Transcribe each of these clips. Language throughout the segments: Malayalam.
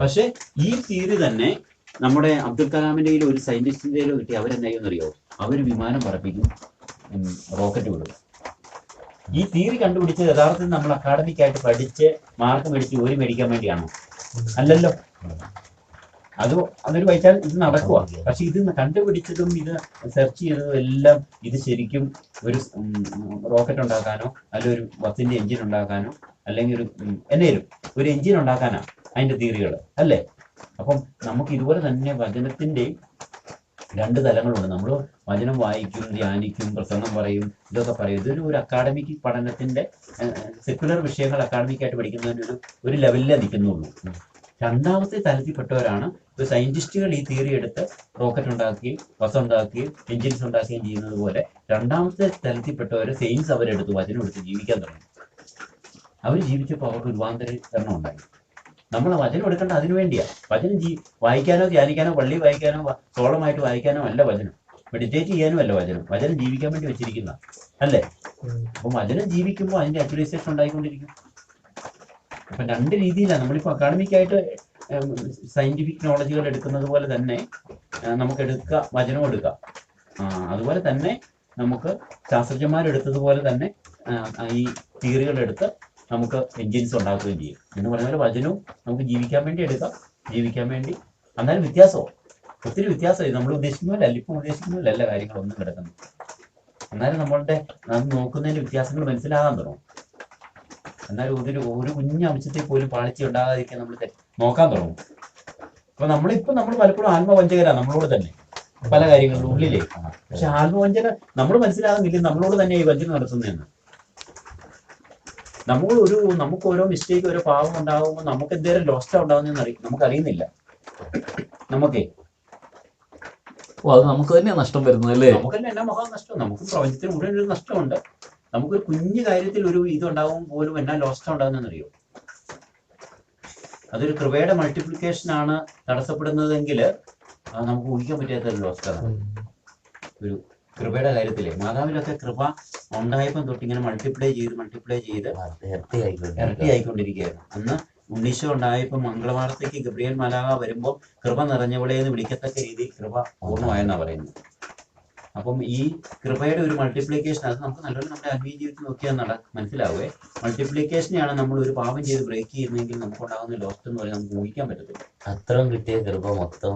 പക്ഷെ ഈ തിയറി തന്നെ നമ്മുടെ അബ്ദുൽ കലാമിന്റെ ഒരു സയന്റിസ്റ്റിന്റെ കിട്ടി അവരെന്തായെന്നറിയോ, അവര് വിമാനം പറപ്പിക്കും, റോക്കറ്റ് വിടും. ഈ തിയറി കണ്ടുപിടിച്ചത് യഥാർത്ഥത്തിൽ നമ്മൾ അക്കാഡമിക്കായിട്ട് പഠിച്ച് മാർക്ക് മേടിച്ച് ജോലി മേടിക്കാൻ വേണ്ടിയാണോ? അല്ലല്ലോ. അതൊരു വായിച്ചാൽ ഇത് നടക്കുക. പക്ഷെ ഇത് കണ്ടുപിടിച്ചതും ഇത് സെർച്ച് ചെയ്തതും എല്ലാം ഇത് ശരിക്കും ഒരു റോക്കറ്റ് ഉണ്ടാക്കാനോ അല്ലെങ്കിൽ ഒരു ബസിന്റെ എഞ്ചിൻ ഉണ്ടാക്കാനോ അല്ലെങ്കിൽ ഒരു എഞ്ചിൻ ഉണ്ടാക്കാനാ അതിന്റെ തിയറികൾ അല്ലേ. അപ്പം നമുക്ക് ഇതുപോലെ തന്നെ വചനത്തിന്റെ രണ്ട് തലങ്ങളുണ്ട്. നമ്മൾ വചനം വായിക്കും, ധ്യാനിക്കും, പ്രസംഗം പറയും, ഇതൊക്കെ പറയും. ഇതൊരു അക്കാഡമിക് പഠനത്തിന്റെ സെക്യുലർ വിഷയങ്ങൾ അക്കാഡമിക്കായിട്ട് പഠിക്കുന്നതിന് ഒരു ലെവലിലേ നിൽക്കുന്നുള്ളൂ. രണ്ടാമത്തെ തലത്തിൽപ്പെട്ടവരാണ് ഇപ്പോൾ സയന്റിസ്റ്റുകൾ ഈ തിയറി എടുത്ത് റോക്കറ്റ് ഉണ്ടാക്കുകയും ബസ് ഉണ്ടാക്കുകയും എഞ്ചിൻസ് ഉണ്ടാക്കുകയും ചെയ്യുന്നത് പോലെ രണ്ടാമത്തെ തലത്തിൽപ്പെട്ടവർ സയൻസ് അവരെടുത്ത് വചനം എടുത്ത് ജീവിക്കാൻ തുടങ്ങി. അവർ ജീവിച്ചപ്പോൾ അവർക്ക് രൂപാന്തരീകരണം ഉണ്ടായി. നമ്മൾ വചനം എടുക്കേണ്ട അതിനു വേണ്ടിയാ. വചനം വായിക്കാനോ ധ്യാനിക്കാനോ പള്ളി വായിക്കാനോ സോളമായിട്ട് വായിക്കാനോ അല്ല വചനം. മെഡിറ്റേറ്റ് ചെയ്യാനും അല്ല വചനം. വചനം ജീവിക്കാൻ വേണ്ടി വെച്ചിരിക്കുന്ന അല്ലേ. അപ്പം വചനം ജീവിക്കുമ്പോൾ അതിന്റെ ആക്ച്വലൈസേഷൻ ഉണ്ടായിക്കൊണ്ടിരിക്കും. അപ്പം രണ്ട് രീതിയിലാണ് നമ്മളിപ്പോൾ അക്കാഡമിക്കായിട്ട് സയന്റിഫിക് നോളജുകൾ എടുക്കുന്നത് പോലെ തന്നെ നമുക്ക് വചനം എടുക്കാം. അതുപോലെ തന്നെ നമുക്ക് ശാസ്ത്രജ്ഞന്മാരെടുത്തതുപോലെ തന്നെ ഈ തിയറികൾ എടുത്ത് നമുക്ക് എൻജിൻസ് ഉണ്ടാക്കുകയും ചെയ്യും. എന്ന് പറഞ്ഞ പോലെ വചനവും നമുക്ക് ജീവിക്കാൻ വേണ്ടി എടുക്കാം, ജീവിക്കാൻ വേണ്ടി. എന്നാലും ഒത്തിരി വ്യത്യാസമായി. നമ്മൾ ഉദ്ദേശിക്കുന്നതല്ല, ഇപ്പം ഉദ്ദേശിക്കുന്നതല്ല കാര്യങ്ങളൊന്നും കിടക്കുന്നത്. എന്നാലും നമ്മൾ നോക്കുന്നതിന്റെ വ്യത്യാസങ്ങൾ മനസ്സിലാകാൻ തുടങ്ങും. എന്നാലും ഒരു കുഞ്ഞു അംശത്തിൽ പോലും പാളിച്ച ഉണ്ടാകാതിരിക്കാൻ നമ്മൾ നോക്കാൻ തുടങ്ങും. അപ്പൊ നമ്മൾ പലപ്പോഴും ആത്മവഞ്ചകരാണ് നമ്മളോട് തന്നെ പല കാര്യങ്ങളുടെ ഉള്ളിലേ. പക്ഷെ ആത്മവഞ്ചന നമ്മൾ മനസ്സിലാകുന്നില്ല നമ്മളോട് തന്നെ ഈ വഞ്ചന നടത്തുന്നതെന്ന്. നമുക്ക് ഓരോ മിസ്റ്റേക്ക്, ഓരോ പാവം ഉണ്ടാകുമ്പോൾ നമുക്ക് എന്തേലും ലോസ്റ്റ് ഉണ്ടാകുന്നതെന്ന് നമുക്കറിയുന്നില്ല. അത് നമുക്ക് തന്നെയാണ് നഷ്ടം വരുന്നത് അല്ലേ. നമുക്ക് തന്നെ എന്നാ മഹാനഷ്ടം. നമുക്ക് പ്രപഞ്ചത്തിന് മുഴുവൻ ഒരു നഷ്ടമുണ്ട്. നമുക്കൊരു കുഞ്ഞു കാര്യത്തിൽ ഒരു ഇതുണ്ടാവും പോലും എന്നാ ലോസ്റ്റ് ഉണ്ടാകുന്നതെന്നറിയോ. അതൊരു കൃപയുടെ മൾട്ടിപ്ലിക്കേഷൻ ആണ് തടസ്സപ്പെടുന്നതെങ്കിൽ നമുക്ക് ഊഹിക്കാൻ പറ്റാത്ത ലോസ്റ്റാണ്. ഒരു കൃപയുടെ കാര്യത്തില് മാതാവിലൊക്കെ കൃപ ഉണ്ടായപ്പം തൊട്ട് ഇങ്ങനെ മൾട്ടിപ്ലൈ ചെയ്ത് ഇരട്ടി ആയിക്കൊണ്ടിരിക്കുകയായിരുന്നു. അന്ന് ഉണ്ണീശോ ഉണ്ടായപ്പോൾ മംഗളവാർത്തയ്ക്ക് ഗബ്രിയേൽ മാലാഖ വരുമ്പോൾ കൃപ നിറഞ്ഞവളെ എന്ന് വിളിക്കത്തക്ക രീതിയിൽ കൃപ പൂർണ്ണമായെന്നാണ് പറയുന്നത്. അപ്പം ഈ കൃപയുടെ ഒരു മൾട്ടിപ്ലിക്കേഷൻ അത് നമുക്ക് നല്ലപോലെ നമ്മുടെ ആത്മീയ ജീവിതത്തിൽ നോക്കിയാൽ മനസ്സിലാവേ. മൾട്ടിപ്ലിക്കേഷനെയാണ് നമ്മൾ ഒരു പാപം ചെയ്ത് ബ്രേക്ക് ചെയ്യുന്നതെങ്കിൽ നമുക്ക് ഉണ്ടാകുന്ന ലോസ്റ്റ് എന്ന് പറയാൻ നമുക്ക് ഊഹിക്കാൻ പറ്റത്തില്ല. അത്രയും കിട്ടിയ കൃപ മൊത്തം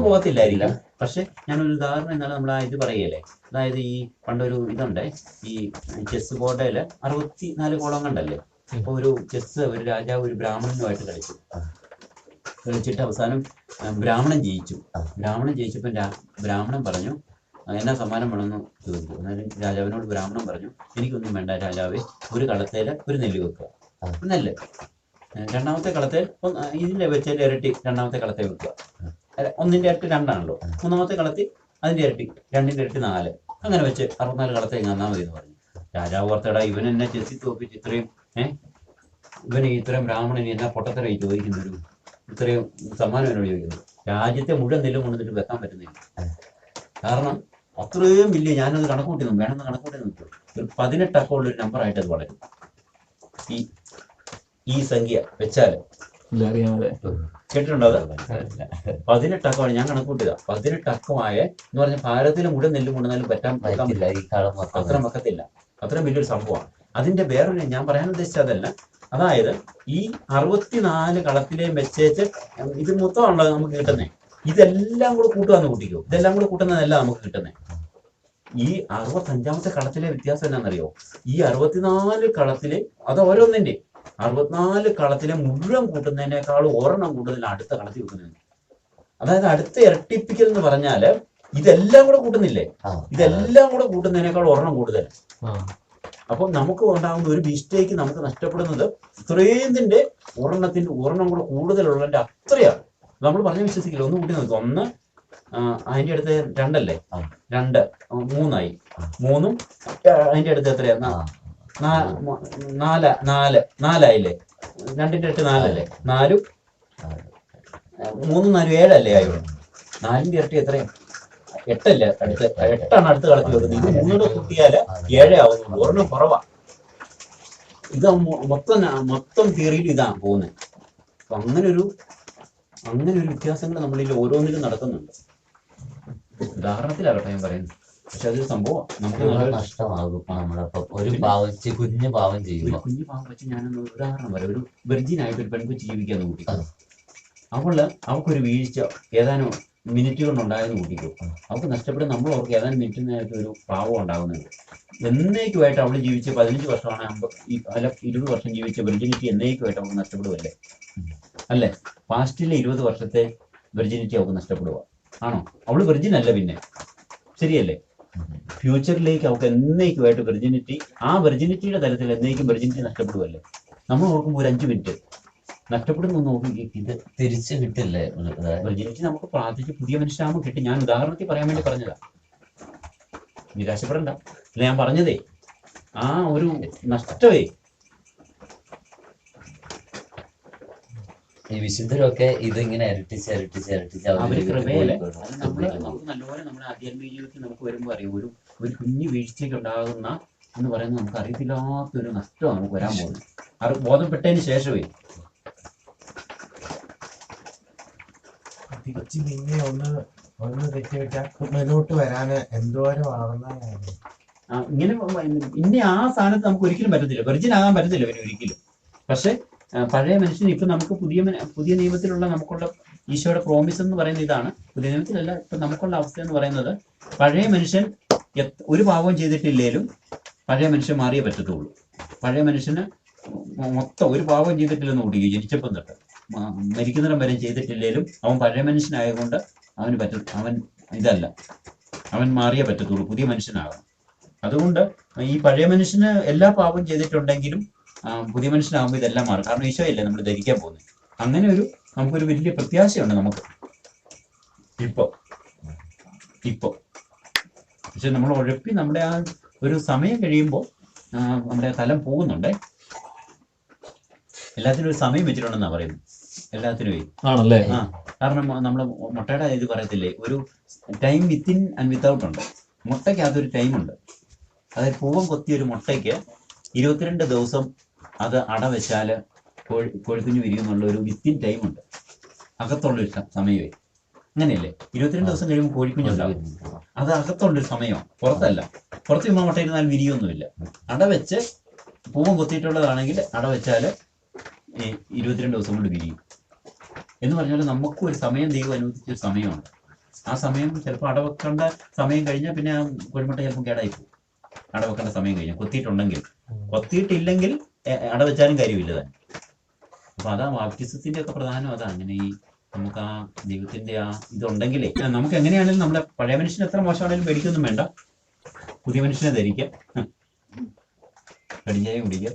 പോകത്തില്ലായിരിക്കും. പക്ഷെ ഞാനൊരു ഉദാഹരണം എന്നാലും നമ്മൾ ഇത് പറയല്ലേ. അതായത് ഈ പണ്ടൊരു ഇതുണ്ട്, ഈ ചെസ് ബോർഡിൽ 64 കോളം കണ്ടല്ലേ. അപ്പൊ ഒരു രാജാവ് ഒരു ബ്രാഹ്മണനുമായിട്ട് കളിച്ചിട്ട് അവസാനം ബ്രാഹ്മണൻ ജയിച്ചപ്പോൾ ബ്രാഹ്മണൻ പറഞ്ഞു എന്നാ സമ്മാനം വേണമെന്ന് ചോദിച്ചു. എന്നാലും രാജാവിനോട് ബ്രാഹ്മണൻ പറഞ്ഞു എനിക്കൊന്നും വേണ്ട രാജാവേ, ഒരു കളത്തേല് ഒരു നെല്ല് വെക്കുക. നെല്ല് രണ്ടാമത്തെ കളത്തേൽ ഇതിന്റെ വെച്ചതിന്റെ ഇരട്ടി രണ്ടാമത്തെ കളത്തെ വെക്കുക. ഒന്നിന്റെ ഇരട്ടി 2 ആണല്ലോ. മൂന്നാമത്തെ കളത്തിൽ അതിന്റെ ഇരട്ടി 2ന്റെ ഇരട്ടി 4. അങ്ങനെ വെച്ച് 64 കളത്തെ ഇങ്ങന്നാ മതി എന്ന് പറഞ്ഞു. രാജാവ് ഓർത്തടാ ഇവൻ എന്നെ ചെസ്സി തോപ്പിച്ച് ഇത്രയും ബ്രാഹ്മണന് എന്നാ പൊട്ടത്തരായി ചോദിക്കുന്നൊരു ഇത്രയും സമ്മാനം എന്നോട് ചോദിക്കുന്നു. രാജ്യത്തെ മുഴുവൻ നെല്ലും കൊണ്ടിട്ട് വെക്കാൻ പറ്റുന്നില്ല. കാരണം അത്രയും വലിയ ഞാനത് കണക്കൂട്ടി വേണമെന്ന് കണക്കൂട്ടി നോക്കും. ഒരു 18 അക്കമുള്ള ഒരു നമ്പറായിട്ട് അത് വളരും. ഈ സംഖ്യ വെച്ചാല് കേട്ടിട്ടുണ്ടോ? 18 അക്കമാണ് ഞാൻ കണക്കൂട്ടിയതാ. 18 അക്കമായ എന്ന് പറഞ്ഞാൽ ഭാരതത്തിലെ മുഴുവൻ നെല്ല് കൊണ്ടുവന്നാലും അത്ര വെക്കത്തില്ല. അത്രയും വലിയൊരു സംഭവമാണ്. അതിന്റെ വേറൊരു ഞാൻ പറയാൻ ഉദ്ദേശിച്ചതല്ല. അതായത് ഈ 64 കളത്തിലെയും വെച്ചേച്ച് ഇത് മൊത്തമാണല്ലോ നമുക്ക് കിട്ടുന്നത്. ഇതെല്ലാം കൂടെ കൂട്ടുവാന്ന് കൂട്ടിക്കോ. ഇതെല്ലാം കൂടെ കൂട്ടുന്നതല്ല നമുക്ക് കിട്ടുന്നത്. ഈ 65ാമത്തെ കളത്തിലെ വ്യത്യാസം എന്നാണെന്നറിയോ? ഈ 64 കളത്തില് അത് ഓരോന്നിന്റെ 64 കളത്തിലെ മുഴുവൻ കൂട്ടുന്നതിനേക്കാൾ ഒരെണ്ണം കൂടുതൽ അടുത്ത കളത്തിൽ വെക്കുന്നത്. അതായത് അടുത്ത ഇരട്ടിപ്പിക്കൽ എന്ന് പറഞ്ഞാല് ഇതെല്ലാം കൂടെ കൂട്ടുന്നില്ലേ, ഇതെല്ലാം കൂടെ കൂട്ടുന്നതിനേക്കാൾ ഒരെണ്ണം കൂടുതൽ. അപ്പൊ നമുക്ക് ഉണ്ടാകുന്ന ഒരു മിസ്റ്റേക്ക് നമുക്ക് നഷ്ടപ്പെടുന്നത് ഇത്രേതിന്റെ ഒരെണ്ണം കൂടെ കൂടുതലുള്ളതിന്റെ അത്രയാണ്. നമ്മൾ പറഞ്ഞ് വിശ്വസിക്കില്ല. ഒന്ന് കൂട്ടി നോക്കുക. 1 അതിന്റെ അടുത്ത് 2 അല്ലേ, 2 3 ആയി. 3ഉം അതിന്റെ അടുത്ത് എത്രയാ? 4 ആയില്ലേ. 2ന്റെ അടുത്ത് 4 അല്ലേ, 4ഉം 3ഉം 4 7 അല്ലേ ആയുള്ളൂ. 4ന്റെ ഇരട്ടി എത്രയാ? 8 അല്ലേ. 8ആണ് അടുത്ത കളത്തിൽ വെക്കുന്നത്. ഇത് 3 കൂടെ കൂട്ടിയാല് 7 ആവുന്നുള്ളൂ. ഒരെണ്ണം കുറവാ. ഇത് മൊത്തം തിയറിയിൽ ഇതാണ് പോകുന്നത്. അപ്പൊ അങ്ങനെ ഒരു വ്യത്യാസങ്ങൾ നമ്മളിൽ ഓരോന്നിലും നടക്കുന്നുണ്ട്. ഉദാഹരണത്തിലാകട്ടെ ഞാൻ പറയുന്നത്. പക്ഷെ അതൊരു സംഭവം നമുക്ക് നഷ്ടമാകും നമ്മളപ്പം ഒരു കുഞ്ഞു പാവം ചെയ്യുമ്പോൾ. കുഞ്ഞു പാവം വെച്ച് ഞാനൊന്ന് ഉദാഹരണം പറയാം. ഒരു വെർജിനായിട്ട് ഒരു പെൺകുച്ചി ജീവിക്കാന്ന് കൂട്ടിക്കോ. അവൾക്കൊരു വീഴ്ച ഏതാനും മിനിറ്റ് കൊണ്ടുണ്ടായെന്ന് കൂട്ടിക്കോ. അവൾക്ക് നഷ്ടപ്പെട്ട് നമ്മൾ അവർക്ക് ഏതാനും മിനിറ്റിനായിട്ട് ഒരു പാവം ഉണ്ടാകുന്നുണ്ട്. എന്നേക്കുമായിട്ട് അവൾ ജീവിച്ച് 15 വർഷമാണ് 20 വർഷം ജീവിച്ച വെർജിനിറ്റി എന്നേക്കുമായിട്ട് അവൾക്ക് നഷ്ടപ്പെടുവല്ലേ? അല്ലേ? പാസ്റ്റിലെ 20 വർഷത്തെ വെർജിനിറ്റി അവൾക്ക് നഷ്ടപ്പെടുക ആണോ? അവള് വെർജിൻ അല്ല പിന്നെ, ശരിയല്ലേ? ഫ്യൂച്ചറിലേക്ക് അവൾക്ക് എന്നേക്കുമായിട്ട് വെർജിനിറ്റി, ആ വെർജിനിറ്റിയുടെ തലത്തിൽ എന്നേക്കും വെർജിനിറ്റി നഷ്ടപ്പെടുവല്ലേ? നമ്മൾ ഓർക്കുമ്പോൾ ഒരു 5 മിനിറ്റ് നഷ്ടപ്പെടുന്നു നോക്കി, ഇത് തിരിച്ചു കിട്ടില്ലേ? വെർജിനിറ്റി നമുക്ക് പ്രാർത്ഥിച്ച് പുതിയ മനുഷ്യനാകുമ്പോൾ കിട്ടി. ഞാൻ ഉദാഹരണത്തിൽ പറയാൻ വേണ്ടി പറഞ്ഞതാ, നിരാശപ്പെടണ്ട. അല്ല ഞാൻ പറഞ്ഞതേ, ആ ഒരു നഷ്ടമേ. ഈ വിശുദ്ധരൊക്കെ ഇതിങ്ങനെ ഇരട്ടിച്ച് അവര് കൃപയല്ലേ. നമുക്ക് നല്ലപോലെ നമ്മുടെ ആധ്യാത്മിക ജീവിതത്തിൽ നമുക്ക് വരുമ്പോൾ അറിയാം, ഒരു കുഞ്ഞു വീഴ്ചയ്ക്ക് ഉണ്ടാകുന്ന എന്ന് പറയുന്നത് നമുക്ക് അറിയത്തില്ലാത്തൊരു നഷ്ടമാണ് നമുക്ക് വരാൻ പോകുന്നത്. ബോധപ്പെട്ടതിന് ശേഷമേ തിരിച്ച് പിന്നെ ഒന്ന് തെറ്റിവെച്ചാൽ മുന്നോട്ട് വരാന് എന്തോരം ഇങ്ങനെ ഇനി ആ സ്ഥാനത്ത് നമുക്ക് ഒരിക്കലും പറ്റത്തില്ല, വെർജിൻ ആകാൻ പറ്റത്തില്ല പിന്നെ ഒരിക്കലും. പക്ഷെ പഴയ മനുഷ്യന് ഇപ്പൊ നമുക്ക് പുതിയ നിയമത്തിലുള്ള നമുക്കുള്ള ഈശോയുടെ പ്രോമിസ് എന്ന് പറയുന്നത് ഇതാണ്. പുതിയ നിയമത്തിലല്ല, ഇപ്പൊ നമുക്കുള്ള അവസ്ഥ എന്ന് പറയുന്നത്, പഴയ മനുഷ്യൻ ഒരു പാവവും ചെയ്തിട്ടില്ലേലും പഴയ മനുഷ്യൻ മാറിയേ പറ്റത്തുള്ളൂ. പഴയ മനുഷ്യന് മൊത്തം ഒരു പാവം ചെയ്തിട്ടില്ലെന്ന് കൂട്ടി, ജനിച്ചപ്പം തൊട്ട് മരിക്കുന്നിടം വരെ ചെയ്തിട്ടില്ലേലും അവൻ പഴയ മനുഷ്യനായതുകൊണ്ട് അവൻ ഇതല്ല, അവൻ മാറിയേ പറ്റത്തുള്ളൂ, പുതിയ മനുഷ്യനാകണം. അതുകൊണ്ട് ഈ പഴയ മനുഷ്യന് എല്ലാ പാപം ചെയ്തിട്ടുണ്ടെങ്കിലും പുതിയ മനുഷ്യനാകുമ്പോൾ ഇതെല്ലാം മാറും. കാരണം ഈശോയല്ലേ നമ്മൾ ധരിക്കാൻ പോകുന്നത്. അങ്ങനെ നമുക്കൊരു വലിയ പ്രത്യാശയുണ്ട് നമുക്ക് ഇപ്പൊ. പക്ഷെ നമ്മൾ ഉഴപ്പി നമ്മുടെ ആ ഒരു സമയം കഴിയുമ്പോൾ നമ്മുടെ തലം പോകുന്നുണ്ടേ. എല്ലാത്തിനും ഒരു സമയം വെച്ചിട്ടുണ്ടെന്നാ പറയുന്നത്, എല്ലാത്തിനും. ആണല്ലേ? കാരണം നമ്മൾ മുട്ടയുടെ ഇത് പറയത്തില്ലേ, ഒരു ടൈം വിത്തിൻ ആൻഡ് വിത്തൗട്ട് ഉണ്ട്. മുട്ടയ്ക്കകത്തൊരു ടൈമുണ്ട്. അതായത് പൂവം കൊത്തിയ ഒരു മുട്ടയ്ക്ക് 22 ദിവസം അത് അടവെച്ചാല് കോഴിക്കുഞ്ഞ് വിരിയുന്നുള്ള ഒരു വിത്തിൻ ടൈമുണ്ട്, അകത്തുള്ളൊരു സമയമേ. അങ്ങനെയല്ലേ? 22 ദിവസം കഴിയുമ്പോൾ കോഴിക്കുഞ്ഞുണ്ടാവും. അത് അകത്തുള്ളൊരു സമയമാണ്, പുറത്തല്ല. പുറത്ത് ചുമ്മാ മുട്ടയിരുന്നാൽ വിരിയൊന്നുമില്ല. അടവെച്ച് പൂവം കൊത്തിയിട്ടുള്ളതാണെങ്കിൽ അടവെച്ചാല് 22 ദിവസം കൊണ്ട് വിരിയും. എന്ന് പറഞ്ഞാൽ നമുക്കും ഒരു സമയം ദൈവം അനുവദിച്ചൊരു സമയമുണ്ട്. ആ സമയം ചിലപ്പോൾ അടവെക്കേണ്ട സമയം കഴിഞ്ഞാൽ പിന്നെ ആ കോഴിമുട്ട ചിലപ്പോൾ കേടായി പോകും. അടവെക്കേണ്ട സമയം കഴിഞ്ഞാൽ കൊത്തിയിട്ടില്ലെങ്കിൽ അടവെച്ചാലും കാര്യമില്ല തന്നെ. അപ്പൊ അതാ ബാപ്റ്റിസത്തിന്റെ ഒക്കെ പ്രധാനം അതാ. അങ്ങനെ ഈ നമുക്ക് ആ ദൈവത്തിന്റെ ആ ഇതുണ്ടെങ്കിലേ നമുക്ക് എങ്ങനെയാണെങ്കിലും നമ്മുടെ പഴയ മനുഷ്യന് എത്ര മോശമാണെങ്കിലും പേടിക്കൊന്നും വേണ്ട, പുതിയ മനുഷ്യനെ ധരിക്കാം, കടിഞ്ഞായ കുടിക്കാം.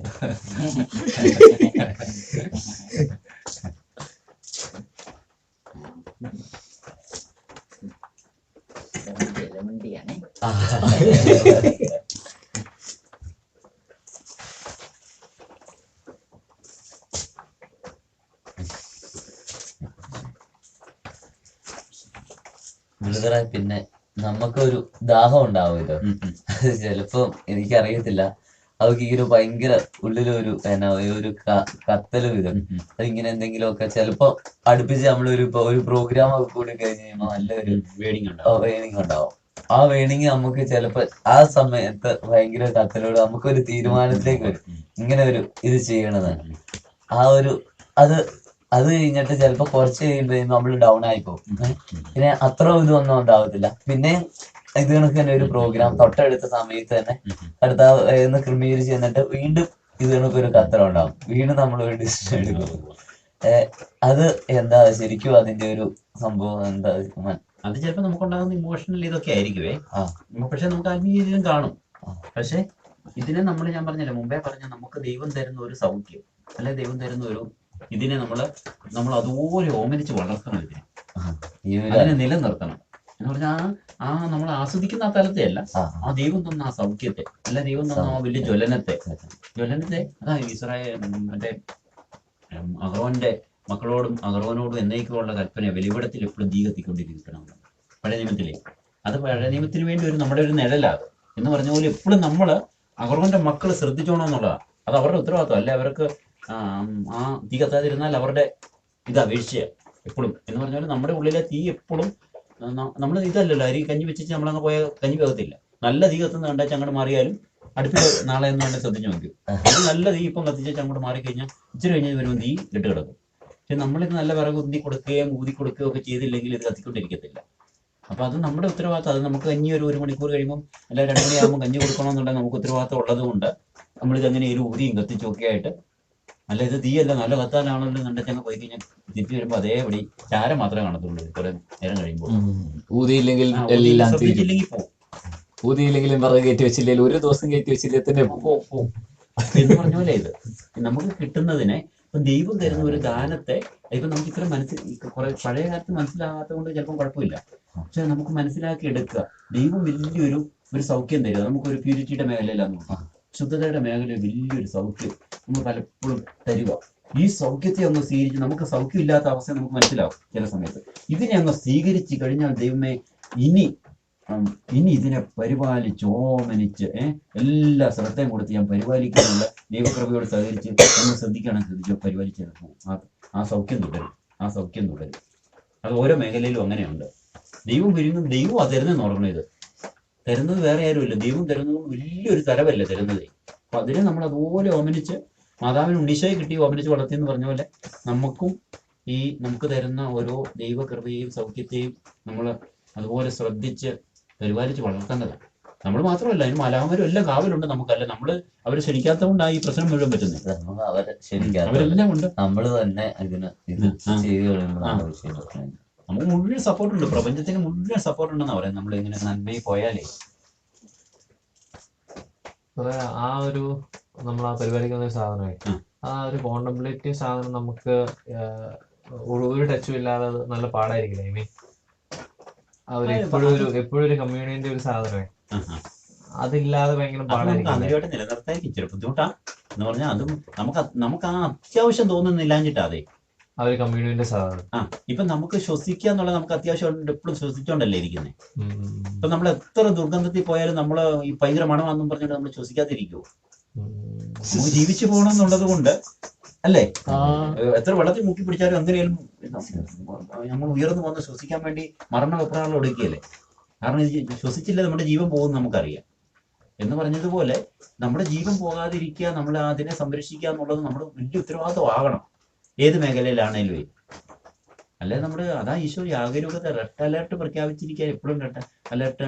പിന്നെ നമുക്കൊരു ദാഹം ഉണ്ടാവുമല്ലോ, ചിലപ്പോ എനിക്കറിയത്തില്ല, അതൊക്കെ ഈ ഒരു ഭയങ്കര ഉള്ളിലൊരു ഒരു കത്തലും ഇതും. അതിങ്ങനെ എന്തെങ്കിലുമൊക്കെ ചിലപ്പോ അടുപ്പിച്ച് നമ്മളൊരു പ്രോഗ്രാം ഒക്കെ കൂടി കഴിഞ്ഞ് കഴിയുമ്പോൾ നല്ലൊരു വേണിങ് ഉണ്ടാവും. ആ വേണിങ് നമുക്ക് ചിലപ്പോ ആ സമയത്ത് ഭയങ്കര കത്തലോട് നമുക്കൊരു തീരുമാനത്തിലേക്ക് വരും, ഇങ്ങനെ ഒരു ഇത് ചെയ്യണതാണ്. ആ ഒരു അത് കഴിഞ്ഞിട്ട് ചിലപ്പോ കുറച്ച് കഴിയുമ്പോ നമ്മൾ ഡൗൺ ആയി പോകും. പിന്നെ അത്ര ഇതൊന്നും ഉണ്ടാവത്തില്ല. പിന്നെ ഇത് കണക്ക് തന്നെ ഒരു പ്രോഗ്രാം തൊട്ടടുത്ത സമയത്ത് തന്നെ അടുത്ത ക്രമീകരിച്ച് എന്നിട്ട് വീണ്ടും ഇത് കണക്ക് ഒരു കത്തറ ഉണ്ടാവും, വീണ്ടും നമ്മൾ ഒരു ഡിസിഷൻ എടുക്കും. അത് എന്താ ശരിക്കും അതിന്റെ ഒരു സംഭവം എന്താ? അത് ചിലപ്പോൾ നമുക്കുണ്ടാകുന്ന ഇമോഷണൽ ഇതൊക്കെ ആയിരിക്കുവേ. പക്ഷെ നമുക്ക് ആത്മീയ ജീവിതം കാണും. പക്ഷെ ഇതിനെ ഞാൻ പറഞ്ഞല്ലോ മുമ്പേ പറഞ്ഞ, നമുക്ക് ദൈവം തരുന്ന ഒരു സൗഖ്യം അല്ലെ, ദൈവം തരുന്ന ഒരു ഇതിനെ നമ്മൾ അതുപോലെ ഓമനിച്ച് വളർത്തണം. അതിനെ നിലനിർത്തണം എന്ന് പറഞ്ഞാൽ നമ്മൾ ആസ്വദിക്കുന്ന ആ തലത്തെ അല്ല, ആ ദൈവം തന്ന ആ സൗഖ്യത്തെ, അല്ല ദൈവം തന്ന ആ വലിയ ജ്വലനത്തെ അതാ മറ്റേ അഹ്റോന്റെ മക്കളോടും അഹ്റോനോടും എന്നേക്കുമുള്ള കൽപ്പന വെളിവിടത്തിൽ എപ്പോഴും തീ കത്തിക്കൊണ്ടിരിക്കണം. പഴയ നിയമത്തിലെ അത് പഴയ നിയമത്തിന് വേണ്ടി നമ്മുടെ ഒരു നിഴലാണ് എന്ന് പറഞ്ഞ പോലെ എപ്പോഴും നമ്മള് അഹ്റോന്റെ മക്കൾ ശ്രദ്ധിച്ചോണം എന്നുള്ളതാണ്. അത് അവരുടെ ഉത്തരവാദിത്വം അല്ലെ. അവർക്ക് ആ തീ കത്താതിരുന്നാൽ അവരുടെ ഇത് അപേക്ഷിച്ച എപ്പോഴും എന്ന് പറഞ്ഞാൽ നമ്മുടെ ഉള്ളിലെ തീ എപ്പോഴും നമ്മൾ ഇതല്ലല്ലോ, അരി കഞ്ഞി വെച്ചിട്ട് നമ്മളങ്ങ് പോയ കഞ്ഞി വേഗത്തില്ല. നല്ല തീ കത്തുന്ന കണ്ടാൽ അങ്ങോട്ട് മാറിയാലും അടുപ്പിൽ നാളെ എന്ന് വേണ്ട ശ്രദ്ധിച്ചു നോക്കും. അത് നല്ല തീ ഇപ്പം കത്തിച്ചാൽ അങ്ങോട്ട് മാറിക്കഴിഞ്ഞാൽ ഇച്ചിരി കഴിഞ്ഞ് വരുമ്പോൾ തീ കെട്ട് കിടക്കും. പക്ഷെ നമ്മളിത് നല്ല വിറക് ഉന്തി കൊടുക്കുകയും ഊതി കൊടുക്കുകയും ഒക്കെ ചെയ്തില്ലെങ്കിൽ ഇത് കത്തിക്കൊണ്ടിരിക്കത്തില്ല. അപ്പൊ അത് നമ്മുടെ ഉത്തരവാദിത്തം. അത് നമുക്ക് കഞ്ഞി ഒരു മണിക്കൂർ കഴിയുമ്പോൾ അല്ല 2 മണിയാകുമ്പോൾ കഞ്ഞി കൊടുക്കണമെന്നുണ്ടെങ്കിൽ നമുക്ക് ഉത്തരവാദിത്തം ഉള്ളത് കൊണ്ട് നമ്മളിത് അങ്ങനെ ഒരു ഊതിയും കത്തിച്ചൊക്കെ ആയിട്ട്, അല്ല ഇത് തീയല്ല നല്ല കത്താനാണല്ലോ കണ്ടെച്ചങ്ങ് പോയി കഴിഞ്ഞാൽ തിരിച്ചു വരുമ്പോൾ അതേപടി ചാരം മാത്രമേ കാണത്തുള്ളൂ കുറെ നേരം കഴിയുമ്പോൾ. ഊതിയില്ലെങ്കിൽ എല്ലാം ശ്രദ്ധിച്ചില്ലെങ്കിൽ പോകും. ഊതിയില്ലെങ്കിലും വിറക് കയറ്റി വെച്ചില്ലെങ്കിൽ ഒരു ദിവസം കയറ്റി വെച്ചില്ലേ തന്നെ പോകും എന്ന് പറഞ്ഞ പോലെ ഇത് നമുക്ക് കിട്ടുന്നതിനെ ഇപ്പം ദൈവം തരുന്ന ഒരു ദാനത്തെ ഇപ്പം നമുക്ക് ഇത്ര കുറെ പഴയ കാലത്ത് മനസ്സിലാകാത്തത് കൊണ്ട് ചിലപ്പം കുഴപ്പമില്ല. പക്ഷെ നമുക്ക് മനസ്സിലാക്കി എടുക്കുക. ദൈവം വലിയൊരു സൗഖ്യം തരിക. നമുക്കൊരു പ്യൂരിറ്റിയുടെ മേഖലയിലാണ് നോക്കാം, ശുദ്ധതയുടെ മേഖലയിൽ വലിയൊരു സൗഖ്യം നമ്മൾ പലപ്പോഴും തരിക. ഈ സൗഖ്യത്തെ അങ്ങ് സ്വീകരിച്ച് നമുക്ക് സൗഖ്യം ഇല്ലാത്ത അവസ്ഥ നമുക്ക് മനസ്സിലാവും ചില സമയത്ത്. ഇതിനെ അങ്ങ് സ്വീകരിച്ച് കഴിഞ്ഞാൽ ദൈവമേ ഇനി ഇതിനെ പരിപാലിച്ച് ഓമനിച്ച് എല്ലാ ശ്രദ്ധയും കൊടുത്ത് ഞാൻ പരിപാലിക്കാനുള്ള ദൈവകൃപയോട് സഹകരിച്ച് ഒന്ന് ശ്രദ്ധിച്ചു പരിപാലിച്ചെടുക്കും. ആ സൗഖ്യം തുടരും. അത് ഓരോ മേഖലയിലും അങ്ങനെയുണ്ട്. ദൈവം ദൈവം തരുന്നതെന്ന് ഓർക്കണം. ഇത് തരുന്നത് വേറെ ആരുമില്ല, ദൈവം തരുന്നത് വലിയൊരു തരവല്ലേ തരുന്നത്. അപ്പൊ അതിനെ നമ്മൾ അതുപോലെ ഓമനിച്ച് മാതാവിന് ഉണ്ണീശോയെ കിട്ടി ഓമനിച്ച് വളർത്തിയെന്ന് പറഞ്ഞ പോലെ നമുക്കും നമുക്ക് തരുന്ന ഓരോ ദൈവകൃപയെയും സൗഖ്യത്തെയും നമ്മൾ അതുപോലെ ശ്രദ്ധിച്ച് പരിപാലിച്ച് വളർത്തേണ്ടതാണ്. നമ്മൾ മാത്രമല്ല, അതിന് മലാമരും എല്ലാം കാവലുണ്ട് നമുക്കല്ല. നമ്മൾ അവരെ ക്ഷണിക്കാത്ത കൊണ്ടാണ് ഈ പ്രശ്നം മുഴുവൻ പറ്റുന്നത്. അവരെല്ലാം ഉണ്ട്. നമ്മള് തന്നെ നമുക്ക് മുഴുവൻ സപ്പോർട്ടുണ്ട്, പ്രപഞ്ചത്തിന് മുഴുവൻ സപ്പോർട്ട് ഉണ്ടെന്നാ പറയുന്നത്. നമ്മൾ ഇങ്ങനെ നന്മയിൽ പോയാലേ ആ ഒരു നമ്മൾ ആ പരിപാലിക്കുന്ന ഒരു സാധനമേ, ആ ഒരു കോണ്ടംപ്ലേറ്റീവ് സാധനം നമുക്ക് ഒരു ടച്ചും ഇല്ലാതെ നല്ല പാടായിരിക്കില്ല. ഐ മീൻ എപ്പോഴും ഒരു കമ്മ്യൂണിന്റെ ഒരു സാധനമേ, അതില്ലാതെ ഭയങ്കര പാടായിരിക്കും. നിലനിർത്തായിരിക്കും ഇച്ചിരി ബുദ്ധിമുട്ടാ എന്ന് പറഞ്ഞാൽ അതും നമുക്ക് ആ അത്യാവശ്യം തോന്നുന്നില്ലാഞ്ഞിട്ടാ. അതെ, ആ ഒരു കമ്മ്യൂണിന്റെ സാധനം. ഇപ്പൊ നമുക്ക് ശ്വസിക്കുക എന്നുള്ളത് നമുക്ക് അത്യാവശ്യം എപ്പോഴും ശ്വസിച്ചോണ്ടല്ലേ ഇരിക്കുന്നത്. ഇപ്പൊ നമ്മൾ എത്ര ദുർഗന്ധത്തിൽ പോയാലും നമ്മള് ഈ ഭയങ്കര മണമാണെന്നും പറഞ്ഞിട്ട് നമ്മൾ ശ്വസിക്കാതിരിക്കുവോ? നമുക്ക് ജീവിച്ചു പോകണം എന്നുള്ളത് കൊണ്ട് അല്ലേ? എത്ര വെള്ളത്തിൽ മുക്കി പിടിച്ചാലും എങ്ങനെയാലും നമ്മൾ ഉയർന്നു വന്ന് ശ്വസിക്കാൻ വേണ്ടി മരണവെപ്രാളം ഒടുക്കിയല്ലേ. കാരണം ഇത് ശ്വസിച്ചില്ല നമ്മുടെ ജീവൻ പോകും നമുക്കറിയാം. എന്ന് പറഞ്ഞതുപോലെ നമ്മുടെ ജീവൻ പോകാതിരിക്കുക, നമ്മൾ അതിനെ സംരക്ഷിക്കുക എന്നുള്ളത് നമ്മുടെ വലിയ ഉത്തരവാദിത്വം ആകണം, ഏത് മേഖലയിലാണേലും. അല്ലെ നമ്മുടെ അതാ ഈശോ ജാഗരൂകത റെഡ് അലേർട്ട് പ്രഖ്യാപിച്ചിരിക്കുക. എപ്പോഴും റെഡ് അലേർട്ട്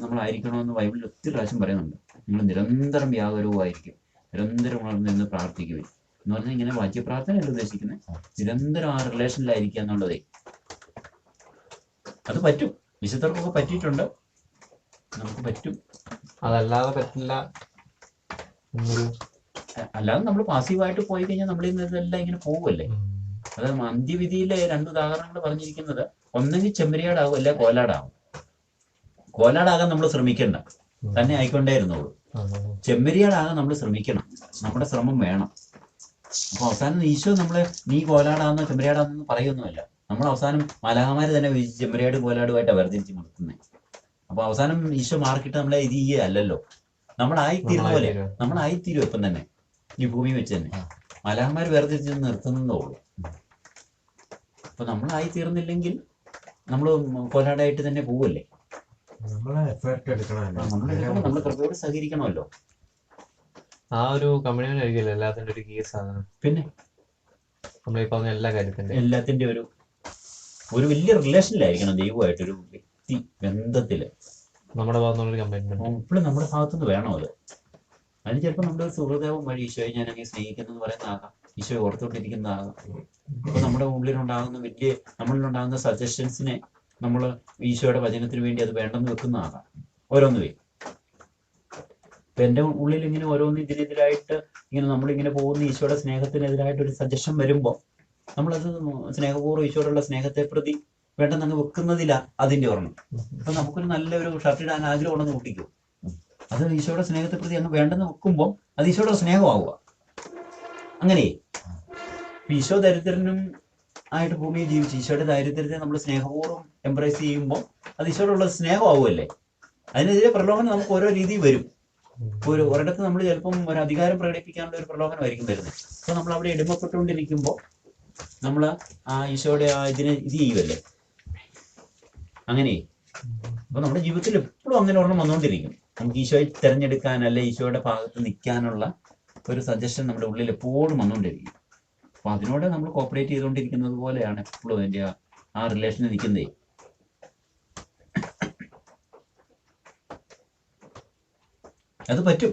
നമ്മളായിരിക്കണമെന്ന് ബൈബിളിൽ ഒത്തിരി പ്രാവശ്യം പറയുന്നുണ്ട്. നിങ്ങൾ നിരന്തരം ജാഗരൂകമായിരിക്കും, നിരന്തരം ഉണർന്ന് നിന്ന് പ്രാർത്ഥിക്കുകയും എന്ന് പറഞ്ഞാൽ ഇങ്ങനെ വാക്യപ്രാർത്ഥനയല്ല ഉദ്ദേശിക്കുന്നത്, നിരന്തരം ആ റിലേഷനിലായിരിക്കുക എന്നുള്ളതേ. അത് പറ്റും, വിശുദ്ധർക്കൊക്കെ പറ്റിയിട്ടുണ്ട്, നമുക്ക് പറ്റും. അതല്ലാതെ പറ്റില്ല. അല്ലാതെ നമ്മൾ പാസീവായിട്ട് പോയി കഴിഞ്ഞാൽ നമ്മൾ ഇതെല്ലാം ഇങ്ങനെ പോകുമല്ലേ. അത് അന്ത്യവിധിയിലെ 2 ഉദാഹരണങ്ങൾ പറഞ്ഞിരിക്കുന്നത്, ഒന്നെങ്കിൽ ചെമ്മരിയാടാവും അല്ലെ കോലാടാവും. കോലാടാകാൻ നമ്മൾ ശ്രമിക്കണ്ട, തന്നെ ആയിക്കൊണ്ടേയിരുന്നുള്ളൂ. ചെമ്മരിയാടാകാൻ നമ്മൾ ശ്രമിക്കണം, നമ്മുടെ ശ്രമം വേണം. അപ്പൊ അവസാനം ഈശോ നമ്മളെ നീ കോലാടാന്നോ ചെമ്മരിയാടാന്നോ പറയൊന്നുമല്ല. നമ്മൾ അവസാനം മാലാഖമാര് തന്നെ ചെമ്മരിയാടും കോലാടുമായിട്ടാണ് വേർതിരിച്ച് നിർത്തുന്നത്. അപ്പൊ അവസാനം ഈശോ മാർക്കിട്ട് നമ്മളെ ഇത് അല്ലല്ലോ, നമ്മളായിത്തീരുന്ന പോലെ നമ്മളായിത്തീരും ഇപ്പം തന്നെ ഈ ഭൂമി വെച്ച് തന്നെ. മാലാഖമാര് വേർതിരിച്ച് നിർത്തുന്നതേ ഉള്ളൂ. അപ്പൊ നമ്മളായിത്തീർന്നില്ലെങ്കിൽ നമ്മൾ കോലാടായിട്ട് തന്നെ പോവല്ലേ. നമ്മൾ കൃപയോട് സഹകരിക്കണമല്ലോ. ആ ഒരു കമ്മ്യൂണിറ്റി ആയിരിക്കില്ല എല്ലാത്തിന്റെ ഒരു കീ സാധനം. പിന്നെ നമ്മൾ ഈ പറഞ്ഞ എല്ലാത്തിന്റെ ഒരു വലിയ റിലേഷനിലായിരിക്കണം ദൈവമായിട്ട്, ഒരു വ്യക്തി ബന്ധത്തില് നമ്മുടെ ഭാഗത്തുനിന്നുള്ള കമ്മിറ്റ്മെന്റ് എപ്പോഴും നമ്മുടെ ഭാഗത്തുനിന്ന് വേണം. അതിന് ചിലപ്പോൾ നമ്മുടെ സുഹൃദേവം വഴി ഈശോയെ ഞാൻ അങ്ങനെ സ്നേഹിക്കുന്നു പറയുന്നതാകാം, ഈശോയെ ഓർത്തുകൊണ്ടിരിക്കുന്നതാകാം. ഇപ്പൊ നമ്മുടെ ഉള്ളിലുണ്ടാകുന്ന നമ്മളിലുണ്ടാകുന്ന സജഷൻസിനെ നമ്മൾ ഈശോയുടെ വചനത്തിന് വേണ്ടി അത് വേണ്ടെന്ന് വെക്കുന്നതാകാം. ഓരോന്നുവേ ഇപ്പൊ എന്റെ ഉള്ളിൽ ഇങ്ങനെ ഓരോന്ന് ഇതിനെതിരായിട്ട് ഇങ്ങനെ നമ്മളിങ്ങനെ പോകുന്ന ഈശോയുടെ സ്നേഹത്തിനെതിരായിട്ട് ഒരു സജഷൻ വരുമ്പോൾ നമ്മളത് സ്നേഹപൂർവ്വം ഈശോയോടുള്ള സ്നേഹത്തെ പ്രതി വേണ്ടെന്നങ്ങ് വെക്കുന്നതില്ല അതിന്റെ ഓർമ്മ. അപ്പൊ നമുക്കൊരു നല്ലൊരു ഷർട്ട് ഇടാൻ ആഗ്രഹമുണ്ടെന്ന് കുട്ടിക്കും, അത് ഈശോയുടെ സ്നേഹത്തെ പ്രതി അങ്ങ് വേണ്ടെന്ന് വെക്കുമ്പോൾ അത് ഈശോയുടെ സ്നേഹമാവുക. അങ്ങനെ ഈശോ ദരിദ്രനും ആയിട്ട് ഭൂമിയിൽ ജീവിച്ച് ഈശോയുടെ ദാരിദ്ര്യത്തെ നമ്മൾ സ്നേഹപൂർവ്വം എംബ്രേസ് ചെയ്യുമ്പോൾ അത് ഈശോയോടുള്ള സ്നേഹമാവുമല്ലേ. അതിനെതിരെ പ്രലോഭനം നമുക്ക് ഓരോ രീതി വരും. ഒരിടത്ത് നമ്മൾ ചിലപ്പം ഒരു അധികാരം പ്രകടിപ്പിക്കാനുള്ള ഒരു പ്രലോഭനമായിരിക്കും വരുന്നത്. അപ്പൊ നമ്മൾ അവിടെ എളിമപ്പെട്ടുകൊണ്ടിരിക്കുമ്പോൾ നമ്മൾ ആ ഈശോയുടെ ഇതിനെ ഇത് ചെയ്യുമല്ലേ അങ്ങനെ. അപ്പൊ നമ്മുടെ ജീവിതത്തിൽ എപ്പോഴും അങ്ങനെ ഒരെണ്ണം വന്നുകൊണ്ടിരിക്കും. നമുക്ക് ഈശോയെ തിരഞ്ഞെടുക്കാൻ അല്ലെ ഈശോയുടെ ഭാഗത്ത് നിൽക്കാനുള്ള ഒരു സജഷൻ നമ്മുടെ ഉള്ളിൽ എപ്പോഴും വന്നുകൊണ്ടിരിക്കും. അപ്പൊ അതിനോട് നമ്മൾ കോപ്പറേറ്റ് ചെയ്തുകൊണ്ടിരിക്കുന്നത് പോലെയാണ് എപ്പോഴും അതിന്റെ ആ റിലേഷനിൽ നിൽക്കുന്നതേ. അത് പറ്റും,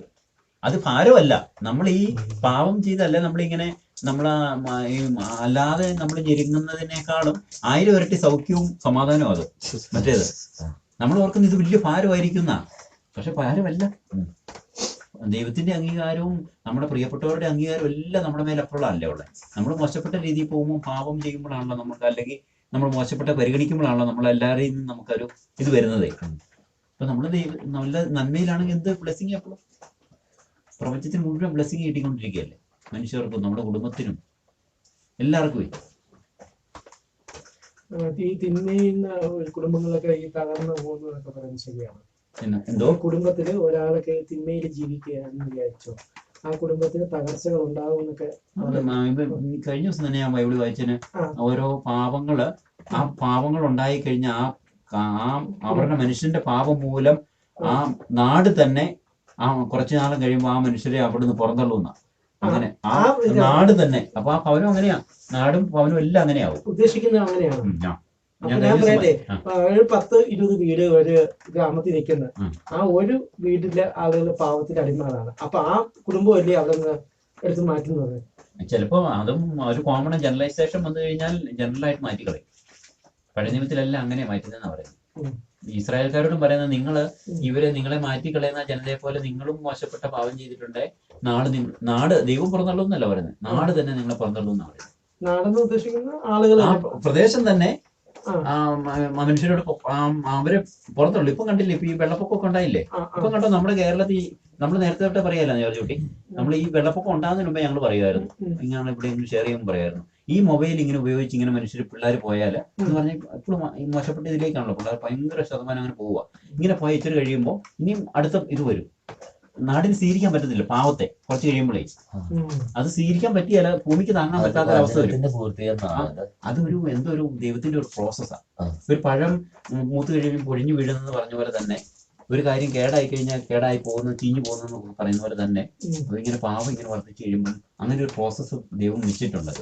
അത് ഭാരമല്ല. നമ്മൾ ഈ പാവം ചെയ്തല്ല നമ്മളിങ്ങനെ അല്ലാതെ നമ്മൾ ഞെരുങ്ങുന്നതിനേക്കാളും 1000 ഇരട്ടി സൗഖ്യവും സമാധാനവും അത്. മറ്റേത് നമ്മൾ ഓർക്കുന്നത് ഇത് വലിയ ഭാരമായിരിക്കുന്ന, പക്ഷെ ഭാരമല്ല. ദൈവത്തിന്റെ അംഗീകാരവും നമ്മുടെ പ്രിയപ്പെട്ടവരുടെ അംഗീകാരവും എല്ലാം നമ്മുടെ മേലെ അപ്പോഴല്ലേ ഉള്ളത്. നമ്മൾ മോശപ്പെട്ട രീതിയിൽ പോകുമ്പോൾ പാപം ചെയ്യുമ്പോഴാണല്ലോ നമുക്ക്, അല്ലെങ്കിൽ നമ്മൾ മോശപ്പെട്ട പരിഗണിക്കുമ്പോഴാണല്ലോ നമ്മളെല്ലാവരെയും നമുക്കൊരു ഇത് വരുന്നതേ. അപ്പൊ നമ്മൾ നല്ല നന്മയിലാണെങ്കിൽ എന്ത് ബ്ലെസ്സിങ് എപ്പോഴും പ്രപഞ്ചത്തിന് മുഴുവൻ ബ്ലെസ്സിങ് കിട്ടിക്കൊണ്ടിരിക്കുകയല്ലേ, മനുഷ്യർക്കും നമ്മുടെ കുടുംബത്തിനും എല്ലാവർക്കും. ഈ തിന്മയുന്ന കുടുംബങ്ങളൊക്കെ ഈ തകർന്നു പോകുന്നതൊക്കെ പറയുന്നത് ശരിയാണ്. എന്തോ കുടുംബത്തില് ഒരാളൊക്കെ തിന്മയിൽ ജീവിക്കുക എന്ന് വിചാരിച്ചോ, ആ കുടുംബത്തിന് തകർച്ചകൾ ഉണ്ടാവും എന്നൊക്കെ കഴിഞ്ഞ ദിവസം തന്നെ ഞാൻ ബൈബിള് വായിച്ചതിന് ഓരോ പാപങ്ങള്, ആ പാപങ്ങൾ ഉണ്ടായി കഴിഞ്ഞ അവരുടെ മനുഷ്യന്റെ പാപം മൂലം ആ നാട് തന്നെ ആ കുറച്ചു നാളും കഴിയുമ്പോ ആ മനുഷ്യരെ അവിടുന്ന് പുറന്തള്ളുന്ന അങ്ങനെ ആ നാട് തന്നെ. അപ്പൊ ആ ഭവനം അങ്ങനെയാ, നാടും ഭവനും എല്ലാം അങ്ങനെയാവും ഉദ്ദേശിക്കുന്നത് അങ്ങനെയാണ്. ഞാൻ പറയട്ടെ, 10-20 വീട് ഒരു ഗ്രാമത്തിൽ നിൽക്കുന്ന ആ ഒരു വീട്ടിലെ ആളുകൾ പാവത്തിന്റെ അടിമകളാണ്. അപ്പൊ ആ കുടുംബം അല്ലേ അവിടെ നിന്ന് എടുത്ത് മാറ്റുന്നത്. ചിലപ്പോ അതും ഒരു കോമൺ ജനറലൈസേഷൻ വന്നു കഴിഞ്ഞാൽ ജനറലായിട്ട് മാറ്റിക്കളയും. പഴയ നിയമത്തിലെല്ലാം അങ്ങനെ മാറ്റുന്നതെന്നാ പറയുന്നത്. ഇസ്രായേൽക്കാരോടും പറയുന്നത്, നിങ്ങളെ മാറ്റിക്കളയുന്ന ജനതയെ പോലെ നിങ്ങളും മോശപ്പെട്ട പാവം ചെയ്തിട്ടുണ്ട്, നാട് ദൈവം പുറന്തള്ളൂ എന്നല്ല പറയുന്നത്, നാട് തന്നെ നിങ്ങളെ പുറന്തള്ളൂ എന്നാണ് പറയുന്നത്. നാടെന്ന് ഉദ്ദേശിക്കുന്ന ആളുകൾ, ആ പ്രദേശം തന്നെ മനുഷ്യരോട് അവരെ പുറത്തുള്ളൂ. ഇപ്പം കണ്ടില്ലേ, ഇപ്പൊ ഈ വെള്ളപ്പൊക്കമൊക്കെ ഉണ്ടായില്ലേ? ഇപ്പം കണ്ടോ, നമ്മുടെ കേരളത്തിൽ നമ്മൾ നേരത്തെ തൊട്ടേ പറയാലോ ജോർജുട്ടി, നമ്മൾ ഈ വെള്ളപ്പൊക്കം ഉണ്ടാകുന്നതിന് മുമ്പേ ഞങ്ങൾ പറയുമായിരുന്നു, ഇങ്ങനെ ഇവിടെ ഷെയർ ചെയ്യുമ്പോൾ പറയായിരുന്നു, ഈ മൊബൈൽ ഇങ്ങനെ ഉപയോഗിച്ച് ഇങ്ങനെ മനുഷ്യർ പിള്ളേർ പോയാൽ എന്ന് പറഞ്ഞാൽ എപ്പോഴും ഈ മോശപ്പെട്ട ഇതിലേക്കാണല്ലോ പിള്ളേർ ഭയങ്കര ശതമാനം അങ്ങനെ പോവുക. ഇങ്ങനെ പോയി ഇച്ചിരി കഴിയുമ്പോൾ ഇനിയും അടുത്ത ഇത് വരും. നാടിന് സ്വീകരിക്കാൻ പറ്റത്തില്ല പാവത്തെ. കുറച്ച് കഴിയുമ്പോഴേ അത് സ്വീകരിക്കാൻ പറ്റിയല്ല, ഭൂമിക്ക് താങ്ങാൻ പറ്റാത്ത അവസ്ഥ വരും. അതൊരു എന്തോ ഒരു ദൈവത്തിന്റെ ഒരു പ്രോസസ്സാണ്. ഒരു പഴം മൂത്ത് കഴിയുമ്പോൾ പൊഴിഞ്ഞു വീഴുന്നെന്ന് പറഞ്ഞ പോലെ തന്നെ ഒരു കാര്യം കേടായി കഴിഞ്ഞാൽ കേടായി പോകുന്നു, ചീഞ്ഞു പോകുന്നു എന്ന് പറയുന്ന പോലെ തന്നെ അതിങ്ങനെ പാവം ഇങ്ങനെ വർദ്ധിച്ചു കഴിയുമ്പോൾ അങ്ങനെ ഒരു പ്രോസസ്സ് ദൈവം നിശ്ചയിച്ചിട്ടുണ്ട്.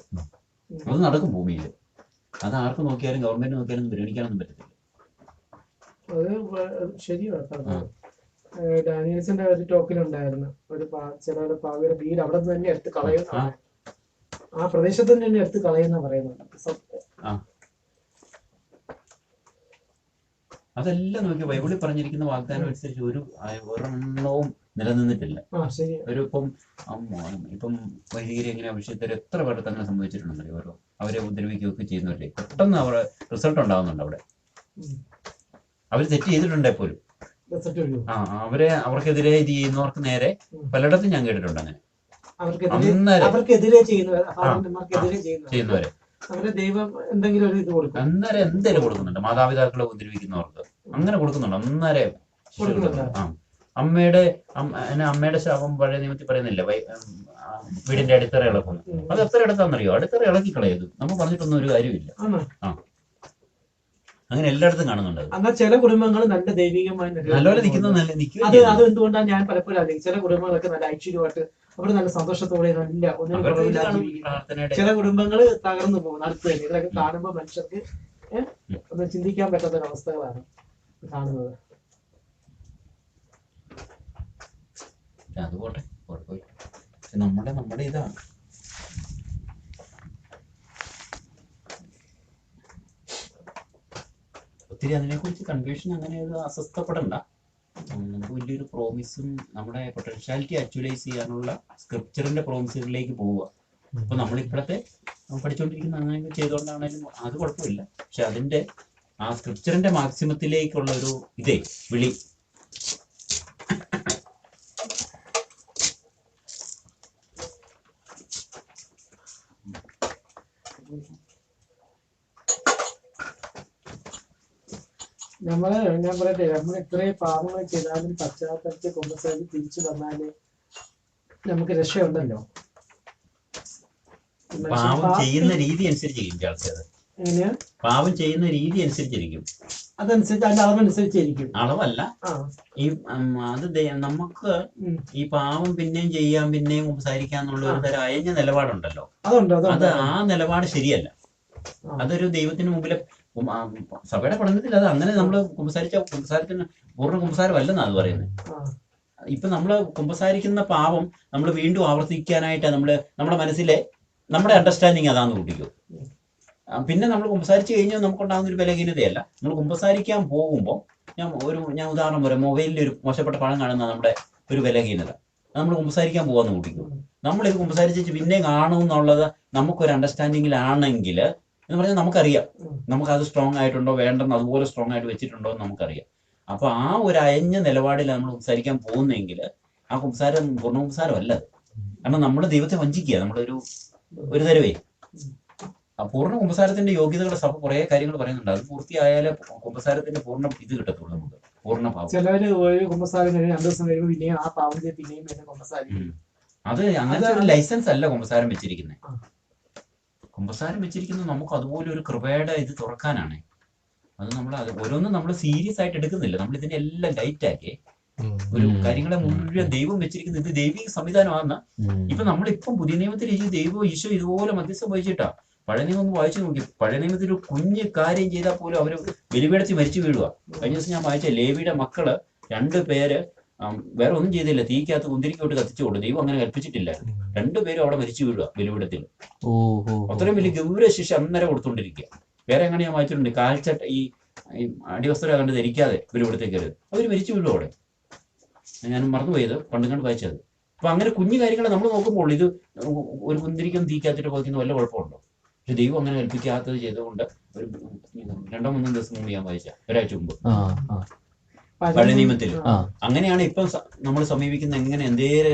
അത് നടക്കും ഭൂമിയിൽ. അത് ആർക്ക് നോക്കിയാലും ഗവൺമെന്റ് നോക്കിയാലും പരിഗണിക്കാനൊന്നും പറ്റത്തില്ല. അത് ശരിയാണ്. ഡാനിയൽസിന്റെ ഒരു ടോക്കിലുണ്ടായിരുന്നു, ചിലരുടെ പാവയുടെ വീട് അവിടെ തന്നെ എടുത്ത് കളയുന്ന, ആ പ്രദേശത്ത് തന്നെ എടുത്ത് കളയുന്ന പറയുന്നുണ്ട്. അതെല്ലാം നോക്കി ബൈബിളിൽ പറഞ്ഞിരിക്കുന്ന വാഗ്ദാനം അനുസരിച്ച് ഒരെണ്ണവും നിലനിന്നിട്ടില്ല. ഇപ്പം വൈദികരെ എങ്ങനെ അഭിഷേകത്തിൽ എത്ര പേർക്ക് അങ്ങനെ സംഭവിച്ചിട്ടുണ്ടെന്നറിയോ? ഓരോ അവരെ ഉപദ്രവിക്കുകയൊക്കെ ചെയ്യുന്നവരെ പെട്ടെന്ന് അവരുടെ റിസൾട്ട് ഉണ്ടാകുന്നുണ്ട്. അവിടെ അവർ തെറ്റ് ചെയ്തിട്ടുണ്ടേ പോലും അവർക്കെതിരെ ഇത് ചെയ്യുന്നവർക്ക് നേരെ പലയിടത്തും ഞാൻ കേട്ടിട്ടുണ്ട് അങ്ങനെ ചെയ്യുന്നവരെ അന്നേരം എന്തേലും കൊടുക്കുന്നുണ്ട്. മാതാപിതാക്കളെ ഉപദ്രവിക്കുന്നവർക്ക് അങ്ങനെ കൊടുക്കുന്നുണ്ട് അന്നേരം. അമ്മയുടെ ശാപം പഴയ നിയമത്തിൽ പറയുന്നില്ല, വീടിന്റെ അടിത്തറ ഇളക്കുന്നു. അത് എത്ര ഇടത്താന്നറിയോ? അടിത്തറ ഇളക്കി കളയത് നമ്മൾ പറഞ്ഞിട്ടൊന്നും ഒരു കാര്യമില്ല. അങ്ങനെ എല്ലായിടത്തും കാണുന്നുണ്ട്. എന്നാൽ ചില കുടുംബങ്ങൾ നല്ല ദൈവികമായി നല്ലപോലെ അത് എന്തുകൊണ്ടാണ് ഞാൻ പലപ്പോഴും അല്ലെങ്കിൽ ചില കുടുംബങ്ങളൊക്കെ നല്ല ഐശ്വര്യമായിട്ട് അവിടെ നല്ല സന്തോഷത്തോടെ നല്ല ഒന്നിനും കുറവില്ലാതെ, ചില കുടുംബങ്ങൾ തകർന്നു പോകും അടുത്ത് തന്നെ. ഇതൊക്കെ കാണുമ്പോൾ മനുഷ്യർക്ക് ഒന്ന് ചിന്തിക്കാൻ പറ്റാത്ത ഒരവസ്ഥകളാണ് കാണുന്നത്. അത് പോട്ടെ, നമ്മുടെ ഇതാണ്. ഒത്തിരി അതിനെക്കുറിച്ച് കൺഫ്യൂഷൻ അങ്ങനെ അസ്വസ്ഥപ്പെടണ്ട. നമുക്ക് വലിയൊരു പ്രോമിസും നമ്മുടെ പൊട്ടൻഷ്യാലിറ്റി ആക്ച്വലൈസ് ചെയ്യാനുള്ള സ്ക്രിപ്ചറിന്റെ പ്രോമിസുകളിലേക്ക് പോവുക. അപ്പൊ നമ്മളിപ്പോഴത്തെ പഠിച്ചുകൊണ്ടിരിക്കുന്ന അങ്ങനെ ചെയ്തുകൊണ്ടാണെങ്കിലും അത് കുഴപ്പമില്ല. പക്ഷെ അതിന്റെ ആ സ്ക്രിപ്ചറിന്റെ മാക്സിമത്തിലേക്കുള്ള ഒരു വിളി ഞാൻ പറയട്ടെ, നമ്മൾ ഇത്രയും പാപങ്ങൾ ചെയ്താലും പശ്ചാത്തലത്തെ കുമ്പസാരിച്ച് തിരിച്ചു വന്നാല് നമുക്ക് രക്ഷയുണ്ടല്ലോ. പാവം ചെയ്യുന്ന രീതി അനുസരിച്ചിരിക്കും ആൾക്കാർ. എങ്ങനെയാ? പാവം ചെയ്യുന്ന രീതി അനുസരിച്ചിരിക്കും. അതനുസരിച്ച് അതിന്റെ അളവനുസരിച്ചിരിക്കും. അളവല്ല, ഈ അത് നമുക്ക് ഈ പാവം പിന്നെയും ചെയ്യാം, പിന്നെയും കുമ്പസാരിക്കാന്നുള്ള ഒരു തരം അയഞ്ഞ നിലപാടുണ്ടല്ലോ. അത് ആ നിലപാട് ശരിയല്ല. അതൊരു ദൈവത്തിന് മുമ്പിലെ സഭയുടെ പഠനത്തിൽ അത് അങ്ങനെ നമ്മൾ കുമ്പസാരത്തിന് പൂർണ്ണ കുമ്പസാരമല്ലെന്നാ അത് പറയുന്നത്. ഇപ്പൊ നമ്മള് കുമ്പസാരിക്കുന്ന പാവം നമ്മൾ വീണ്ടും ആവർത്തിക്കാനായിട്ട് നമ്മുടെ മനസ്സിലെ നമ്മുടെ അണ്ടർസ്റ്റാൻഡിങ് അതാന്ന് കൂട്ടിക്കും. പിന്നെ നമ്മൾ കുമ്പസാരിച്ച് കഴിഞ്ഞാൽ നമുക്കുണ്ടാകുന്ന ഒരു ബലഹീനതയല്ല. നമ്മൾ കുമ്പസാരിക്കാൻ പോകുമ്പോൾ ഞാൻ ഉദാഹരണം പറയാം, മൊബൈലിൽ ഒരു മോശപ്പെട്ട പടം കാണുന്ന നമ്മുടെ ഒരു ബലഹീനത. നമ്മൾ കുമ്പസാരിക്കാൻ പോകാന്ന് കൂട്ടിക്കും. നമ്മളിത് കുമ്പസാരിച്ച് പിന്നെ കാണുമെന്നുള്ളത് നമുക്കൊരു അണ്ടർസ്റ്റാൻഡിങ്ങിലാണെങ്കിൽ എന്ന് പറഞ്ഞാൽ നമുക്കറിയാം നമുക്കത് സ്ട്രോങ് ആയിട്ടുണ്ടോ വേണ്ടെന്ന് അതുപോലെ സ്ട്രോങ് ആയിട്ട് വെച്ചിട്ടുണ്ടോ എന്ന് നമുക്കറിയാം. അപ്പൊ ആ ഒരു അയഞ്ഞ നിലപാടിൽ നമ്മൾ കുമ്പസാരിക്കാൻ പോകുന്നെങ്കിൽ ആ കുമ്പസാരം പൂർണ്ണ കുമ്പസാരമല്ല. കാരണം നമ്മൾ ദൈവത്തെ വഞ്ചിക്കുക. നമ്മളൊരു തരവേ പൂർണ്ണ കുമ്പസാരത്തിന്റെ യോഗ്യതകളുടെ സഭ കുറെ കാര്യങ്ങൾ പറയുന്നുണ്ട്. അത് പൂർത്തിയായാലേ കുമ്പസാരത്തിന്റെ പൂർണ്ണ ഇത് കിട്ടത്തുള്ളൂ, നമുക്ക് പൂർണ്ണ പാപം. ചിലര് ഒരു കുമ്പസാരം കഴിഞ്ഞ് 2 ദിവസം കഴിയുമ്പോൾ പിന്നെയും ആ പാവത്തെ പിന്നെയും കുമ്പസാരിക്കും. അത് അങ്ങനത്തെ ഒരു ലൈസൻസ് അല്ല കുമ്പസാരം വെച്ചിരിക്കുന്നത്. കുമ്പസാരം വെച്ചിരിക്കുന്നത് നമുക്ക് അതുപോലെ ഒരു കൃപയുടെ ഇത് തുറക്കാനാണ്. അത് ഓരോന്നും നമ്മൾ സീരിയസ് ആയിട്ട് എടുക്കുന്നില്ല. നമ്മൾ ഇതിനെ എല്ലാം ലൈറ്റ് ആക്കി ഒരു കാര്യങ്ങളെ മുഴുവൻ ദൈവം വെച്ചിരിക്കുന്നത് ഇത് ദൈവിക സംവിധാനമാണെന്ന്. ഇപ്പൊ നമ്മളിപ്പം പുതിയ നിയമത്തിൽ ദൈവം ഈശോ ഇതുപോലെ മധ്യസ്ഥം വഹിച്ചിട്ടാ. പഴയ നിയമം ഒന്ന് വായിച്ചു നോക്കി. പഴയ നിയമത്തിൽ ഒരു കുഞ്ഞ് കാര്യം ചെയ്താൽ പോലും അവര് ബലിപീഠത്തിൽ മരിച്ചു വീഴുക. കഴിഞ്ഞ ദിവസം ഞാൻ വായിച്ച ലേവിയുടെ മക്കള് 2 പേര് വേറെ ഒന്നും ചെയ്തില്ല, തീക്കകത്ത് കുന്തിരിക്കോട്ട് കത്തിച്ചു കൊടുത്തു. ദൈവം അങ്ങനെ കൽപ്പിച്ചിട്ടില്ല. 2 പേരും അവിടെ മരിച്ചു വീഴുക ബലിപീഠത്തിൽ. അത്രയും വലിയ ഗൗരവ ശിക്ഷ അന്നേരം കൊടുത്തോണ്ടിരിക്കുക. വേറെ എങ്ങനെ ഞാൻ വായിച്ചിട്ടുണ്ട്, കാൽച്ചട്ട ഈ അടിവസ്ത്രം കണ്ട് ധരിക്കാതെ ബലിപീഠത്തേക്ക് കയറി അവര് മരിച്ചു വീഴും അവിടെ. ഞാൻ മറന്നുപോയത് പണ്ട് കണ്ട് വായിച്ചത്. അപ്പൊ അങ്ങനെ കുഞ്ഞു കാര്യങ്ങളെ നമ്മൾ നോക്കുമ്പോൾ ഇത് ഒരു കുന്തിരിക്കം തീക്കകത്തിട്ട് കൊതിക്കുന്ന വല്ല കുഴപ്പമുണ്ടോ? പക്ഷെ ദൈവം അങ്ങനെ കൽപ്പിക്കാത്തത് ചെയ്തുകൊണ്ട് ഒരു 2-3 ദിവസം മുമ്പ് ഞാൻ വായിച്ച ഒരാഴ്ച മുമ്പ് പഴയ നിയമത്തിൽ അങ്ങനെയാണ്. ഇപ്പം നമ്മൾ സമീപിക്കുന്ന എങ്ങനെ എന്തേരെ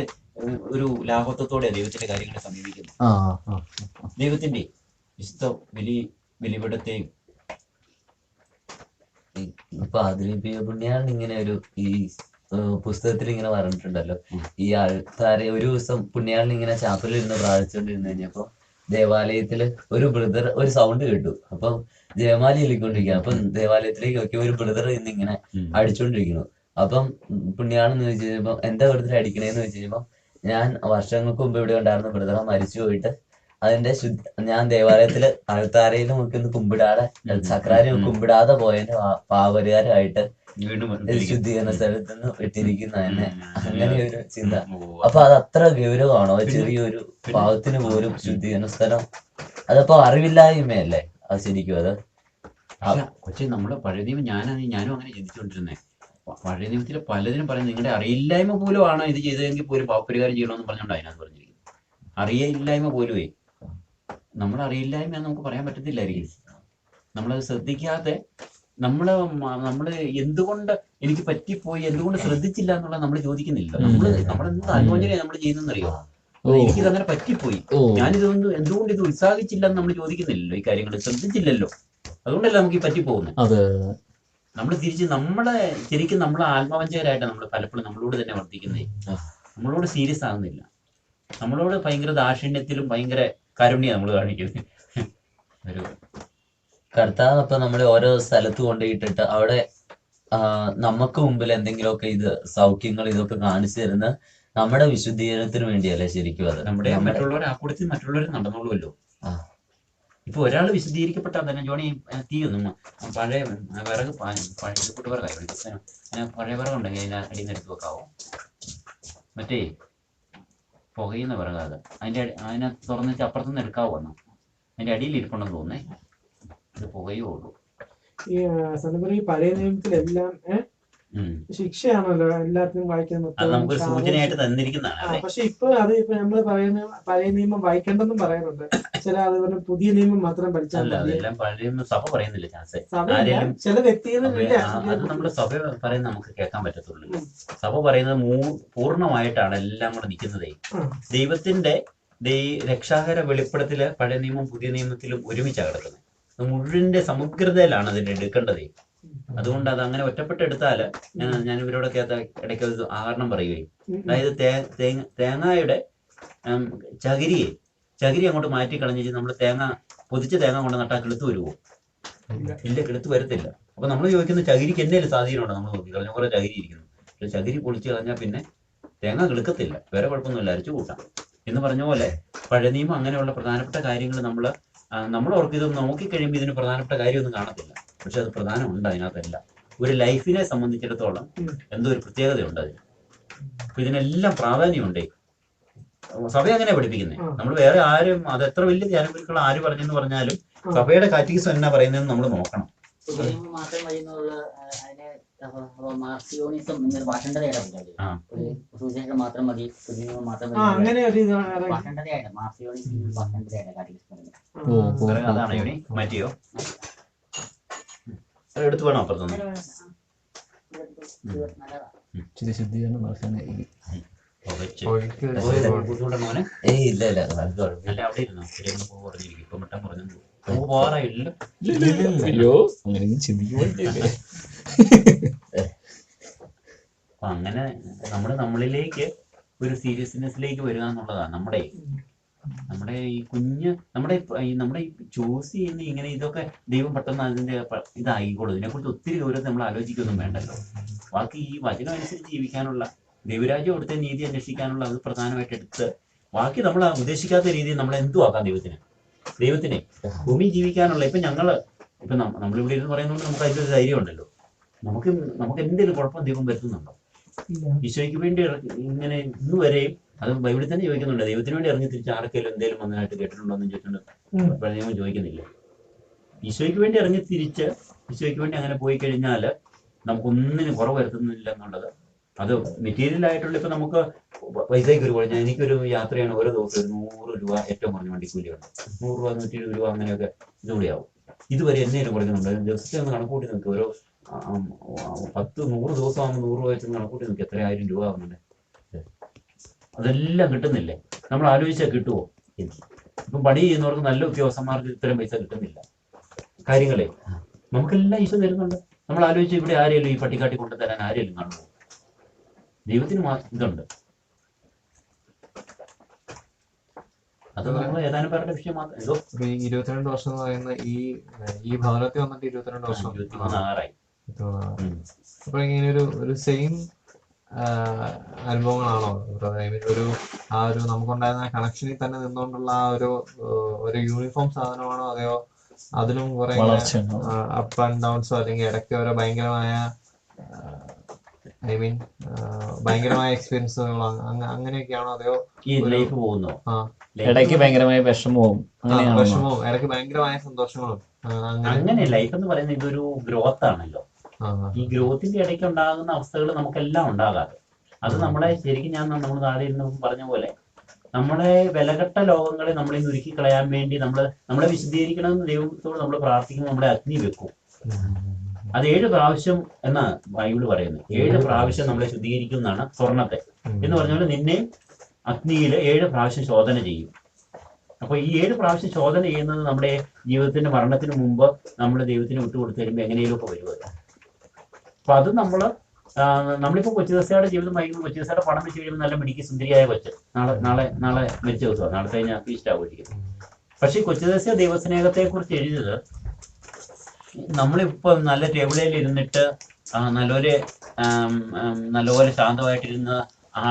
ഒരു ലാഭത്വത്തോടെ ദൈവത്തിന്റെ കാര്യങ്ങളെ സമീപിക്കുന്നു. ദൈവത്തിന്റെ വിശുദ്ധ ബലിപീഠത്തെയും ഇപ്പൊ ആധുനിക പുണ്യാണ് ഇങ്ങനെ ഈ പുസ്തകത്തിൽ ഇങ്ങനെ പറഞ്ഞിട്ടുണ്ടല്ലോ, ഈ ആൾക്കാരെ ഒരു ദിവസം പുണ്യാളിന് ഇങ്ങനെ ചാപ്പലിൽ ഇരുന്ന് പ്രാർത്ഥിച്ചുകൊണ്ടിരുന്നു കഴിഞ്ഞപ്പോ ദേവാലയത്തില് ഒരു ബ്രദർ ഒരു സൗണ്ട് കേട്ടു. അപ്പൊ ജയമാല ചൊല്ലിക്കൊണ്ടിരിക്കുക. അപ്പൊ ദേവാലയത്തിലേക്ക് നോക്കി ഒരു ബ്രദർ ഇന്നിങ്ങനെ അടിച്ചോണ്ടിരിക്കുന്നു. അപ്പം പുണ്യാളെന്ന് ചോദിച്ചു കഴിഞ്ഞപ്പോ എന്താ ബ്രദർ അടിക്കണേന്ന് ചോദിച്ചു കഴിഞ്ഞപ്പോ ഞാൻ വർഷങ്ങൾക്ക് മുമ്പ് ഇവിടെ ഉണ്ടായിരുന്ന ബ്രദറെ മരിച്ചു പോയിട്ട് അതിന്റെ ഞാൻ ദേവാലയത്തില് ആൾത്താരയിൽ നോക്കി കുമ്പിടാതെ സക്രാരി കുമ്പിടാതെ പോയതിന്റെ പാപരിഹാരമായിട്ട് ശുദ്ധീകരണ സ്ഥലത്ത് നിന്ന് വിട്ടിരിക്കുന്ന തന്നെ അങ്ങനെ ഒരു ചിന്ത. അപ്പൊ അത് അത്ര ഗൗരവമാണോ? ചെറിയൊരു പാവത്തിന് പോലും ശുദ്ധീകരണ സ്ഥലം. അതപ്പോ അറിവില്ലായ്മയല്ലേ അത് ശരിക്കും? അത് പക്ഷെ നമ്മുടെ പഴയ നിയമം ഞാനും അങ്ങനെ ചിന്തിച്ചുകൊണ്ടിരുന്നേ. പഴയ നിയമത്തിലെ പലതിനും പറയുന്നത് നിങ്ങളുടെ അറിയില്ലായ്മ പോലും ആണ് ഇത് ചെയ്തതെങ്കിൽ പോലും പാപപരിഹാരം ചെയ്യണമെന്ന് പറഞ്ഞുകൊണ്ട് അതിനകത്ത് പറഞ്ഞിരിക്കുന്നത്. അറിയില്ലായ്മ പോലുമേ നമ്മൾ അറിയില്ലായ്മ എന്ന് നമുക്ക് പറയാൻ പറ്റത്തില്ലായിരിക്കും. നമ്മളത് ശ്രദ്ധിക്കാതെ നമ്മള് എന്തുകൊണ്ട് എനിക്ക് പറ്റിപ്പോയി, എന്തുകൊണ്ട് ശ്രദ്ധിച്ചില്ല എന്നുള്ളത് നമ്മൾ ചോദിക്കുന്നില്ല. നമ്മളെന്ത് ആലോചനയാണ് നമ്മൾ ചെയ്യുന്നറിയോ? എനിക്കിത് അങ്ങനെ പറ്റിപ്പോയി, ഞാനിതൊന്നും എന്തുകൊണ്ട് ഇത് ഉത്സാഹിച്ചില്ല എന്ന് നമ്മൾ ചോദിക്കുന്നില്ലല്ലോ. ഈ കാര്യങ്ങൾ ശ്രദ്ധിച്ചില്ലല്ലോ, അതുകൊണ്ടല്ല നമുക്ക് ഈ പറ്റിപ്പോകുന്നത്. നമ്മൾ തിരിച്ച് ശരിക്കും നമ്മളെ ആത്മവഞ്ചകരായിട്ടാണ് നമ്മൾ പലപ്പോഴും നമ്മളോട് തന്നെ വർദ്ധിക്കുന്നേ. നമ്മളോട് സീരിയസ് ആകുന്നില്ല. നമ്മളോട് ഭയങ്കര ദാക്ഷിണ്യത്തിലും ഭയങ്കര കാരുണ്യം നമ്മൾ കാണിക്കുന്നത്. ഒരു കർത്താവ് അപ്പൊ നമ്മളെ ഓരോ സ്ഥലത്ത് കൊണ്ടുപോയിട്ടിട്ട് അവിടെ നമുക്ക് മുമ്പിൽ എന്തെങ്കിലുമൊക്കെ ഇത് സൗഖ്യങ്ങൾ ഇതൊക്കെ കാണിച്ചു തരുന്ന നമ്മുടെ വിശുദ്ധീകരണത്തിന് വേണ്ടിയല്ലേ ശരിക്കും? അത് മറ്റുള്ളവരെ ആ കൂടത്തിൽ മറ്റുള്ളവർ നടന്നോളുമല്ലോ. ഇപ്പൊ ഒരാൾ വിശദീകരിക്കപ്പെട്ടാൽ തന്നെ ജോണി തീയൊന്നും പഴയ വിറക് പഴയ വിറകുണ്ടെങ്കിൽ അതിനെ അടിയിൽ നിന്ന് എടുത്ത് വെക്കാവോ? മറ്റേ പുകയുന്ന വിറക് അത് അതിനെ തുറന്നിട്ട് അപ്പുറത്തുനിന്ന് എടുക്കാവോ? വന്നു അതിന്റെ അടിയിൽ ഇരിപ്പുണ്ടെന്ന് തോന്നേ. ഇത് പുകയോ ഉള്ളൂ. ഈ പഴയ നിയമത്തിലെല്ലാം ശിക്ഷയാണല്ലോ എല്ലാത്തിനും വായിക്കുന്നത്. നമുക്കൊരു സൂചനയായിട്ട് തന്നിരിക്കുന്നതാണ്. പക്ഷെ ഇപ്പൊ നമ്മള് പറയുന്ന പഴയ നിയമം വായിക്കേണ്ടെന്നും പറയുന്നുണ്ട്. ചില അതുപോലെ പുതിയ നിയമം മാത്രം പഠിച്ചാൽ സഭ പറയുന്നില്ല. ചില വ്യക്തികളില്ല. അത് നമ്മള് സഭ പറയുന്നത് നമുക്ക് കേൾക്കാൻ പറ്റത്തുള്ളൂ. സഭ പറയുന്നത് പൂർണ്ണമായിട്ടാണ് എല്ലാം കൂടെ നിൽക്കുന്നതേ. ദൈവത്തിന്റെ രക്ഷാകര വെളിപ്പെടുത്തല് പഴയ നിയമം പുതിയ നിയമത്തിലും ഒരുമിച്ചാണ് കിടക്കുന്നത്. മുഴുവന്റെ സമഗ്രതയിലാണ് അതിന്റെ എടുക്കേണ്ടത്. അതുകൊണ്ട് അത് അങ്ങനെ ഒറ്റപ്പെട്ടെടുത്താൽ ഞാൻ ഇവരോടൊക്കെ ഇടയ്ക്ക് ഒരു ആകരണം പറയുകയും, അതായത് തേങ്ങയുടെ ചകിരി അങ്ങോട്ട് മാറ്റി കളഞ്ഞിട്ട് നമ്മൾ പൊതിച്ച തേങ്ങ കൊണ്ട് നട്ടാൽ കിളുത്ത് വരുമോ? ഇല്ല, കിളുത്ത് വരത്തില്ല. അപ്പൊ നമ്മൾ ചോദിക്കുന്ന ചകിരിക്ക് എന്തെങ്കിലും സ്വാധീനമുണ്ടോ? നമ്മൾ നോക്കി കളഞ്ഞ കുറെ ചകിരി ഇരിക്കുന്നു, പക്ഷെ ചകിരി പൊളിച്ച് കളഞ്ഞാൽ പിന്നെ തേങ്ങ കിളുക്കത്തില്ല. വേറെ കുഴപ്പമൊന്നുമില്ല, അരച്ചു കൂട്ടാം എന്ന് പറഞ്ഞ പോലെ പഴയ നിയമം അങ്ങനെയുള്ള പ്രധാനപ്പെട്ട കാര്യങ്ങൾ നമ്മൾ ഓർക്ക് ഇത് നോക്കിക്കഴിയുമ്പോൾ ഇതിന് പ്രധാനപ്പെട്ട കാര്യമൊന്നും കാണത്തില്ല, പക്ഷെ അത് പ്രധാനമുണ്ട് അതിനകത്തല്ല. ഒരു ലൈഫിനെ സംബന്ധിച്ചിടത്തോളം എന്തോ ഒരു പ്രത്യേകതയുണ്ട് അതിന്. അപ്പൊ ഇതിനെല്ലാം പ്രാധാന്യമുണ്ട്. സഭ അങ്ങനെ പഠിപ്പിക്കുന്നത്. നമ്മൾ വേറെ ആരും അത് എത്ര വലിയ ധ്യാനഗുരുക്കൾ ആര് പറഞ്ഞെന്ന് പറഞ്ഞാലും സഭയുടെ കാറ്റഗിസം എന്നാ പറയുന്നതെന്ന് നമ്മൾ നോക്കണം. മാത്രം വഴിയുള്ള അതിനെ മാർസിയോണിസം എന്നൊരു ഭാഷണ്ടതയായിട്ട് സുവിശേഷം മാത്രം മതി, മാത്രം അങ്ങനെ ഒരു ഭാഷണ്ടതയായിട്ട് മാർസിയോണിസം ഭാഷണ്ടതയായിട്ട് കാര്യം അതാണ് യോനി മാറ്റിയോ എടുത്തു വേണം അപ്പുറത്തൊന്നും. ഇച്ചിരി ശുദ്ധീകരണം നടക്കാനായിരിക്കും. മോനെ ഇല്ല അല്ല അവിടെ ഇരുന്നോ? പറഞ്ഞിരിക്കും ഇപ്പൊ മട്ടം പറഞ്ഞു പോകാറായില്ല. അയ്യോ അങ്ങനെയൊന്നും ചിന്തിക്കുമ്പോഴേ അപ്പൊ അങ്ങനെ നമ്മളിലേക്ക് ഒരു സീരിയസ്നെസ്സിലേക്ക് വരിക എന്നുള്ളതാണ് നമ്മുടെ ഈ നമ്മുടെ ഈ ചൂസ് ചെയ്യുന്ന ഇങ്ങനെ ഇതൊക്കെ ദൈവം പെട്ടെന്ന് അതിന്റെ ഇതായിക്കോളും. ഇതിനെക്കുറിച്ച് ഒത്തിരി ഗൗരവം നമ്മൾ ആലോചിക്കൊന്നും വേണ്ടല്ലോ. ബാക്കി ഈ വചനം അനുസരിച്ച് ജീവിക്കാനുള്ള, ദൈവരാജ്യം അവിടുത്തെ നീതി അന്വേഷിക്കാനുള്ള അത് പ്രധാനമായിട്ട് എടുത്ത് ബാക്കി നമ്മൾ ഉദ്ദേശിക്കാത്ത രീതിയിൽ നമ്മൾ എന്തു ആക്കാം ദൈവത്തിനെ ഭൂമി ജീവിക്കാനുള്ള. ഇപ്പൊ നമ്മളിവിടെ ഇരുന്ന് പറയുന്നതുകൊണ്ട് നമുക്ക് അതിൻ്റെ ഒരു ധൈര്യം ഉണ്ടല്ലോ. നമുക്ക് എന്തെങ്കിലും കുഴപ്പം ദൈവം വരുത്തുന്നുണ്ടോ? ഈശോയ്ക്ക് വേണ്ടി ഇങ്ങനെ ഇന്ന് വരെയും അത് ബൈബിളിൽ തന്നെ ചോദിക്കുന്നുണ്ട്, ദൈവത്തിന് വേണ്ടി ഇറങ്ങി തിരിച്ച് ആർക്കെങ്കിലും എന്തെങ്കിലും വന്നതായിട്ട് കേട്ടിട്ടുണ്ടോ എന്ന് ചോദിച്ചിട്ടുണ്ട്. ദൈവം ചോദിക്കുന്നില്ല. ഈശോയ്ക്ക് വേണ്ടി ഇറങ്ങി തിരിച്ച് ഈശോയ്ക്ക് വേണ്ടി അങ്ങനെ പോയി കഴിഞ്ഞാൽ നമുക്കൊന്നിനും കുറവ് വരുത്തുന്നില്ല എന്നുള്ളത്. അത് മെറ്റീരിയൽ ആയിട്ടുള്ള ഇപ്പൊ നമുക്ക് പൈസയ്ക്ക് ഒരു കുഴഞ്ഞാൽ എനിക്കൊരു യാത്രയാണ് ഓരോ ദിവസം ഒരു 100 രൂപ ഏറ്റവും കുറഞ്ഞ വണ്ടിക്കൂലിയുണ്ട്. 100 രൂപ 120 രൂപ അങ്ങനെയൊക്കെ ഇതുകൂടിയാവും. ഇതുവരെ എന്നേലും കുറയ്ക്കുന്നുണ്ട്. ദിവസത്തെ ഒന്ന് കണക്കൂട്ടി നോക്കി, ഓരോ 10-100 ദിവസം ആകുമ്പോൾ 100 രൂപ വെച്ച് കണക്കൂട്ടി നോക്കി എത്ര 1000 രൂപ ആവുന്നുണ്ട്. അതെല്ലാം കിട്ടുന്നില്ലേ? നമ്മൾ ആലോചിച്ചാൽ കിട്ടുമോ? ഇപ്പം പണി ചെയ്യുന്നവർക്ക് നല്ല ഉദ്യോഗസ്ഥന്മാർക്ക് ഇത്തരം പൈസ കിട്ടുന്നില്ല. കാര്യങ്ങളെ നമുക്കെല്ലാം ഈശോ തരുന്നുണ്ട്. നമ്മൾ ആലോചിച്ച് ഇവിടെ ആരെയും ഈ പട്ടിക്കാട്ടി കൊണ്ടുതരാൻ ആരെയും കാണുമോ? ദൈവത്തിന് ഇതുണ്ട്. അത് നമ്മൾ ഏതാനും പേരുടെ വിഷയം മാത്രം. എന്തോ 22 വർഷം എന്ന് പറയുന്ന ഈ ഭവനത്തിൽ വന്നിട്ട് 22 വർഷം 26 അപ്പൊ ഇങ്ങനെ ഒരു സെയിം അനുഭവങ്ങളാണോ ഒരു നമുക്കുണ്ടായിരുന്ന കണക്ഷനിൽ തന്നെ നിന്നുകൊണ്ടുള്ള ഒരു യൂണിഫോം സാധനമാണോ, അതെയോ അതിലും കുറെ അപ്പ് ആൻഡ് ഡൗൺസോ അല്ലെങ്കിൽ ഇടയ്ക്ക് ഓരോ ഭയങ്കരമായ ഭയങ്കരമായ എക്സ്പീരിയൻസുകളോ അങ്ങനെയൊക്കെയാണോ, അതെയോ ഈ ലൈഫ് പോകുന്നോ? ഇടയ്ക്ക് ഭയങ്കരമായ വിഷമവും ഇടയ്ക്ക് ഭയങ്കരമായ സന്തോഷങ്ങളും അങ്ങനെ ലൈഫ് എന്ന് പറയുന്നത് ഇതൊരു ഗ്രോത്ത് ആണല്ലോ. ഈ ഗ്രോത്തിന്റെ ഇടയ്ക്ക് ഉണ്ടാകുന്ന അവസ്ഥകൾ നമുക്കെല്ലാം ഉണ്ടാകാതെ അത് നമ്മളെ ശരിക്കും നമ്മൾ താഴെ ഇരുന്ന് പറഞ്ഞ പോലെ നമ്മളെ വിലകെട്ട ലോകങ്ങളെ നമ്മളെ ഒരുക്കി കളയാൻ വേണ്ടി നമ്മളെ വിശദീകരിക്കണമെന്ന് ദൈവത്തോട് നമ്മൾ പ്രാർത്ഥിക്കുമ്പോൾ നമ്മളെ അഗ്നി വെക്കും. അത് 7 പ്രാവശ്യം എന്നാ ബൈബിള് പറയുന്നത്. 7 പ്രാവശ്യം നമ്മളെ ശുദ്ധീകരിക്കും എന്നാണ്. സ്വർണത്തെ എന്ന് പറഞ്ഞ പോലെ നിന്നെ അഗ്നിയിൽ 7 പ്രാവശ്യം ശോധന ചെയ്യും. അപ്പൊ ഈ 7 പ്രാവശ്യം ശോധന ചെയ്യുന്നത് നമ്മുടെ ജീവിതത്തിന്റെ മരണത്തിന് മുമ്പ് നമ്മൾ ദൈവത്തിന് വിട്ടുകൊടുത്ത് തരുമ്പോൾ എങ്ങനെയും ഒക്കെ വരുമല്ലോ. അപ്പൊ അത് നമ്മളിപ്പോ കൊച്ചുദാസയുടെ ജീവിതം വായിക്കുമ്പോൾ കൊച്ചുദാസയുടെ പണം വെച്ച് കഴിയുമ്പോൾ നല്ല മിടിക്ക് സുന്ദരിയായ കൊച്ച് നാളെ മരിച്ച ദിവസമാണ്, നാളെ കഴിഞ്ഞാൽ ഫീസ്റ്റ് ആഘോഷിക്കുന്നത്. പക്ഷെ കൊച്ചുദാസ ദൈവസ്നേഹത്തെ കുറിച്ച് എഴുതിയത് നമ്മളിപ്പോ നല്ല ടേബിളിൽ ഇരുന്നിട്ട് നല്ലപോലെ ശാന്തമായിട്ടിരുന്ന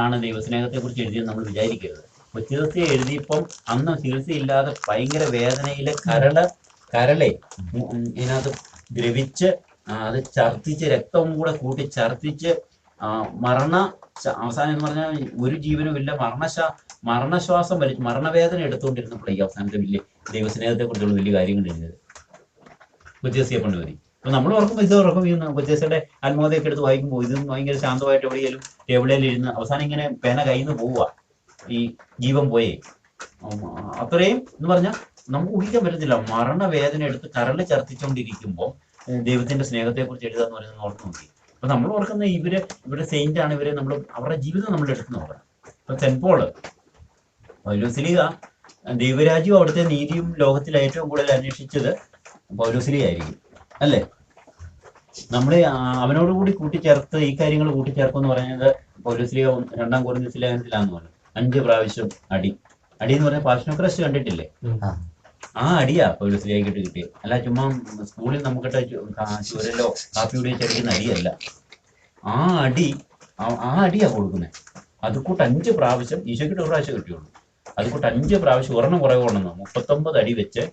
ആണ് ദൈവസ്നേഹത്തെ കുറിച്ച് എഴുതിയെന്ന് നമ്മൾ വിചാരിക്കരുത്. കൊച്ചുദാസ എഴുതിയപ്പം അന്ന് ചികിത്സയില്ലാതെ ഭയങ്കര വേദനയിലെ കരളെ ഇതിനകത്ത് ദ്രവിച്ച് അത് ഛർദ്ദിച്ച് രക്തവും കൂടെ കൂട്ടി ഛർദ്ദിച്ച് അവസാനം എന്ന് പറഞ്ഞാൽ ഒരു ജീവനും ഇല്ല, മരണശ്വാസം വലിച്ച് മരണവേദന എടുത്തുകൊണ്ടിരുന്നപ്പോഴേക്ക് അവസാനത്തെ വലിയ ദൈവസ്നേഹത്തെ കുറിച്ചുള്ള വലിയ കാര്യങ്ങൾ എഴുതിയത് കൊച്ചുദാസയെ കൊണ്ട് മതി. അപ്പൊ നമ്മൾ ഓർക്കുമ്പോൾ ഇത് ഓർക്കും, ഈ കൊച്ചുദാസയുടെ ആത്മകഥയൊക്കെ എടുത്ത് വായിക്കുമ്പോൾ ഇത് ഭയങ്കര ശാന്തമായിട്ട് എവിടെയെങ്കിലും ടേബിളിൽ ഇരുന്ന് അവസാനം ഇങ്ങനെ പേന കയ്യിൽ നിന്ന് പോവുക, ഈ ജീവൻ പോയേ. അത്രയും എന്ന് പറഞ്ഞാൽ നമുക്ക് ഊഹിക്കാൻ പറ്റത്തില്ല. മരണവേദന എടുത്ത് കരള് ഛർദ്ദിച്ചുകൊണ്ടിരിക്കുമ്പോൾ ദൈവത്തിന്റെ സ്നേഹത്തെ കുറിച്ച് എഴുതാന്ന് പറയുന്നത് ഓർത്ത് നോക്കി. അപ്പൊ നമ്മൾ ഓർക്കുന്ന ഇവരുടെ സെയിന്റ് ആണ്, അവരുടെ ജീവിതം നമ്മൾ എടുത്ത് നോക്കണം. ഇപ്പൊ സെന്റ് പോള് പൗലോസ്ലീഹ ദൈവരാജ്യവും അവിടുത്തെ നീതിയും ലോകത്തിൽ ഏറ്റവും കൂടുതൽ അന്വേഷിച്ചത് പൗലോസ്ലീഹ ആയിരിക്കും, അല്ലേ? നമ്മളെ അവനോട് കൂടി കൂട്ടിച്ചേർത്ത് ഈ കാര്യങ്ങൾ കൂട്ടിച്ചേർക്കുമെന്ന് പറയുന്നത് പൗലോസ്ലീഹ 2 കൊരിന്ത്യർ ലേഖനത്തിലാന്ന് പറഞ്ഞു. 5 പ്രാവശ്യം അടി എന്ന് പറഞ്ഞാൽ പാഷൻ ഓഫ് ക്രൈസ്റ്റ് കണ്ടിട്ടില്ലേ? ആ അടിയാ പൗലോസ്ലീഹയ്ക്ക് കിട്ടിയത്. അല്ല ചുമ്മാ സ്കൂളിൽ നമുക്കിട്ട് ചുരലോ കാപ്പി കുടിയോ ചടിക്കുന്ന അടിയല്ല. ആ അടിയാ കൊടുക്കുന്നത്. അതുകൂട്ട് 5 പ്രാവശ്യം ഈശോയ്ക്കിട്ട് 1 പ്രാവശ്യം കിട്ടിയുള്ളൂ. അതുകൂട്ട് 5 പ്രാവശ്യം ഒരെണ്ണം കുറവ് കൊണ്ടെന്ന് 39 അടി വെച്ച്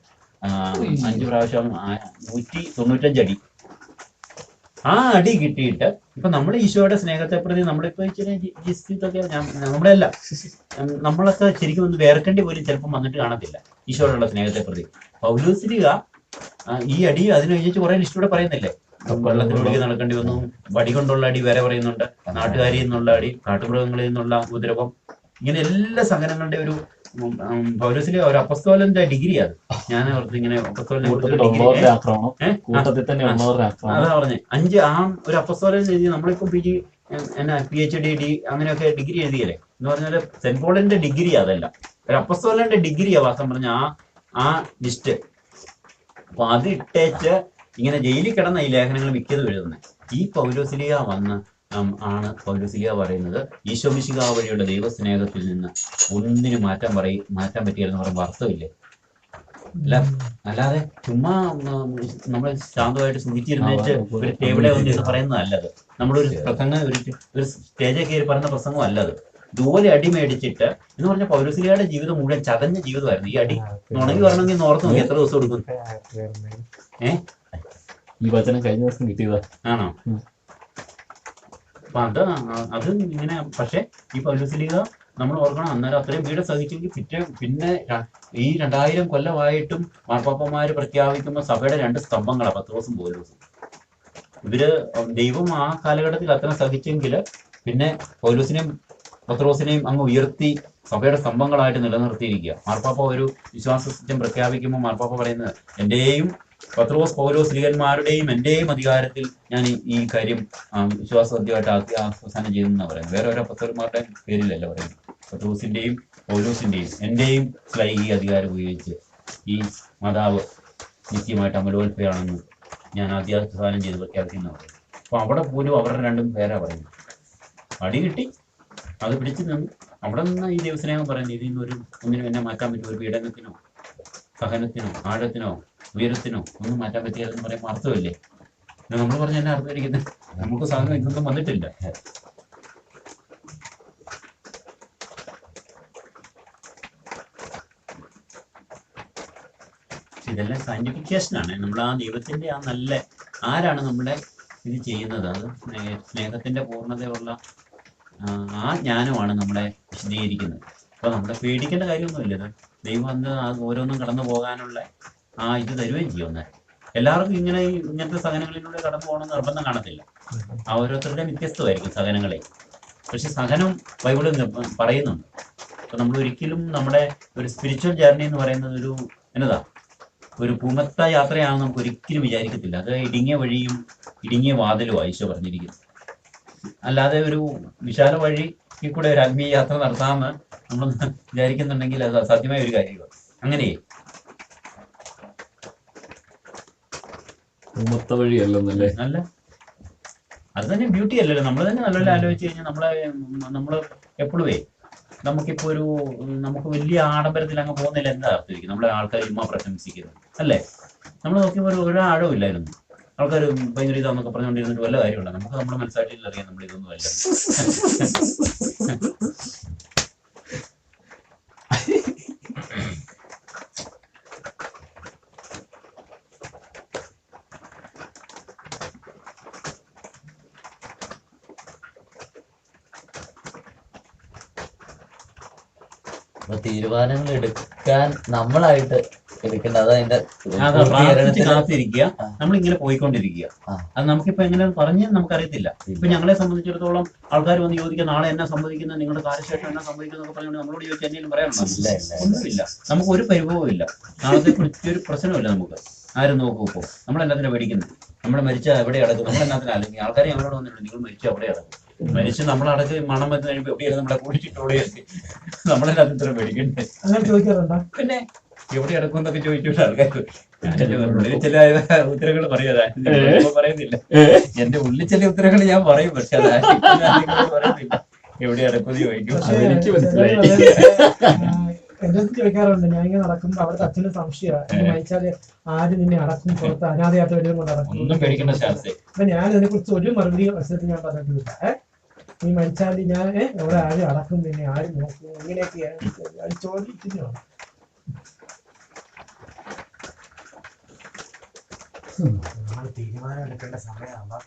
5 പ്രാവശ്യം 195 അടി. ആ അടി കിട്ടിയിട്ട് ഇപ്പൊ നമ്മൾ ഈശോയുടെ സ്നേഹത്തെ പ്രതി നമ്മളിപ്പോ ഇച്ചിരി ജിസ്തൊക്കെ നമ്മുടെ അല്ല, നമ്മളൊക്കെ ശരിക്കും ഒന്ന് വേർക്കേണ്ടി പോലും ചിലപ്പം വന്നിട്ട് കാണത്തില്ല ഈശോയോടുള്ള സ്നേഹത്തെ പ്രതി. പൗലോസ്ലീഹ ഈ അടി അതിന് വിജയിച്ച് കുറെ ലിസ്റ്റൂടെ പറയുന്നില്ലേ? വെള്ളത്തിലൊഴുകി നടക്കേണ്ടി വന്നു, വടി കൊണ്ടുള്ള അടി വരെ പറയുന്നുണ്ട്, നാട്ടുകാരിൽ നിന്നുള്ള അടി, കാട്ടുമൃഗങ്ങളിൽ നിന്നുള്ള ഉപദ്രവം, ഇങ്ങനെ എല്ലാ സഹനങ്ങളുടെ ഒരു പൗലോസ്ലീഹ ഒരു അപ്പസ്തോലന്റെ ഡിഗ്രി. അത് ഞാൻ ഓർത്ത് ഇങ്ങനെ അപ്പസ്തോലനെ അതാ പറഞ്ഞേ 5 ഒരു അപ്പസ്തോലൻ എഴുതി. നമ്മളിപ്പം PhD അങ്ങനെയൊക്കെ ഡിഗ്രി എഴുതിയല്ലേ എന്ന് പറഞ്ഞാല് സെന്റ് പോളിന്റെ ഡിഗ്രി അതല്ല, ഒരു അപ്പസ്തോലന്റെ ഡിഗ്രിയാ വാസം പറഞ്ഞ ആ ലിസ്റ്റ്. അപ്പൊ അത് ഇട്ടേച്ച് ഇങ്ങനെ ജയിലിൽ കിടന്ന ഈ ലേഖനങ്ങൾ മിക്കതും എഴുതുന്നത്. ഈ പൗലോസ്ലീഹ വന്ന് ആണ് പൗലോസ്ലീഹ പറയുന്നത് ഈശോ മിശിഹാ വഴിയുള്ള ദൈവസ്നേഹത്തിൽ നിന്ന് ഒന്നിനും മാറ്റാൻ പറ്റിയെന്ന് പറയുമ്പോൾ അർത്ഥമില്ലേ? അല്ലാതെ ചുമ്മാ നമ്മൾ ശാന്തമായിട്ട് സുഖിച്ചിരുന്നേച്ച് ഒരു ടേബിളെ ഒന്നിട്ട് പറയുന്നതല്ലത്. നമ്മളൊരു പ്രസംഗം ഒരു സ്റ്റേജിൽ കയറി പറയുന്ന പ്രസംഗം അല്ലത്. ഇതുപോലെ അടി മേടിച്ചിട്ട് എന്ന് പറഞ്ഞ പൗലോസ്ലീഹയുടെ ജീവിതം മുഴുവൻ ചതഞ്ഞ ജീവിതമായിരുന്നു. ഈ അടി ഉണങ്ങി വരണമെങ്കിൽ ഓർത്ത് നോക്കി എത്ര ദിവസം എടുക്കും? ഈ വചനം കഴിഞ്ഞ ദിവസം കിട്ടിയതാ. ആണോ? അപ്പൊ അത് ഇങ്ങനെ. പക്ഷെ ഈ പൗലോസ്ലീഹ നമ്മൾ ഓർക്കണം, അന്നേരം അത്രയും പീഡ സഹിച്ചെങ്കിൽ പിന്നെ ഈ 2000 കൊല്ലമായിട്ടും മാർപ്പാപ്പന്മാര് പ്രഖ്യാപിക്കുമ്പോ സഭയുടെ 2 സ്തംഭങ്ങളാണ് പത്രോസും പൗലോസും. ഇവര് ദൈവം ആ കാലഘട്ടത്തിൽ അത്ര സഹിച്ചെങ്കിൽ പിന്നെ പൗലോസിനെയും പത്രോസിനെയും അങ്ങ് ഉയർത്തി സഭയുടെ സ്തംഭങ്ങളായിട്ട് നിലനിർത്തിയിരിക്കുക. മാർപ്പാപ്പ ഒരു വിശ്വാസ സത്യം പ്രഖ്യാപിക്കുമ്പോൾ മാർപ്പാപ്പ പറയുന്നത് എന്റെയും പത്രോസ് പൗലോസ് ലീഗന്മാരുടെയും എന്റെയും അധികാരത്തിൽ ഞാൻ ഈ കാര്യം വിശ്വാസ സത്യമായിട്ട് അവസാനം ചെയ്തെന്നാണ് പറയുന്നത്. വേറെ ഓരോ അപ്പസ്തലന്മാരുടെ പേരിലല്ല പറയുന്നത്. പത്രോസിന്റെയും പൗലോസിന്റെയും എന്റെയും ഈ അധികാരം ഉപയോഗിച്ച് ഈ മാതാവ് നിത്യമായിട്ട് അമലോത്ഭയാണെന്ന് ഞാൻ ആദ്യാസ്ഥാനം ചെയ്ത് പ്രഖ്യാപിക്കുന്ന പറയുന്നത്. അപ്പൊ അവിടെ പോലും അവരുടെ 2 പേരാ പറയുന്നത്. അടി കിട്ടി, അത് പിടിച്ചു നിന്നു. അവിടെ നിന്ന് ഈ ദൈവസ്നേഹം പറയുന്നത് ഇതിൽ നിന്ന് ഒന്നിനും എന്നെ മാറ്റാൻ പറ്റും, ഒരു പീഡനത്തിനോ സഹനത്തിനോ ആഴത്തിനോ ഉയരത്തിനോ ഒന്നും മാറ്റാൻ പറ്റിയതെന്ന് പറയുമ്പോൾ അർത്ഥമില്ലേ? നമ്മൾ പറഞ്ഞ എന്നെ അർത്ഥമായിരിക്കുന്നത് നമുക്ക് സാധനം ഇതൊന്നും വന്നിട്ടില്ല. ഇതെല്ലാം സയന്റിഫിക്കേഷനാണ്. നമ്മൾ ആ ദൈവത്തിന്റെ ആ നല്ല ആരാണ് നമ്മളെ ഇത് ചെയ്യുന്നത്? അത് സ്നേഹത്തിന്റെ പൂർണ്ണതയുള്ള ആ ജ്ഞാനമാണ് നമ്മളെ വിശദീകരിക്കുന്നത്. അപ്പൊ നമ്മളെ പേടിക്കേണ്ട കാര്യമൊന്നുമില്ല. ഇത് ദൈവം അന്ന് ഓരോന്നും കടന്നു പോകാനുള്ള ഇത് തരുകയും ചെയ്യുന്നത്. എല്ലാവർക്കും ഇങ്ങനത്തെ സഹനങ്ങളിലൂടെ കടന്നു പോകണമെന്ന് നിർബന്ധം കാണത്തില്ല. ഓരോരുത്തരുടെയും വ്യത്യസ്തമായിരിക്കും സഹനങ്ങളെ. പക്ഷെ സഹനം ബൈബിളിൽ പറയുന്നുണ്ട്. അപ്പൊ നമ്മൾ ഒരിക്കലും നമ്മുടെ ഒരു സ്പിരിച്വൽ ജേർണി എന്ന് പറയുന്നത് ഒരു പൂമത്ത യാത്രയാണെന്ന് നമുക്ക് ഒരിക്കലും വിചാരിക്കത്തില്ല. അത് ഇടുങ്ങിയ വഴിയും ഇടുങ്ങിയ വാതിലുമാണ് ഈശോ പറഞ്ഞിരിക്കുന്നത്. അല്ലാതെ ഒരു വിശാല വഴി കൂടെ ഒരു ആത്മീയ യാത്ര നടത്താമെന്ന് നമ്മൾ വിചാരിക്കുന്നുണ്ടെങ്കിൽ അത് അസാധ്യമായ ഒരു കാര്യമാണ്. അങ്ങനെ വഴിയല്ലേ അല്ല, അത് തന്നെ ബ്യൂട്ടി അല്ലല്ലോ. നമ്മൾ തന്നെ നല്ലപോലെ ആലോചിച്ച് കഴിഞ്ഞാൽ നമ്മള് എപ്പോഴും നമുക്കിപ്പോ നമുക്ക് വലിയ ആഡംബരത്തിൽ അങ്ങ് പോകുന്നില്ല. എന്താ അർത്ഥമായിരിക്കും? നമ്മളെ ആൾക്കാർ ചുമ്മാ പ്രശംസിക്കുന്നത് അല്ലേ? നമ്മൾ നോക്കിയപ്പോൾ ഒരാഴവും ഇല്ലായിരുന്നു. ആൾക്കാർ ഭയങ്കര ഇതാന്നൊക്കെ പറഞ്ഞുകൊണ്ടിരുന്നിട്ട് വല്ല കാര്യമുണ്ട്? നമുക്ക് നമ്മുടെ മനസ്സാക്ഷിയിൽ അറിയാം നമ്മൾ ഇതൊന്നും അല്ല. തീരുമാനങ്ങൾ എടുക്കാൻ നമ്മളായിട്ട് എടുക്കേണ്ട അതിന്റെ കാത്തിരിക്കുക. നമ്മളിങ്ങനെ പോയിക്കൊണ്ടിരിക്കുക. അത് നമുക്കിപ്പോ എങ്ങനെ പറഞ്ഞ് നമുക്കറിയത്തില്ല. ഇപ്പൊ ഞങ്ങളെ സംബന്ധിച്ചിടത്തോളം ആൾക്കാർ വന്ന് ചോദിക്കുക നാളെ എന്നാ സംഭവിക്കുന്നത്, നിങ്ങളുടെ കാലശേഷം എന്നാ സംഭവിക്കുന്നൊക്കെ പറഞ്ഞു നമ്മളോട് ചോദിച്ചാൽ എന്തെങ്കിലും പറയാനുണ്ടോ? ഒന്നുമില്ല. നമുക്ക് ഒരു പരിഭവവും ഇല്ല. നാളത്തെ കുറിച്ച് ഒരു പ്രശ്നമില്ല. നമുക്ക് ആരും നോക്കൂ. ഇപ്പോൾ നമ്മളെല്ലാത്തിനും പേടിക്കുന്നത്. നമ്മുടെ മരിച്ച എവിടെ അടക്കും? നമ്മളെല്ലാത്തിനും അല്ലെങ്കിൽ ആൾക്കാരെ ഞങ്ങളോട് വന്നിട്ടുണ്ട് നിങ്ങൾ മരിച്ച എവിടെ അടക്കും? മനുഷ്യൻ നമ്മളടക്ക് മണം വന്ന് കഴിയുമ്പോൾ എവിടെയാണ് നമ്മളെ കൂടിച്ചിട്ടോടെ നമ്മളെല്ലാം ഇത്ര പേടിക്കണ്ടേ. അങ്ങനെ ചോദിക്കാറുണ്ടോ? പിന്നെ എവിടെ അടക്കുമെന്നൊക്കെ ചോദിച്ചിട്ട് ആൾക്കാർ ഉള്ളിൽ ചില ഉത്തരങ്ങൾ പറയാതാ പറയുന്നില്ല. എന്റെ ഉള്ളിൽ ചില ഉത്തരങ്ങൾ ഞാൻ പറയും, പക്ഷെ അത് പറയുന്നില്ല. എവിടെ അടക്കുമെന്ന് ചോദിക്കും. അതെനിക്ക് മനസ്സിലായി. എന്റെ അടുത്ത് ചോദിക്കാറുണ്ട്, ഞാൻ ഇങ്ങനെ നടക്കുമ്പോ അവിടുത്തെ അച്ഛന് സംശയമാണ് മരിച്ചാല് ആര് നിന്നെ അടക്കും, പുറത്ത് അനാഥയായിട്ട് വരും കൊണ്ട് അടക്കും. ഒന്നും പേടിക്കേണ്ട ശാസ്ത്രേ. അപ്പൊ ഞാൻ അതിനെ കുറിച്ച് ഒരു മറുപടി മത്സരത്തിൽ ഞാൻ പറഞ്ഞിട്ടില്ല. നീ മരിച്ചാല് ഞാൻ എവിടെ ആരും അടക്കും, നിന്നെ ആരും നോക്കും, ഇങ്ങനെയൊക്കെയാണ് ചോദിക്കുന്നതാണ്. തീരുമാനം എടുക്കേണ്ട സമയമാകുമ്പോ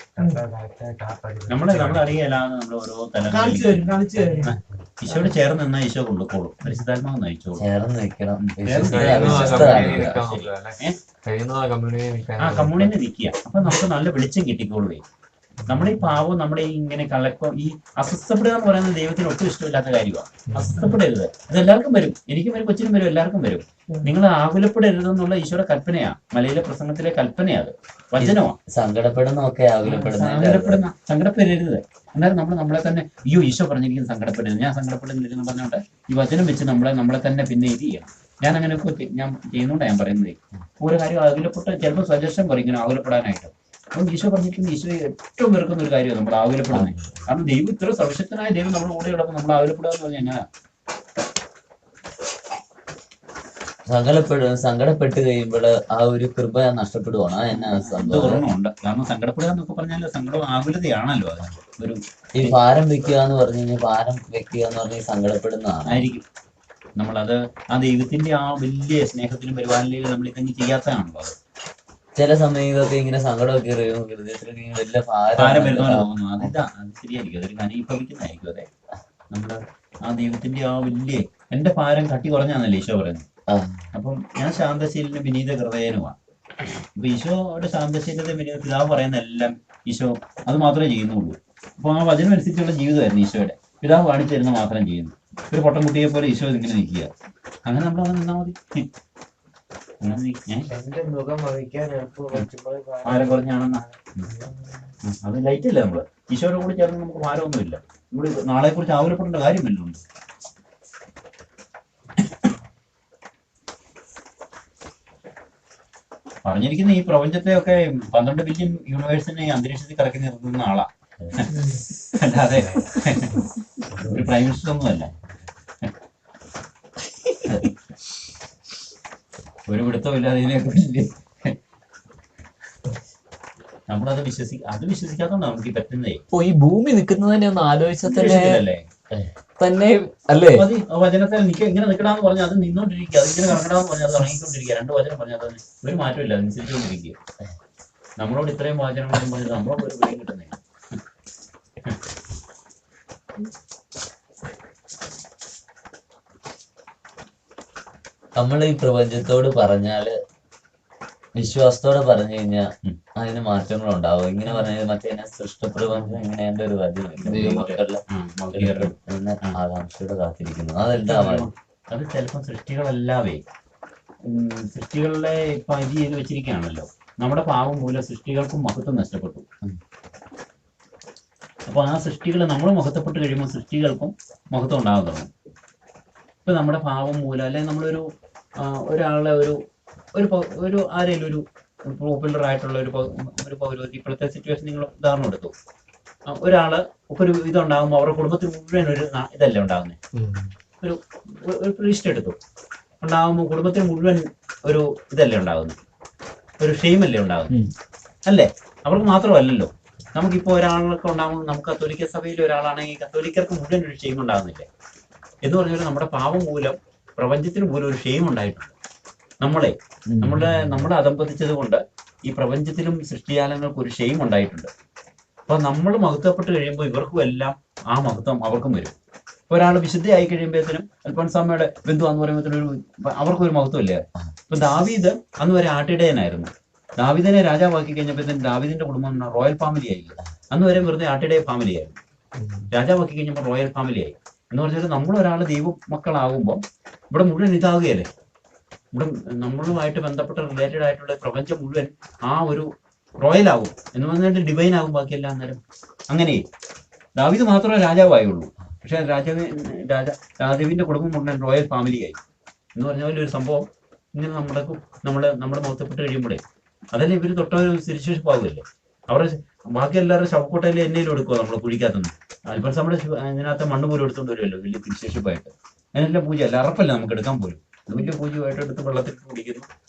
നമ്മളറിയലാണ് നമ്മൾ ഓരോ കാണിച്ചു തരും, കാണിച്ചു തരും. ഈശോയോട് ചേർന്ന് നിന്നാ ഈശോ കൊണ്ടുപോകും. പരിശുദ്ധാത്മാവ് നയിച്ചോളൂ. ചേർന്ന് നിൽക്കണം. ആ കമ്മ്യൂണിനെ നിൽക്കുക. അപ്പൊ നമുക്ക് നല്ല വെളിച്ചം കിട്ടിക്കോളൂ. നമ്മുടെ ഈ പാവം, നമ്മുടെ ഈ ഇങ്ങനെ കലക്കം, ഈ അസ്വസ്ഥപ്പെടുക എന്ന് പറയുന്നത് ദൈവത്തിന് ഒട്ടും ഇഷ്ടമില്ലാത്ത കാര്യമാണ്. അസ്വസ്ഥപ്പെടരുത്. അത് എല്ലാവർക്കും വരും, എനിക്കും വരും, കൊച്ചിനും വരും, എല്ലാവർക്കും വരും. നിങ്ങൾ ആകുലപ്പെടരുതെന്നുള്ള ഈശോയുടെ കൽപ്പനയാ, മലയിലെ പ്രസംഗത്തിലെ കൽപ്പനയാണ്, വചനമാണ്. സങ്കടപ്പെടരുത്. എന്നാലും നമ്മളെ തന്നെ അയ്യോ ഈശോ പറഞ്ഞിരിക്കുന്നത് സങ്കടപ്പെടരുത്, ഞാൻ സങ്കടപ്പെടുന്നില്ലെന്ന് പറഞ്ഞോണ്ട് ഈ വചനം വെച്ച് നമ്മളെ തന്നെ പിന്നെ ഇത് ചെയ്യണം. ഞാൻ അങ്ങനെയൊക്കെ ഞാൻ ചെയ്യുന്നോണ്ടാണ് ഞാൻ പറയുന്നത്. ഓരോ കാര്യം ആകുലപ്പെട്ട് ചിലപ്പോൾ സജഷൻ പറയും ആകുലപ്പെടാനായിട്ട്. അപ്പം ഈശോ പറഞ്ഞിരിക്കുന്ന ഈശോ ഏറ്റവും വെറുക്കുന്ന ഒരു കാര്യമാണ് നമ്മൾ ആകുലപ്പെടുന്നത്. കാരണം ദൈവം ഇത്ര സർവശക്തനായ ദൈവം നമ്മുടെ കൂടെ ഉള്ളപ്പോൾ നമ്മൾ ആകുലപ്പെടുക എന്ന് പറഞ്ഞാൽ എന്നാ? സങ്കടപ്പെട്ട് കഴിയുമ്പോൾ ആ ഒരു കൃപ നഷ്ടപ്പെടുവാണ്. എന്നാ സംഭവം? കാരണം സങ്കടപ്പെടുക എന്നൊക്കെ പറഞ്ഞാൽ സങ്കടം ആകുലതയാണല്ലോ. അത് ഒരു ഈ ഭാരം വെക്കുക എന്ന് പറഞ്ഞു കഴിഞ്ഞാൽ ഭാരം വെക്കുക എന്ന് പറഞ്ഞാൽ സങ്കടപ്പെടുന്നതാണ് ആയിരിക്കും. നമ്മളത് ആ ദൈവത്തിന്റെ ആ വലിയ സ്നേഹത്തിനും പരിപാലനയിലും നമ്മൾ ഇതങ്ങ് ചെയ്യാത്തതാണല്ലോ. അത് ചില സമയത്തൊക്കെ ഇങ്ങനെ സങ്കടമൊക്കെ ഹൃദയത്തിൽ വലിയ ഭാരം വരുന്നവരെ തോന്നുന്നു. അത് ശരിയായിരിക്കും, അതൊരു ഘനീഭവിക്കുന്നതായിരിക്കും. അതെ, നമ്മള് ആ ദൈവത്തിന്റെ ആ വലിയ എന്റെ ഭാരം കട്ടി കുറഞ്ഞാന്നല്ലേ ഈശോ പറയുന്നത്. അപ്പം ഞാൻ ശാന്തശീലനും വിനീത ഹൃദയനുമാണ്. അപ്പൊ ഈശോയുടെ ശാന്തശീലത്തെ വിനീത പിതാവ് പറയുന്ന എല്ലാം ഈശോ അത് മാത്രമേ ചെയ്യുന്നുള്ളൂ. അപ്പൊ ആ വചനം അനുസരിച്ചുള്ള ജീവിതമായിരുന്നു ഈശോയുടെ. പിതാവ് കാണിച്ചു തരുന്ന മാത്രം ചെയ്യുന്നു. ഒരു പൊട്ടൻകുട്ടിയെ പോലെ ഈശോ ഇങ്ങനെ നിൽക്കുക. അങ്ങനെ നമ്മൾ അങ്ങനെ നിന്നാൽ മതി. ഭാരം കുറഞ്ഞാണെന്നാ അത് ലൈറ്റ് അല്ലേ നമ്മള് ഈശോയുടെ കൂടെ ചേർന്ന് നമുക്ക് ഭാരമൊന്നുമില്ല. നമ്മൾ നാളെ കുറിച്ച് ആകുലപ്പെടേണ്ട കാര്യമല്ലോ. പറഞ്ഞിരിക്കുന്ന ഈ പ്രപഞ്ചത്തെ ഒക്കെ 12 ബില്യൺ യൂണിവേഴ്സിനെ അന്തരീക്ഷത്തിൽ കറക്കി നിർത്തുന്ന ആളാ, അല്ലാതെ ഒരു പ്രൈം മിനിസ്റ്റർ ഒന്നുമല്ല. ഒരു പിടുത്തമില്ലാതെ ഇതിനെയൊക്കെ നമ്മളത് വിശ്വസിക്കാത്തോണ്ടാണ് നമുക്ക് പറ്റുന്നേ. ഈ ഭൂമി നിൽക്കുന്നതിനെ ഒന്ന് ആലോചിച്ചാൽ തന്നെ അല്ലേ മതി. വചനത്തെ ഇങ്ങനെ നിൽക്കണമെന്ന് പറഞ്ഞാൽ അത് നിന്നോണ്ടിരിക്കുക, അത് ഇങ്ങനെ കറങ്ങണമെന്ന് പറഞ്ഞാൽ അത് ഇറങ്ങിക്കൊണ്ടിരിക്കുക. 2 വചനം പറഞ്ഞാൽ അത് ഒരു മാറ്റമില്ല, അതനുസരിച്ചുകൊണ്ടിരിക്കുക. നമ്മളോട് ഇത്രയും വാചനങ്ങളൊന്നും പറഞ്ഞത് നമ്മളോട് ഒരു വിലയും കിട്ടുന്നില്ല. നമ്മൾ ഈ പ്രപഞ്ചത്തോട് പറഞ്ഞാല് വിശ്വാസത്തോടെ പറഞ്ഞു കഴിഞ്ഞാൽ അതിന് മാറ്റങ്ങൾ ഉണ്ടാവും. ഇങ്ങനെ പറഞ്ഞാൽ മറ്റേ സൃഷ്ടപ്രപഞ്ചം ഇങ്ങനെയുള്ള ഒരു ആകാംക്ഷയോടെ കാത്തിരിക്കുന്നു. അതെന്താവാം? അത് ചിലപ്പോൾ സൃഷ്ടികളല്ലാവേ സൃഷ്ടികളുടെ ഇപ്പൊ ഇത് ചെയ്ത് വെച്ചിരിക്കുകയാണല്ലോ. നമ്മുടെ പാവം മൂലം സൃഷ്ടികൾക്കും മഹത്വം നഷ്ടപ്പെട്ടു. അപ്പൊ ആ സൃഷ്ടികൾ നമ്മൾ മഹത്വപ്പെട്ട് കഴിയുമ്പോൾ സൃഷ്ടികൾക്കും മഹത്വം ഉണ്ടാകാൻ തുടങ്ങും. ഇപ്പൊ നമ്മുടെ പാവം മൂലം അല്ലെങ്കിൽ നമ്മളൊരു ഒരാളെ ഒരു ആരെങ്കിലും ഒരു പോപ്പുലർ ആയിട്ടുള്ള ഒരു പൗരവത്തി ഇപ്പോഴത്തെ സിറ്റുവേഷൻ നിങ്ങൾ ഉദാഹരണം എടുത്തു. ഒരാള് ഒരു ഇതുണ്ടാകുമ്പോൾ അവരുടെ കുടുംബത്തിൽ മുഴുവൻ ഒരു ഇതല്ലേ ഉണ്ടാകുന്നത്. ഒരു പ്രീസ്റ്റ് എടുത്തു ഉണ്ടാകുമ്പോൾ കുടുംബത്തിന് മുഴുവൻ ഒരു ഇതല്ലേ ഉണ്ടാകുന്നത്, ഒരു ഷെയിമല്ലേ ഉണ്ടാകുന്നത് അല്ലേ? അവർക്ക് മാത്രമല്ലല്ലോ, നമുക്കിപ്പോൾ ഒരാളൊക്കെ ഉണ്ടാകുമ്പോൾ നമുക്ക് കത്തോലിക്ക സഭയിൽ ഒരാളാണെങ്കിൽ കത്തോലിക്കർക്ക് മുഴുവൻ ഒരു ഷെയിം ഉണ്ടാകുന്നില്ലേ എന്ന് പറഞ്ഞാൽ നമ്മുടെ പാവം മൂലം പ്രപഞ്ചത്തിന് പോലും ഒരു ഷെയിം ഉണ്ടായിട്ടുണ്ട്. നമ്മളെ അധംപതിച്ചത് കൊണ്ട് ഈ പ്രപഞ്ചത്തിലും സൃഷ്ടിജാലങ്ങൾക്ക് ഒരു ഷെയിം ഉണ്ടായിട്ടുണ്ട്. അപ്പൊ നമ്മൾ മഹത്വപ്പെട്ട് കഴിയുമ്പോൾ ഇവർക്കും എല്ലാം ആ മഹത്വം അവർക്കും വരും. ഒരാൾ വിശുദ്ധയായി കഴിയുമ്പോഴത്തേനും അൽഫോൻസാമ്മയുടെ ബന്ധു എന്ന് പറയുമ്പോഴത്തേനും അവർക്കൊരു മഹത്വം ഇല്ലേ? ഇപ്പൊ ദാവീദ് അന്ന് വരെ ആട്ടിടയനായിരുന്നു. ദാവീദിനെ രാജാവാക്കി കഴിഞ്ഞപ്പോഴത്തേനും ദാവീദിന്റെ കുടുംബം റോയൽ ഫാമിലി ആയി. അന്ന് വരെ വെറുതെ ആട്ടിടയ ഫാമിലി ആയിരുന്നു. രാജാവാക്കി കഴിഞ്ഞപ്പോൾ റോയൽ ഫാമിലി ആയി. എന്ന് പറഞ്ഞാൽ നമ്മളൊരാൾ ദൈവ മക്കളാകുമ്പോൾ ഇവിടെ മുഴുവൻ ഇതാകുകയല്ലേ. ഇവിടെ നമ്മളുമായിട്ട് ബന്ധപ്പെട്ട റിലേറ്റഡ് ആയിട്ടുള്ള പ്രപഞ്ചം മുഴുവൻ ആ ഒരു റോയൽ ആകും എന്ന് പറഞ്ഞിട്ട് ഡിവൈൻ ആകും ബാക്കിയെല്ലാം. അന്നേരം അങ്ങനെ ദാവീദ് മാത്രമേ രാജാവായുള്ളൂ. പക്ഷെ രാജാവിന്റെ കുടുംബം മുഴുവൻ റോയൽ ഫാമിലിയായി എന്ന് പറഞ്ഞ പോലെ ഒരു സംഭവം ഇങ്ങനെ നമ്മുടെ മൊത്തപ്പെട്ട് കഴിയുമ്പോഴേ അതല്ലേ ഇവര് തൊട്ടൊരു തിരിച്ചുപാകില്ലേ. അവരുടെ ബാക്കി എല്ലാവരുടെ ശവക്കോട്ടയിൽ എന്നേലും എടുക്കുക നമ്മൾ കുഴിക്കാത്തുനിന്ന്. അൽപ്പം നമ്മുടെ ഇതിനകത്ത് മണ്ണ് പോലും എടുത്തുകൊണ്ട് വരുമല്ലോ വലിയ തിരിശേഷിപ്പായിട്ട്. അതിനെല്ലാം പൂജ അല്ല, അറപ്പല്ല നമുക്ക് എടുക്കാൻ പോലും. വലിയ പൂജയായിട്ട് എടുത്ത് വെള്ളത്തിൽ കുടിക്കുന്നു,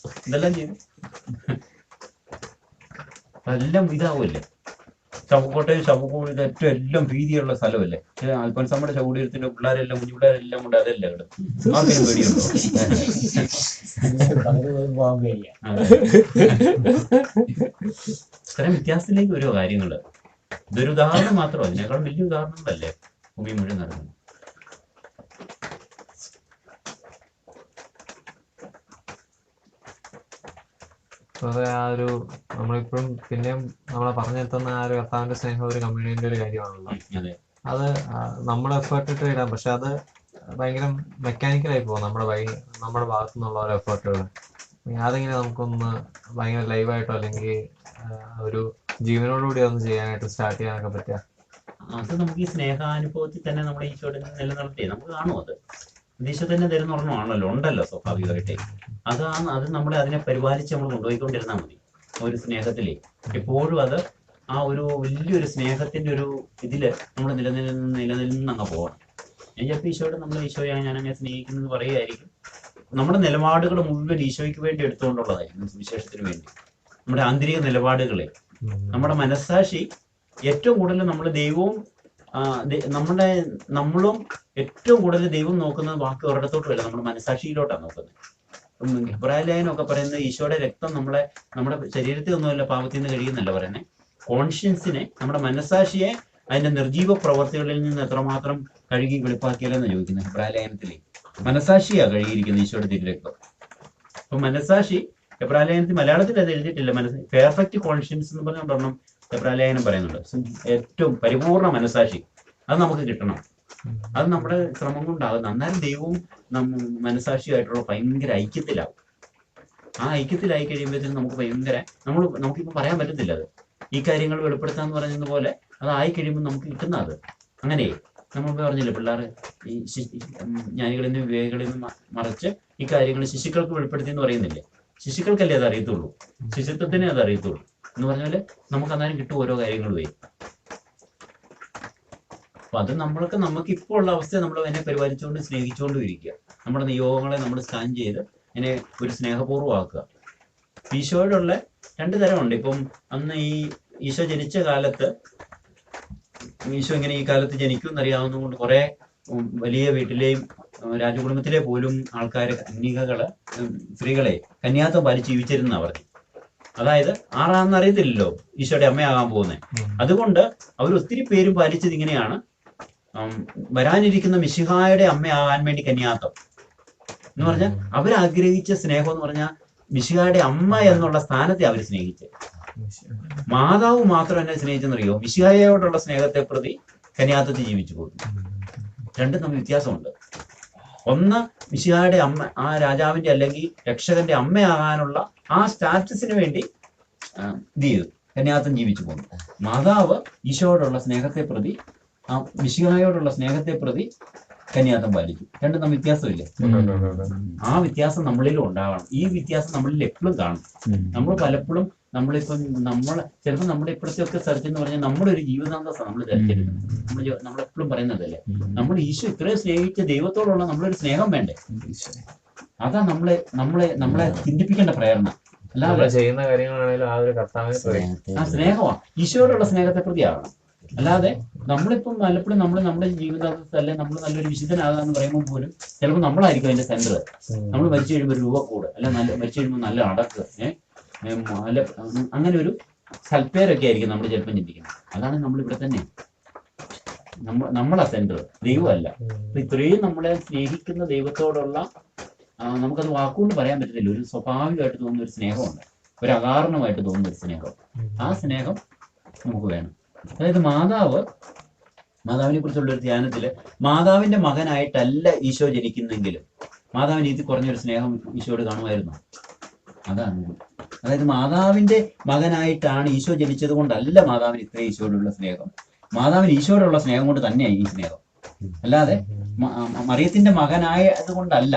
ഇതെല്ലാം ചെയ്തു അതെല്ലാം ഇതാവുമല്ലേ. ശവക്കോട്ടയും ശവക്കോട് ഏറ്റവും എല്ലാം ഭീതിയുള്ള സ്ഥലമല്ലേ. അൽഫോൻസാമ്മയുടെ ശവകുടീരത്തിന്റെ പിള്ളേരെല്ലാം കുഞ്ഞു പിള്ളേരെല്ലാം കൊണ്ട് അതല്ല ഇവിടെ ആർക്കും പേടിയുണ്ടോ? ഇത്തരം വ്യത്യാസത്തിലേക്ക് ഓരോ കാര്യങ്ങള്. ഇതൊരു ഉദാഹരണം മാത്രം, അതിനേക്കാളും വലിയ ഉദാഹരണങ്ങളല്ലേ ഭൂമി മുഴുവൻ നടക്കുന്നത്. അതെ, ആ ഒരു നമ്മളിപ്പോഴും പിന്നെയും നമ്മളെ പറഞ്ഞെത്തുന്ന ആ ഒരു കർത്താവിന്റെ സ്നേഹം ഒരു കമ്മ്യൂണിറ്റിന്റെ ഒരു കാര്യമാണല്ലോ. അത് നമ്മൾ എഫേർട്ട് ഇട്ട് ഇടാം, പക്ഷെ അത് ഭയങ്കര മെക്കാനിക്കലായി പോകും നമ്മുടെ ഭാഗത്തു നിന്നുള്ള ഓരോ എഫേർട്ടുകൾ. അതെങ്ങനെ നമുക്കൊന്ന് ഭയങ്കര ലൈവായിട്ടോ അല്ലെങ്കിൽ ഒരു ജീവനോടുകൂടി ഒന്ന് ചെയ്യാനായിട്ട് സ്റ്റാർട്ട് ചെയ്യാനൊക്കെ പറ്റുക? അത് നമുക്ക് ഈ സ്നേഹാനുഭവത്തിൽ തന്നെ നമ്മുടെ ഈശോയുടെ നിലനിർത്തി നമുക്ക് കാണും. അത് ഈശോ തന്നെ തരുന്ന ഒരെണ്ണമാണല്ലോ, ഉണ്ടല്ലോ സ്വാഭാവികമായിട്ടേ. അത് നമ്മളെ അതിനെ പരിപാലിച്ച് നമ്മൾ കൊണ്ടുപോയിക്കൊണ്ടിരുന്നാൽ മതി. ഒരു സ്നേഹത്തിലേ എപ്പോഴും അത് ആ ഒരു വലിയൊരു സ്നേഹത്തിന്റെ ഒരു ഇതില് നമ്മൾ നിലനിന്ന് അങ്ങ് പോകണം. ഞാൻ ചിലപ്പോൾ ഈശോയുടെ നമ്മൾ ഈശോയാണ് ഞാനങ്ങനെ സ്നേഹിക്കുന്നത് പറയുകയായിരിക്കും. നമ്മുടെ നിലപാടുകൾ മുഴുവൻ ഈശോയ്ക്ക് വേണ്ടി എടുത്തുകൊണ്ടുള്ളതായിരിക്കും, സുവിശേഷത്തിന് വേണ്ടി. നമ്മുടെ ആന്തരിക നിലപാടുകളെ, നമ്മുടെ മനസ്സാക്ഷി ഏറ്റവും കൂടുതൽ നമ്മൾ ദൈവവും നമ്മളും ഏറ്റവും കൂടുതൽ ദൈവം നോക്കുന്നത് ബാക്കി ഒരിടത്തോട്ടുമല്ല, നമ്മുടെ മനസ്സാക്ഷിയിലോട്ടാണ് നോക്കുന്നത്. ഹെബ്രായലേഖനമൊക്കെ പറയുന്നത് ഈശോയുടെ രക്തം നമ്മുടെ ശരീരത്തിൽ ഒന്നുമല്ല പാപത്തിൽ നിന്ന് കഴിയുന്നല്ല പറയുന്നത്. കോൺഷ്യൻസിനെ, നമ്മുടെ മനസ്സാക്ഷിയെ അതിന്റെ നിർജീവ പ്രവർത്തികളിൽ നിന്ന് എത്രമാത്രം കഴുകി വെളിപ്പാക്കിയാലെന്ന് ചോദിക്കുന്നത് ഹെബ്രായലേഖനത്തിലെ. മനസ്സാക്ഷിയാ കഴുകിയിരിക്കുന്നത് ഈശോയുടെ തിരുരക്തം. അപ്പൊ മനസ്സാക്ഷി ഹെബ്രായലേഖനത്തിൽ മലയാളത്തിൽ അത് എഴുതിയിട്ടില്ല. പെർഫെക്റ്റ് കോൺഷ്യൻസ് എന്ന് പറഞ്ഞുകൊണ്ടൊന്നും ഹെബ്രായലേഖനം പറയുന്നുണ്ട്. ഏറ്റവും പരിപൂർണ മനസ്സാക്ഷി അത് നമുക്ക് കിട്ടണം. അത് നമ്മുടെ ശ്രമം കൊണ്ടാകുന്ന. അന്നേരം ദൈവവും മനസ്സാക്ഷിയായിട്ടുള്ള ഭയങ്കര ഐക്യത്തിലാവും. ആ ഐക്യത്തിലായി കഴിയുമ്പോഴത്തേക്കും നമുക്ക് നമുക്കിപ്പോൾ പറയാൻ പറ്റത്തില്ല. അത് ഈ കാര്യങ്ങൾ വെളിപ്പെടുത്താന്ന് പറയുന്നതുപോലെ അതായി കഴിയുമ്പോൾ നമുക്ക് കിട്ടുന്ന അത് അങ്ങനെ നമ്മൾ പറഞ്ഞില്ലേ, പിള്ളേർ ഈ ജ്ഞാനികളിൽ നിന്ന് വിവേകികളിൽ നിന്ന് മറിച്ച് ഈ കാര്യങ്ങൾ ശിശുക്കൾക്ക് വെളിപ്പെടുത്തി എന്ന് പറയുന്നില്ലേ. ശിശുക്കൾക്കല്ലേ അത് അറിയത്തുള്ളൂ, ശിശുത്വത്തിനെ അത് അറിയത്തുള്ളൂ എന്ന് പറഞ്ഞാല് നമുക്ക് അന്നേരം കിട്ടും ഓരോ കാര്യങ്ങളുമേ. അപ്പൊ അത് നമുക്ക് ഇപ്പോൾ ഉള്ള അവസ്ഥ നമ്മൾ അതിനെ പരിപാലിച്ചുകൊണ്ട് സ്നേഹിച്ചുകൊണ്ടും ഇരിക്കുക. നമ്മുടെ നിയോഗങ്ങളെ നമ്മൾ സ്കാൻ ചെയ്ത് അതിനെ ഒരു സ്നേഹപൂർവ്വം ആക്കുക. ഈശോയോടുള്ള 2 തരമുണ്ട്. ഇപ്പം അന്ന് ഈ ഈശോ ജനിച്ച കാലത്ത്, ഈശോ ഇങ്ങനെ ഈ കാലത്ത് ജനിക്കും എന്നറിയാവുന്നത് കൊണ്ട് കുറെ വലിയ വീട്ടിലെയും രാജകുടുംബത്തിലെ പോലും ആൾക്കാര് സ്ത്രീകളെ കന്യാത്വം പാലിച്ച് ജീവിച്ചിരുന്ന പറഞ്ഞു. അതായത് ആറാന്ന് അറിയത്തില്ലല്ലോ ഈശോയുടെ അമ്മയാകാൻ പോകുന്നത്. അതുകൊണ്ട് അവർ ഒത്തിരി പേരും പാലിച്ചത് ഇങ്ങനെയാണ്, വരാനിരിക്കുന്ന മിശിഹായുടെ അമ്മയാകാൻ വേണ്ടി കന്യാത്വം എന്ന് പറഞ്ഞാൽ അവരാഗ്രഹിച്ച സ്നേഹം എന്ന് പറഞ്ഞാൽ മിശിഹായുടെ അമ്മ എന്നുള്ള സ്ഥാനത്തെ അവർ സ്നേഹിച്ച്. മാതാവ് മാത്രം എന്നെ സ്നേഹിച്ചെന്നറിയോ, മിശിഹായോടുള്ള സ്നേഹത്തെ പ്രതി കന്യാത്വത്തിൽ ജീവിച്ചു പോകുന്നു. രണ്ടും തമ്മിൽ വ്യത്യാസമുണ്ട്. ഒന്ന് മിശിഹായുടെ അമ്മ, ആ രാജാവിന്റെ അല്ലെങ്കിൽ രക്ഷകന്റെ അമ്മയാകാനുള്ള ആ സ്റ്റാറ്റസിന് വേണ്ടി ഇത് ചെയ്തു കന്യാത്വം ജീവിച്ചു പോകുന്നു. മാതാവ് ഈശോയോടുള്ള സ്നേഹത്തെ പ്രതി, ആ മിശിഹായോടുള്ള സ്നേഹത്തെ പ്രതി കന്യാത്വം പാലിച്ചു. രണ്ടും തമ്മിൽ വ്യത്യാസമില്ലേ? ആ വ്യത്യാസം നമ്മളിലും ഉണ്ടാകണം. ഈ വ്യത്യാസം നമ്മളിൽ എപ്പോഴും കാണും. നമ്മൾ പലപ്പോഴും ചിലപ്പോൾ നമ്മുടെ ഇപ്പോഴത്തെ ഒക്കെ സെർച്ച് എന്ന് പറഞ്ഞാൽ നമ്മുടെ ഒരു ജീവിതാന്തസം നമ്മൾ തിരഞ്ഞെടുക്കും. നമ്മളെപ്പോഴും പറയുന്നതല്ലേ, നമ്മൾ ഈശോ ഇത്രയും സ്നേഹിച്ച ദൈവത്തോടുള്ള നമ്മളൊരു സ്നേഹം വേണ്ടേ? അതാ നമ്മളെ ചിന്തിപ്പിക്കേണ്ട പ്രേരണ. അല്ലാതെ ചെയ്യുന്ന കാര്യങ്ങളാണെങ്കിലും ആ ഒരു കർത്താവിനെ ആ സ്നേഹമാണ് ഈശോയോടുള്ള സ്നേഹത്തെ പ്രതിയാകണം. അല്ലാതെ നമ്മളിപ്പം പലപ്പോഴും നമ്മുടെ ജീവിതത്തിൽ നമ്മൾ നല്ലൊരു വിശുദ്ധനാകാന്ന് പറയുമ്പോൾ പോലും ചിലപ്പോൾ നമ്മളായിരിക്കും അതിന്റെ സെന്റർ. നമ്മൾ മരിച്ചു കഴിയുമ്പോൾ രൂപക്കൂട്, അല്ല മരിച്ചു കഴിയുമ്പോൾ നല്ല അടക്ക്, നല്ല അങ്ങനെ ഒരു സൽപ്പേരൊക്കെ ആയിരിക്കും നമ്മൾ ചിലപ്പോൾ ചിന്തിക്കുന്നത്. അതാണ് നമ്മളിവിടെ തന്നെ നമ്മളാ സെന്റർ, ദൈവമല്ല. അപ്പൊ ഇത്രയും നമ്മളെ സ്നേഹിക്കുന്ന ദൈവത്തോടുള്ള നമുക്കത് വാക്കുകൊണ്ട് പറയാൻ പറ്റത്തില്ല, ഒരു സ്വാഭാവികമായിട്ട് തോന്നുന്ന ഒരു സ്നേഹമുണ്ട്, ഒരു അകാരണമായിട്ട് തോന്നുന്ന ഒരു സ്നേഹം. ആ സ്നേഹം നമുക്ക് വേണം. അതായത് മാതാവിനെ കുറിച്ചുള്ള ഒരു ധ്യാനത്തില് മാതാവിന്റെ മകനായിട്ടല്ല ഈശോ ജനിക്കുന്നെങ്കിലും മാതാവിന് ഇത് കുറഞ്ഞൊരു സ്നേഹം ഈശോയോട് കാണുമായിരുന്നു. അതാണ്. അതായത് മാതാവിന്റെ മകനായിട്ടാണ് ഈശോ ജനിച്ചത് കൊണ്ടല്ല മാതാവിന് ഇത്രയും ഈശോയോടുള്ള സ്നേഹം. മാതാവിന് ഈശോയോടുള്ള സ്നേഹം കൊണ്ട് തന്നെയാണ് ഈ സ്നേഹം. അല്ലാതെ മറിയത്തിന്റെ മകനായത് കൊണ്ടല്ല,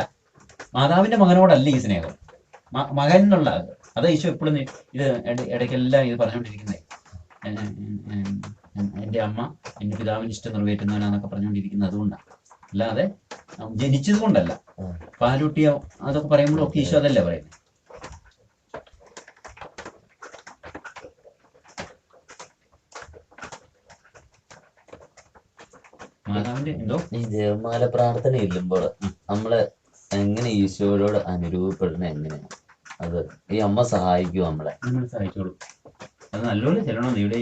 മാതാവിന്റെ മകനോടല്ല ഈ സ്നേഹം, മകൻ എന്നുള്ള അത് ഈശോ എപ്പോഴും ഇത് ഇടയ്ക്കെല്ലാം ഇത് പറഞ്ഞുകൊണ്ടിരിക്കുന്നത്. എൻ്റെ അമ്മ എൻ്റെ പിതാവിന് ഇഷ്ടം നിറവേറ്റുന്നവനാന്നൊക്കെ പറഞ്ഞുകൊണ്ടിരിക്കുന്നത് അതുകൊണ്ടാണ്, അല്ലാതെ ജനിച്ചത് കൊണ്ടല്ല. പാലൂട്ടിയോ അതൊക്കെ പറയുമ്പോഴൊക്കെ ഈശോ അതല്ലേ പറയുന്നത്. മാതാവിന്റെ എന്തോ ഈ ജപമാല പ്രാർത്ഥന ഇല്ലുമ്പോൾ നമ്മള് എങ്ങനെ ഈശോയോട് അനുരൂപപ്പെടുന്നത് എങ്ങനെയാണ്? അത് ഈ അമ്മ സഹായിക്കും നമ്മളെ? നമ്മൾ സഹായിച്ചോളൂ. അത് നല്ലപോലെ ചെല്ലണം. ഇവിടെ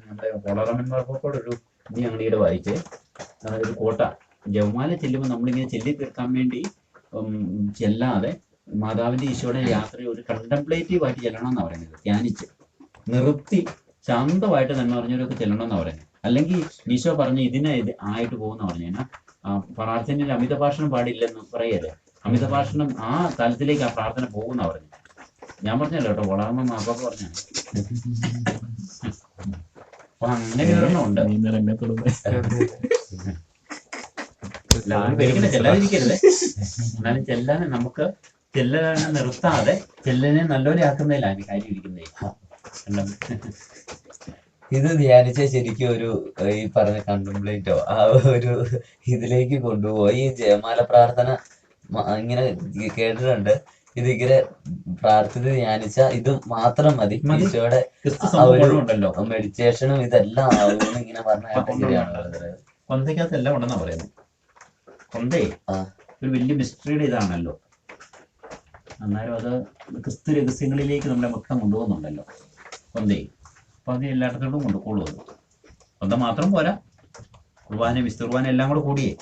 നമ്മുടെ കോളറമ്മന്മാർക്കൊരു ഇത് ഞങ്ങളുടെ ഇവിടെ വായിച്ചേ, ഒരു കോട്ട ജപമാല ചെല്ലുമ്പോൾ നമ്മളിങ്ങനെ ചെല്ലി തീർക്കാൻ വേണ്ടി ചെല്ലാതെ മാതാവിന്റെ ഈശോയുടെ യാത്രയെ ഒരു കണ്ടംപ്ലേറ്റീവ് ആയിട്ട് ചെല്ലണം എന്നാണ് പറയുന്നത്. ധ്യാനിച്ച് നിർത്തി ശാന്തമായിട്ട് തന്നെ പറഞ്ഞവരൊക്കെ ചെല്ലണം എന്നാണ് പറയുന്നത്. അല്ലെങ്കിൽ ഈശോ പറഞ്ഞ് ഇതിനെ ഇത് ആയിട്ട് പോകുന്ന പറഞ്ഞു കഴിഞ്ഞാൽ പ്രാർത്ഥനയിൽ അമിത ഭാഷണം പാടില്ലെന്ന് പറയല്ലേ. അമിത ഭാഷണം ആ തലത്തിലേക്ക് ആ പ്രാർത്ഥന പോകുന്ന പറഞ്ഞു. ഞാൻ പറഞ്ഞല്ലോ കേട്ടോ, വളർമ്മ മാപ്പൊക്കെ പറഞ്ഞ അപ്പൊ അങ്ങനെ വിവരണമുണ്ട്. പേടിക്കണ്ട, ചെല്ലാതിരിക്കരുത്. എന്നാലും ചെല്ലാനെ നമുക്ക് ചെല്ലനെ നിർത്താതെ ചെല്ലനെ നല്ലപോലെ ആക്കുന്നതിലാണ് കാര്യം ഇരിക്കുന്നേ. ഇത് ധ്യാനിച്ച ശരിക്കും ഒരു ഈ പറഞ്ഞ കണ്ടംപ്ലേറ്റോ ആ ഒരു ഇതിലേക്ക് കൊണ്ടുപോയി. ഈ ജയമാല പ്രാർത്ഥന ഇങ്ങനെ കേട്ടിട്ടുണ്ട്. ഇതിങ്ങനെ പ്രാർത്ഥന ധ്യാനിച്ച ഇത് മാത്രം മതി, ഈശോയുടെ ആ ഒരു മെഡിറ്റേഷനും ഇതെല്ലാം ആവുമെന്ന് ഇങ്ങനെ പറഞ്ഞാണ്. കൊന്തയ്ക്കകത്ത് എല്ലാം ഉണ്ടെന്നാ പറയുന്നത്. കൊന്തേ ഒരു വലിയ മിസ്റ്ററിയുടെ ഇതാണല്ലോ. അന്നേരം അത് ക്രിസ്തു രഹസ്യങ്ങളിലേക്ക് നമ്മളെ മൊത്തം കൊണ്ടുപോകുന്നുണ്ടല്ലോ കൊന്തേ. അപ്പൊ അത് എല്ലായിടത്തോടും കൊണ്ടുപോകുള്ളൂ. അത് കൊന്ത മാത്രം പോരാ, കുർബാന വിശുദ്ധ കുർബാന എല്ലാം കൂടെ കൂടിയേ.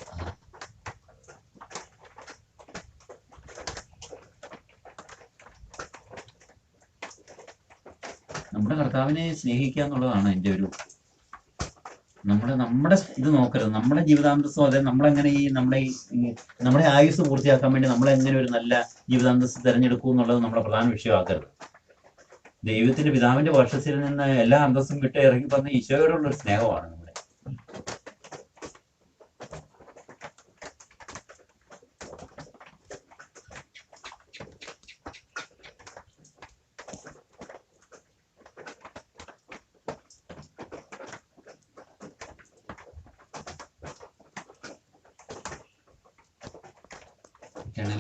നമ്മുടെ കർത്താവിനെ സ്നേഹിക്കുക എന്നുള്ളതാണ് എൻ്റെ ഒരു നമ്മുടെ ഇത് നോക്കരുത്. നമ്മുടെ ജീവിതാന്തസ്സും അതെ, നമ്മളെങ്ങനെ ഈ നമ്മുടെ ആയുസ് പൂർത്തിയാക്കാൻ വേണ്ടി നമ്മളെങ്ങനെ ഒരു നല്ല ജീവിതാന്തസ് തിരഞ്ഞെടുക്കും എന്നുള്ളത് നമ്മുടെ പ്രധാന വിഷയമാക്കരുത്. ദൈവത്തിന്റെ പിതാവിന്റെ വർഷത്തിൽ നിന്ന് എല്ലാ അന്തസ്സും വിട്ട് ഇറങ്ങി പറഞ്ഞ ഈശോയോടുള്ള ഒരു സ്നേഹമാണ് നമ്മുടെ.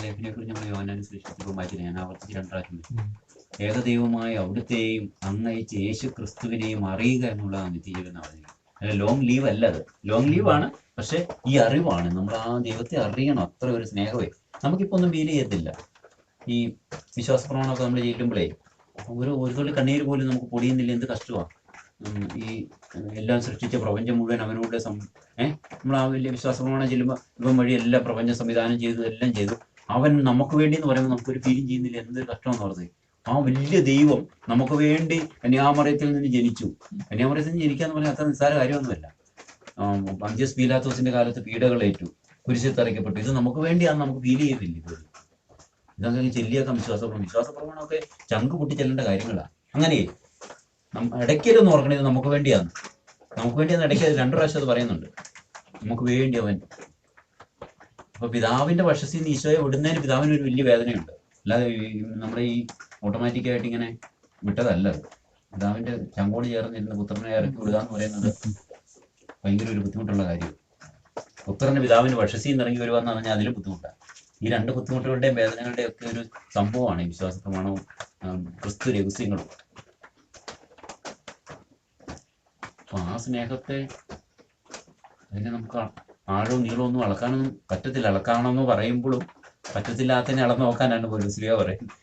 ലൈഫിനെ കുറിച്ച് നമ്മൾ യോഹന്നാൻ സുവിശേഷത്തിൽ വായിച്ചില്ല, ഞാൻ ആവർത്തിച്ച് 2 പ്രാവശ്യം. ഏകദൈവമായ അവിടുത്തെയും അങ്ങയച്ച യേശു ക്രിസ്തുവിനെയും അറിയുക എന്നുള്ളതാണ് നിത്യജീവൻ എന്ന് പറഞ്ഞത്. അല്ല ലോങ് ലീവ് അല്ല, അത് ലോങ് ലീവാണ്, പക്ഷെ ഈ അറിവാണ്. നമ്മൾ ആ ദൈവത്തെ അറിയണം. അത്ര ഒരു സ്നേഹമേ നമുക്കിപ്പോൾ ഒന്നും ഫീൽ ചെയ്യത്തില്ല. ഈ വിശ്വാസ പ്രമാണമൊക്കെ നമ്മൾ ചെല്ലുമ്പോഴേ ഒരു തുള്ളി കണ്ണീര് പോലും നമുക്ക് പൊടിയുന്നില്ല. എന്ത് കഷ്ടമാണ്. ഈ എല്ലാം സൃഷ്ടിച്ച പ്രപഞ്ചം മുഴുവൻ അവനോട് നമ്മൾ ആ വലിയ വിശ്വാസ പ്രമാണം ചെല്ലുമ്പോൾ ഇവൻ വഴി എല്ലാം പ്രപഞ്ചം സംവിധാനം ചെയ്തു, എല്ലാം ചെയ്തു. അവൻ നമുക്ക് വേണ്ടി എന്ന് പറയുമ്പോൾ നമുക്കൊരു ഫീലിംഗ് ചെയ്യുന്നില്ല. എന്തൊരു കഷ്ടമെന്ന് പറഞ്ഞത്. ആ വലിയ ദൈവം നമുക്ക് വേണ്ടി കന്യാമറിയത്തിൽ നിന്ന് ജനിച്ചു. കന്യാമറിയത്തിൽ നിന്ന് ജനിക്കാന്ന് പറഞ്ഞാൽ അത്ര നിസ്സാര കാര്യമൊന്നുമല്ല. പന്തിയസ് പീലാത്തോസിന്റെ കാലത്ത് പീഡകളേറ്റു, കുരിശിൽ തറയ്ക്കപ്പെട്ടു. ഇത് നമുക്ക് വേണ്ടിയാന്ന് നമുക്ക് ഫീൽ ചെയ്തില്ല. ഇതൊക്കെ ചെല്ലിയാക്കാം വിശ്വാസപ്രമാണമൊക്കെ ചങ്ക് പൊട്ടി ചെല്ലേണ്ട കാര്യങ്ങളാണ്. അങ്ങനെ ഇടയ്ക്കൊന്ന് ഓർക്കണേ, ഇത് നമുക്ക് വേണ്ടിയാന്ന്. നമുക്ക് വേണ്ടിയാന്ന് ഇടയ്ക്ക് 2 പ്രാവശ്യം അത് പറയുന്നുണ്ട്. നമുക്ക് വേണ്ടി അവൻ. അപ്പൊ പിതാവിന്റെ വശത്തിൽ നിന്ന് ഈശോയെ വിടുന്നതിന് പിതാവിന് ഒരു വലിയ വേദനയുണ്ട്. അല്ലാതെ നമ്മുടെ ഈ ഓട്ടോമാറ്റിക്കായിട്ട് ഇങ്ങനെ വിട്ടതല്ല. അത് പിതാവിന്റെ ചങ്കോട് ചേർന്നിരുന്ന പുത്രനെ ഇറക്കി വിടുക എന്ന് പറയുന്നത് ഭയങ്കര ഒരു ബുദ്ധിമുട്ടുള്ള കാര്യം. പുത്രന്റെ പിതാവിന്റെ വശത്തിൽ നിന്ന് ഇറങ്ങി വരുവാന്ന് പറഞ്ഞാൽ അതിലും ബുദ്ധിമുട്ടാണ്. ഈ 2 ബുദ്ധിമുട്ടുകളുടെയും വേദനകളുടെയും ഒക്കെ ഒരു സംഭവമാണ് ഈ വിശ്വാസ പ്രമാണവും ക്രിസ്തു രഹസ്യങ്ങളും. അപ്പൊ ആ സ്നേഹത്തെ അതിനെ നമുക്ക് ആഴവും നീളവും ഒന്നും അളക്കാനൊന്നും പറ്റത്തില്ല. അളക്കാണെന്ന് പറയുമ്പോഴും പറ്റത്തില്ലാത്തതിനെ അളന്ന് നോക്കാനാണ് പോലും ശ്രീയ പറയുന്നത്.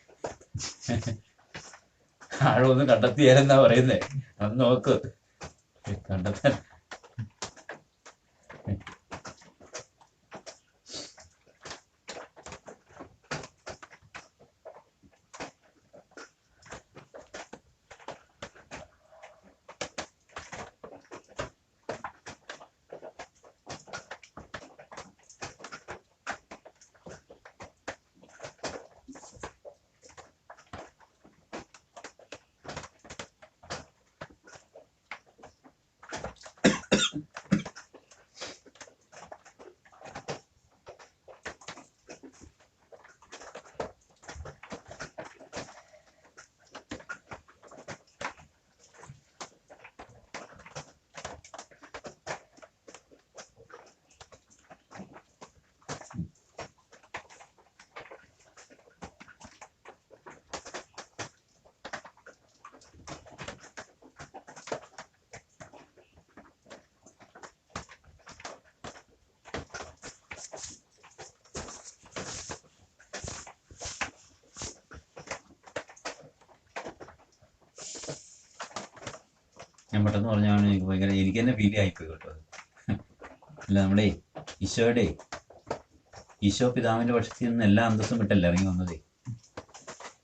ആഴമൊന്നും കണ്ടെത്തിയാലെന്നാ പറയുന്നേ. അത് നോക്ക് കണ്ടെത്താൻ. ഞാൻ പെട്ടെന്ന് പറഞ്ഞാണ് എനിക്ക് ഭയങ്കര എനിക്ക് തന്നെ ഫീൽ ആയിപ്പോയി കേട്ടോ. അല്ല നമ്മുടെ ഈശോ പിതാവിന്റെ പക്ഷത്തിൽ നിന്ന് എല്ലാ അന്തസ്സും വിട്ടല്ല ഇറങ്ങി വന്നതേ.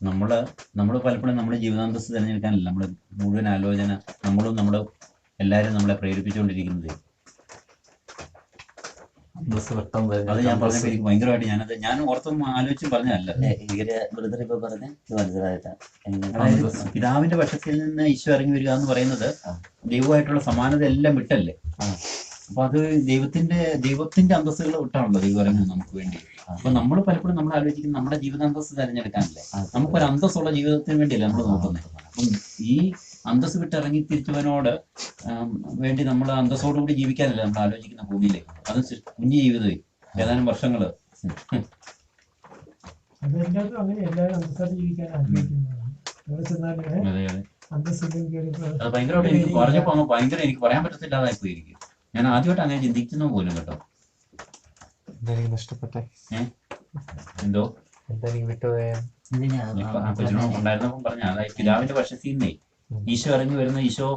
നമ്മൾ പലപ്പോഴും നമ്മുടെ ജീവിതാന്തസ്സ് തിരഞ്ഞെടുക്കാനല്ല നമ്മുടെ മുഴുവൻ ആലോചന നമ്മുടെ എല്ലാവരും നമ്മളെ പ്രേരിപ്പിച്ചുകൊണ്ടിരിക്കുന്നത്. അത് ഞാൻ പറഞ്ഞപ്പോൾ എനിക്ക് ഭയങ്കരമായിട്ട് ഞാൻ ഓർത്തും ആലോചിച്ചും പറഞ്ഞതല്ല. ബ്രദർ ഇപ്പൊ പറഞ്ഞ മനസ്സിലായിട്ടാ. അതായത് പിതാവിന്റെ പക്ഷത്തിൽ നിന്ന് ഈശോ ഇറങ്ങി വരിക എന്ന് പറയുന്നത് ദൈവമായിട്ടുള്ള സമാനത എല്ലാം വിട്ടല്ലേ. അപ്പൊ അത് ദൈവത്തിന്റെ അന്തസ്സുകൾ വിട്ടാണല്ലോ ദൈവം ഇറങ്ങുന്നത് നമുക്ക് വേണ്ടി. അപ്പൊ നമ്മൾ പലപ്പോഴും നമ്മൾ ആലോചിക്കുന്നത് നമ്മുടെ ജീവിതാന്തസ്സ് തിരഞ്ഞെടുക്കാനല്ലേ. നമുക്കൊരു അന്തസ്സുള്ള ജീവിതത്തിന് വേണ്ടിയല്ലേ നമ്മൾ നോക്കുന്നത്. അപ്പം ഈ അന്തസ്സ് വിട്ടിറങ്ങി തിരിച്ചവനോട് വേണ്ടി നമ്മൾ അന്തസ്സോടുകൂടി ജീവിക്കാനല്ലേ നമ്മൾ ആലോചിക്കുന്ന ഭൂമിയിലേക്ക്. അത് കുഞ്ഞു ജീവിതമേ, ഏതാനും വർഷങ്ങള്. അത് ഭയങ്കരമായിട്ട് എനിക്ക് പറഞ്ഞപ്പോ എനിക്ക് പറയാൻ പറ്റത്തില്ലാതായി പോയിരിക്കും. ഞാൻ ആദ്യമായിട്ട് അങ്ങനെ ചിന്തിക്കുന്നു പോലും കേട്ടോ. നഷ്ടപ്പെട്ടെ എന്തോ എന്തിനാ ഉണ്ടായിരുന്നപ്പം പറഞ്ഞ അതായത് പിതാവിന്റെ പക്ഷത്തിൽ നിന്നേ ഈശോ ഇറങ്ങി വരുന്ന ഈശോ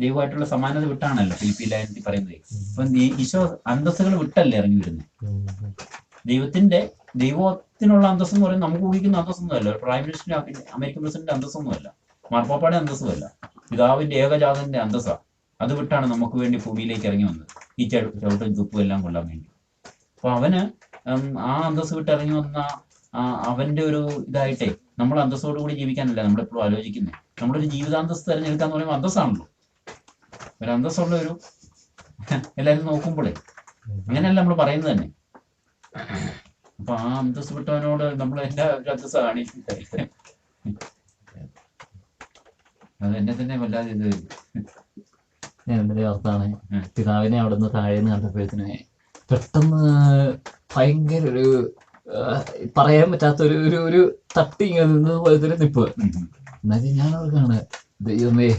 ദൈവമായിട്ടുള്ള സമാനത വിട്ടാണല്ലോ ഫിലിപ്പി ലായനത്തിൽ പറയുന്നത്. അപ്പൊ ഈശോ അന്തസ്സുകൾ വിട്ടല്ലേ ഇറങ്ങി വരുന്നത്. ദൈവത്തിനുള്ള അന്തസ്സ് എന്ന് പറയുന്നത് നമുക്ക് ഊഹിക്കുന്ന അന്തസ്സൊന്നുമല്ല. ഒരു പ്രൈം മിനിസ്റ്ററിന്റെ അമേരിക്കൻ പ്രസിഡന്റ് അന്തസ്സൊന്നുമല്ല, മാർപ്പാപ്പയുടെ അന്തസ്സുമല്ല, പിതാവിന്റെ ഏകജാതന്റെ അന്തസ്സാ. അത് വിട്ടാണ് നമുക്ക് വേണ്ടി ഭൂമിയിലേക്ക് ഇറങ്ങി വന്നത്, ഈ ചവിട്ടും തുപ്പും എല്ലാം കൊള്ളാൻ വേണ്ടി. അപ്പൊ അവന് ആ അന്തസ്സ് വിട്ട് ഇറങ്ങി വന്ന അവന്റെ ഒരു ഇതായിട്ടേ നമ്മൾ അന്തസ്സോടുകൂടി ജീവിക്കാനല്ല നമ്മളെപ്പോഴും ആലോചിക്കുന്നത്. നമ്മളൊരു ജീവിതാന്തസ് തിരഞ്ഞെടുക്കാന്ന് പറയുമ്പോൾ അന്തസ്സാണല്ലോ. ഒരു അന്തസ്സുള്ള ഒരു എല്ലാവരും നോക്കുമ്പോഴേ അങ്ങനെയല്ല നമ്മൾ പറയുന്നത് തന്നെ. അപ്പൊ ആ അന്തസ്സ് വിട്ടവനോട് നമ്മൾ എല്ലാ ഒരു അന്തസ്സ കാണിക്കുന്നത്. അത് എന്നെ തന്നെ വല്ലാതെ ഇത് എന്തൊരു അർത്ഥമാണ്. പിതാവിനെ അവിടെ നിന്ന് താഴേന്ന് കണ്ടപ്പോഴത്തേന് പെട്ടെന്ന് ഭയങ്കര ഒരു പറയാൻ പറ്റാത്ത ഒരു തട്ടി ഇങ്ങനെ നിന്ന് പോലത്തെ ഒരു നിപ്പ്. എന്നാലും ഞാൻ ഓർക്കാണ്, ദൈവമേ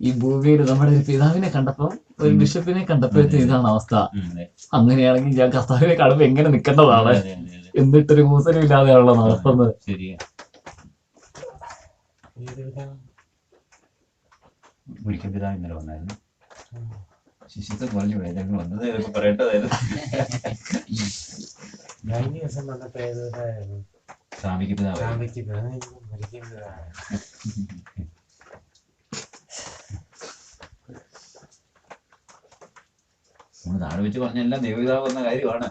ഈ ഭൂമിയിൽ നമ്മുടെ ഒരു പിതാവിനെ കണ്ടപ്പോ ഒരു ബിഷപ്പിനെ കണ്ടപ്പോഴത്തെ ഇതാണ് അവസ്ഥ. അങ്ങനെയാണെങ്കിൽ ഞാൻ കർത്താവിനെ കാണുമ്പോ എങ്ങനെ നിൽക്കേണ്ടതാണ്, എന്നിട്ടൊരു കൂസലും ഇല്ലാതെയാണല്ലോ നടത്തുന്നത്. ഒരിക്കൽ പിതാവ് ഇന്നലെ വന്നായിരുന്നു. ശിശുത്വം പറഞ്ഞു പോയി, ഞങ്ങൾ വന്നത് ഇതൊക്കെ പറയേണ്ടതായിരുന്നു. സ്വാമിക്ക് പിതാവ് നമ്മൾ താഴെ വെച്ച് പറഞ്ഞെല്ലാം ദൈവപിതാവ് വന്ന കാര്യമാണ്.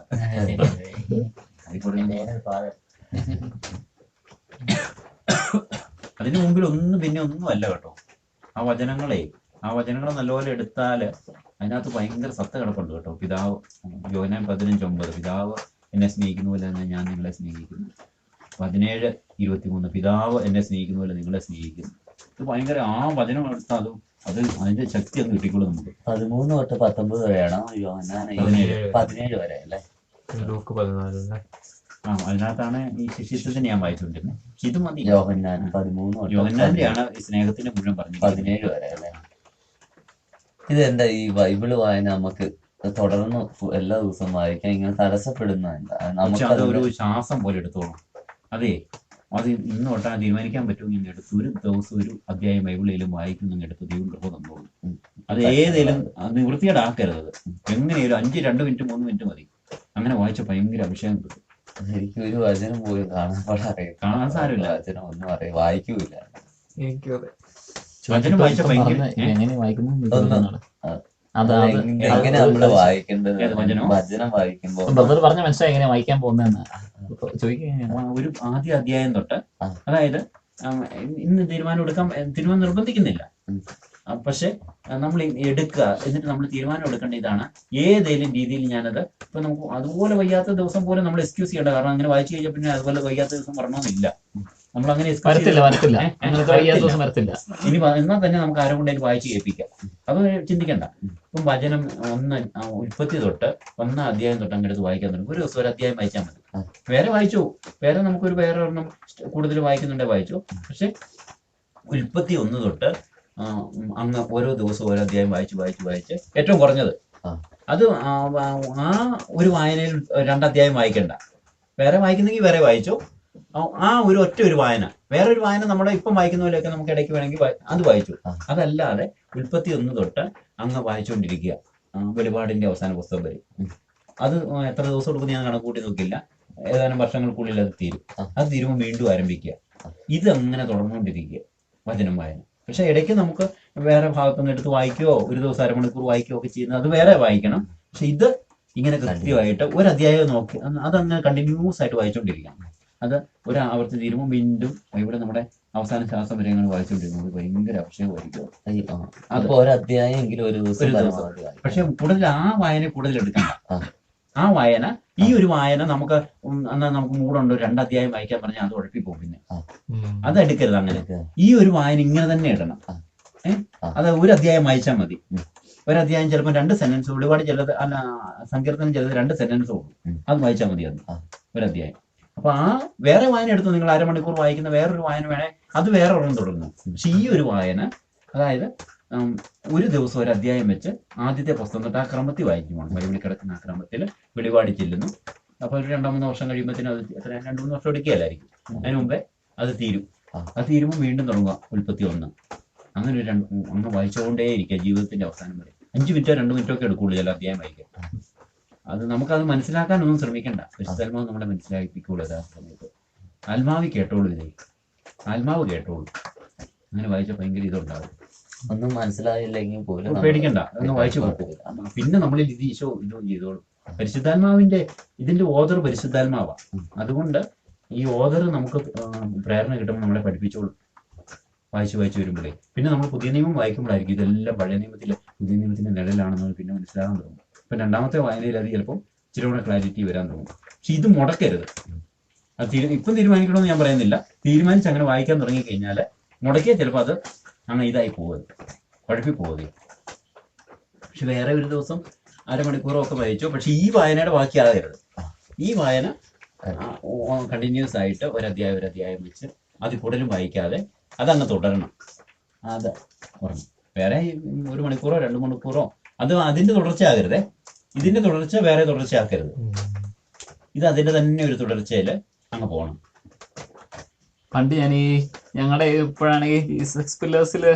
അതിനു മുമ്പിൽ ഒന്നും അല്ല കേട്ടോ. ആ വചനങ്ങളെ നല്ലപോലെ എടുത്താല് അതിനകത്ത് ഭയങ്കര സത്ത കിടപ്പുണ്ട് കേട്ടോ. പിതാവ് യോഹന്നാൻ 15:9 പിതാവ് എന്നെ സ്നേഹിക്കുന്ന പോലെ തന്നെ ഞാൻ നിങ്ങളെ സ്നേഹിക്കുന്നു. 17:23 പിതാവ് എന്നെ സ്നേഹിക്കുന്ന പോലെ നിങ്ങളെ സ്നേഹിക്കുന്നു. ഇത് ഭയങ്കര ആ വചനം എടുത്താൽ അത് അതിന്റെ ശക്തി ഒന്ന് കിട്ടിക്കോളും നമുക്ക്. 13 തൊട്ട് 19 വരെയാണോ? 17 വരെ അല്ലേ? അതിനകത്താണ് ഈ ശിഷ്യത്വത്തിന് ഞാൻ വായിച്ചുകൊണ്ടിരുന്നത്. ഇത് മതി. യോഹന്നാൻ 13 യോഹന്നാന്റെയാണ് ഈ സ്നേഹത്തിന്റെ മുഴുവൻ പറഞ്ഞു 17 വരെ അല്ലേ? ഇത് എന്താ ഈ ബൈബിള് വായന നമുക്ക് തുടർന്ന് എല്ലാ ദിവസവും വായിക്കാൻ ഇങ്ങനെ തടസ്സപ്പെടുന്ന നമുക്ക് ഒരു ശ്വാസം പോലെ എടുത്തോളാം. അത് ഇന്ന് തൊട്ടാണ് തീരുമാനിക്കാൻ പറ്റുമെങ്കിൽ എടുത്ത് ഒരു ദിവസം ഒരു അധ്യായം ബൈബിളിലും വായിക്കുന്ന എടുത്ത് ദൈവം കൃപ തന്നോളൂ. അത് ഏതേലും നിവൃത്തിയേടാക്കരുത്. എങ്ങനെയാലും 5, 2 മിനിറ്റ് 3 മിനിറ്റ് മതി. അങ്ങനെ വായിച്ച ഭയങ്കര അഭിഷേകം കിട്ടും. ശരിക്കും ഒരു വചനം പോലും കാണാൻ സാരമില്ല. വചനം ഒന്നും അറിയാം, വായിക്കൂല. എനിക്കും വചനം വായിച്ച ഭയങ്കര എങ്ങനെ വായിക്കുന്നു എങ്ങനെ നമ്മള് വായിക്കേണ്ടത്? വചനം വായിക്കുമ്പോ ബ്രദർ പറഞ്ഞ മനസ്സിലായി എങ്ങനെ വായിക്കാൻ പോകുന്നതെന്ന് ചോദിക്കുക. ഒരു ആദ്യ അധ്യായം തൊട്ട്, അതായത് ഇന്ന് തീരുമാനം നിർബന്ധിക്കുന്നില്ല. പക്ഷെ നമ്മൾ എടുക്കുക, എന്നിട്ട് നമ്മൾ തീരുമാനം എടുക്കേണ്ട ഇതാണ്. ഏതേലും രീതിയിൽ ഞാനത് ഇപ്പൊ നമുക്ക് അതുപോലെ വയ്യാത്ത ദിവസം പോലെ നമ്മൾ എക്സ്ക്യൂസ് ചെയ്യേണ്ട. കാരണം അങ്ങനെ വായിച്ചു കഴിഞ്ഞാൽ പിന്നെ അതുപോലെ വയ്യാത്ത ദിവസം വരണമെന്നില്ല. നമ്മൾ അങ്ങനെ ഇനി എന്നാൽ തന്നെ നമുക്ക് ആരും കൊണ്ടേലും വായിച്ച് കേൾപ്പിക്കാം. അത് ചിന്തിക്കണ്ട. ഇപ്പം വചനം ഉൽപ്പത്തി തൊട്ട് 1 അധ്യായം തൊട്ട് അങ്ങെടുത്ത് വായിക്കാൻ തുടങ്ങും. ഒരു ദിവസം ഒരു അധ്യായം വായിച്ചാൽ മതി. വേറെ വായിച്ചു, വേറെ ഒരെണ്ണം കൂടുതൽ വായിക്കുന്നുണ്ടെ വായിച്ചു. പക്ഷെ ഉൽപ്പത്തി 1 തൊട്ട് അങ്ങ് ഓരോ ദിവസവും ഓരോ അധ്യായം വായിച്ച് ഏറ്റവും കുറഞ്ഞത് അത് ആ ഒരു വായനയിൽ 2 അധ്യായം വായിക്കണ്ട. വേറെ വായിക്കുന്നെങ്കിൽ വേറെ വായിച്ചു. ആ ഒരു ഒറ്റ ഒരു വായന, വേറൊരു വായന നമ്മുടെ ഇപ്പം വായിക്കുന്ന പോലെയൊക്കെ നമുക്ക് ഇടയ്ക്ക് വേണമെങ്കിൽ അത് വായിച്ചു. അതല്ലാതെ ഉൽപ്പത്തി 1 തൊട്ട് അങ്ങ് വായിച്ചുകൊണ്ടിരിക്കുക വെളിപാടിന്റെ അവസാന പുസ്തകം വരെ. അത് എത്ര ദിവസം എടുക്കും ഞാൻ കണക്കൂട്ടി നോക്കില്ല, ഏതാനും വർഷങ്ങൾക്കുള്ളിൽ അത് തീരും. അത് തീരുമ്പോൾ വീണ്ടും ആരംഭിക്കുക. ഇത് അങ്ങനെ തുടർന്നുകൊണ്ടിരിക്കുക വചനം വായന. പക്ഷെ ഇടയ്ക്ക് നമുക്ക് വേറെ ഭാഗത്തുനിന്ന് എടുത്ത് വായിക്കുകയോ ഒരു ദിവസം അരമണിക്കൂർ വായിക്കുകയോ ഒക്കെ ചെയ്യുന്നത് അത് വേറെ വായിക്കണം. പക്ഷെ ഇത് ഇങ്ങനെ കൃത്യമായിട്ട് ഒരു അധ്യായം നോക്കി അതങ്ങനെ കണ്ടിന്യൂസ് ആയിട്ട് വായിച്ചുകൊണ്ടിരിക്കണം. അത് ഒരു ആവർത്തി തീരുമ്പോൾ വീണ്ടും ഇവിടെ നമ്മുടെ അവസാന ശ്വാസം വരെ അങ്ങനെ വായിച്ചുകൊണ്ടിരുന്നത് ഭയങ്കര അഭിഷേകമായിരിക്കും. ഒരു ദിവസം. പക്ഷെ കൂടുതൽ ആ വായന കൂടുതൽ എടുക്കണ്ട. ആ വായന, ഈ ഒരു വായന നമുക്ക് എന്നാൽ നമുക്ക് മൂടുണ്ട് 2 അധ്യായം വായിക്കാൻ പറഞ്ഞാൽ അത് ഉഴപ്പിപ്പോകും. പിന്നെ അത് എടുക്കരുത് അങ്ങനെ. ഈ ഒരു വായന ഇങ്ങനെ തന്നെ ഇടണം. അത് ഒരു അധ്യായം വായിച്ചാൽ മതി. ഒരു അധ്യായം ചിലപ്പോൾ 2 സെന്റൻസ്, ഒരുപാട് ചിലത് അല്ല സങ്കീർത്തനം ചിലത് 2 സെന്റൻസ് ഉള്ളൂ, അത് വായിച്ചാൽ മതി. അത് ഒരു അധ്യായം. അപ്പൊ ആ വേറെ വായന എടുത്തു നിങ്ങൾ അരമണിക്കൂർ വായിക്കുന്ന വേറൊരു വായന വേണേ അത് വേറെ ഒരെണ്ണം തുടങ്ങും. പക്ഷെ ഈ ഒരു വായന, അതായത് ഒരു ദിവസം ഒരു അധ്യായം വെച്ച് ആദ്യത്തെ പുസ്തകം തൊട്ട് ആ ക്രമത്തിൽ വായിക്കുമാണ്. ബൈബിളിൽ കിടക്കുന്ന ആ ക്രമത്തിൽ വെളിപാട് ചെല്ലുന്നു. അപ്പൊ ഒരു 2-3 വർഷം കഴിയുമ്പോഴത്തേനും അത് എത്ര 2-3 വർഷം എടുക്കുകയല്ലായിരിക്കും. അതിന് മുമ്പേ അത് തീരും. അത് തീരുമ്പോൾ വീണ്ടും തുടങ്ങുക ഉൽപ്പത്തി 1. അങ്ങനെ ഒരു അങ്ങ് വായിച്ചുകൊണ്ടേ ഇരിക്കുക ജീവിതത്തിന്റെ അവസാനം വരെ. 5 മിനിറ്റോ 2 മിനിറ്റോ ഒക്കെ എടുക്കുള്ളൂ ചില അധ്യായം വായിക്കാൻ. അത് നമുക്കത് മനസ്സിലാക്കാനൊന്നും ശ്രമിക്കണ്ട. പരിശുദ്ധാത്മാവ് നമ്മളെ മനസ്സിലാക്കിക്കോളൂ. ആ സമയത്ത് ആത്മാവ് കേട്ടോളൂ, ഇതേ ആത്മാവ് കേട്ടോളൂ. അങ്ങനെ വായിച്ചാൽ ഭയങ്കര ഇതുണ്ടാവും. ഒന്നും മനസ്സിലായില്ലെങ്കിൽ പോലും പേടിക്കണ്ട, ഒന്ന് വായിച്ചു നോക്കൂ. പിന്നെ നമ്മളിൽ ഇത് ഈശോ ഇതും ചെയ്തോളൂ. പരിശുദ്ധാത്മാവിന്റെ ഇതിന്റെ ഓദർ പരിശുദ്ധാത്മാവാ. അതുകൊണ്ട് ഈ ഓദർ നമുക്ക് പ്രേരണ കിട്ടുമ്പോൾ നമ്മളെ പഠിപ്പിച്ചോളൂ വായിച്ചു വരുമ്പോഴേ. പിന്നെ നമ്മൾ പുതിയ നിയമം വായിക്കുമ്പോഴായിരിക്കും ഇതെല്ലാം പഴയ നിയമത്തിലെ പുതിയ നിയമത്തിന്റെ നിഴലാണെന്ന് പിന്നെ മനസ്സിലാകാൻ തുടങ്ങും. ഇപ്പൊ 2ാമത്തെ വായനയിൽ അത് ചിലപ്പോൾ ഇച്ചിരി കൂടെ ക്ലാരിറ്റി വരാൻ തുടങ്ങും. പക്ഷെ ഇത് മുടക്കരുത്. അത് ഇപ്പം തീരുമാനിക്കണമെന്ന് ഞാൻ പറയുന്നില്ല. തീരുമാനിച്ച് അങ്ങനെ വായിക്കാൻ തുടങ്ങിക്കഴിഞ്ഞാൽ മുടക്കിയാൽ ചിലപ്പോൾ അത് അങ്ങനെ ഇതായി പോകരുത്, കുഴപ്പി പോകരുത്. പക്ഷെ വേറെ ഒരു ദിവസം അരമണിക്കൂറോ ഒക്കെ വായിച്ചോ. പക്ഷെ ഈ വായനയുടെ ബാക്കിയാകരുത്. ഈ വായന കണ്ടിന്യൂസ് ആയിട്ട് ഒരു അധ്യായം വെച്ച് അത് കൂടുതലും വായിക്കാതെ അതങ്ങ് തുടരണം. അത് പറഞ്ഞു വേറെ 1 മണിക്കൂറോ 2 മണിക്കൂറോ അത് അതിന്റെ തുടർച്ചയാകരുതേ. ഇതിന്റെ തുടർച്ച വേറെ തുടർച്ചയാക്കരുത്. ഇത് അതിന്റെ തന്നെ ഒരു തുടർച്ചയിൽ അങ്ങ് പോകണം. പണ്ട് ഞാൻ ഞങ്ങളുടെ ഇപ്പോഴാണെങ്കിൽ ഈ 6 പില്ലേഴ്സില്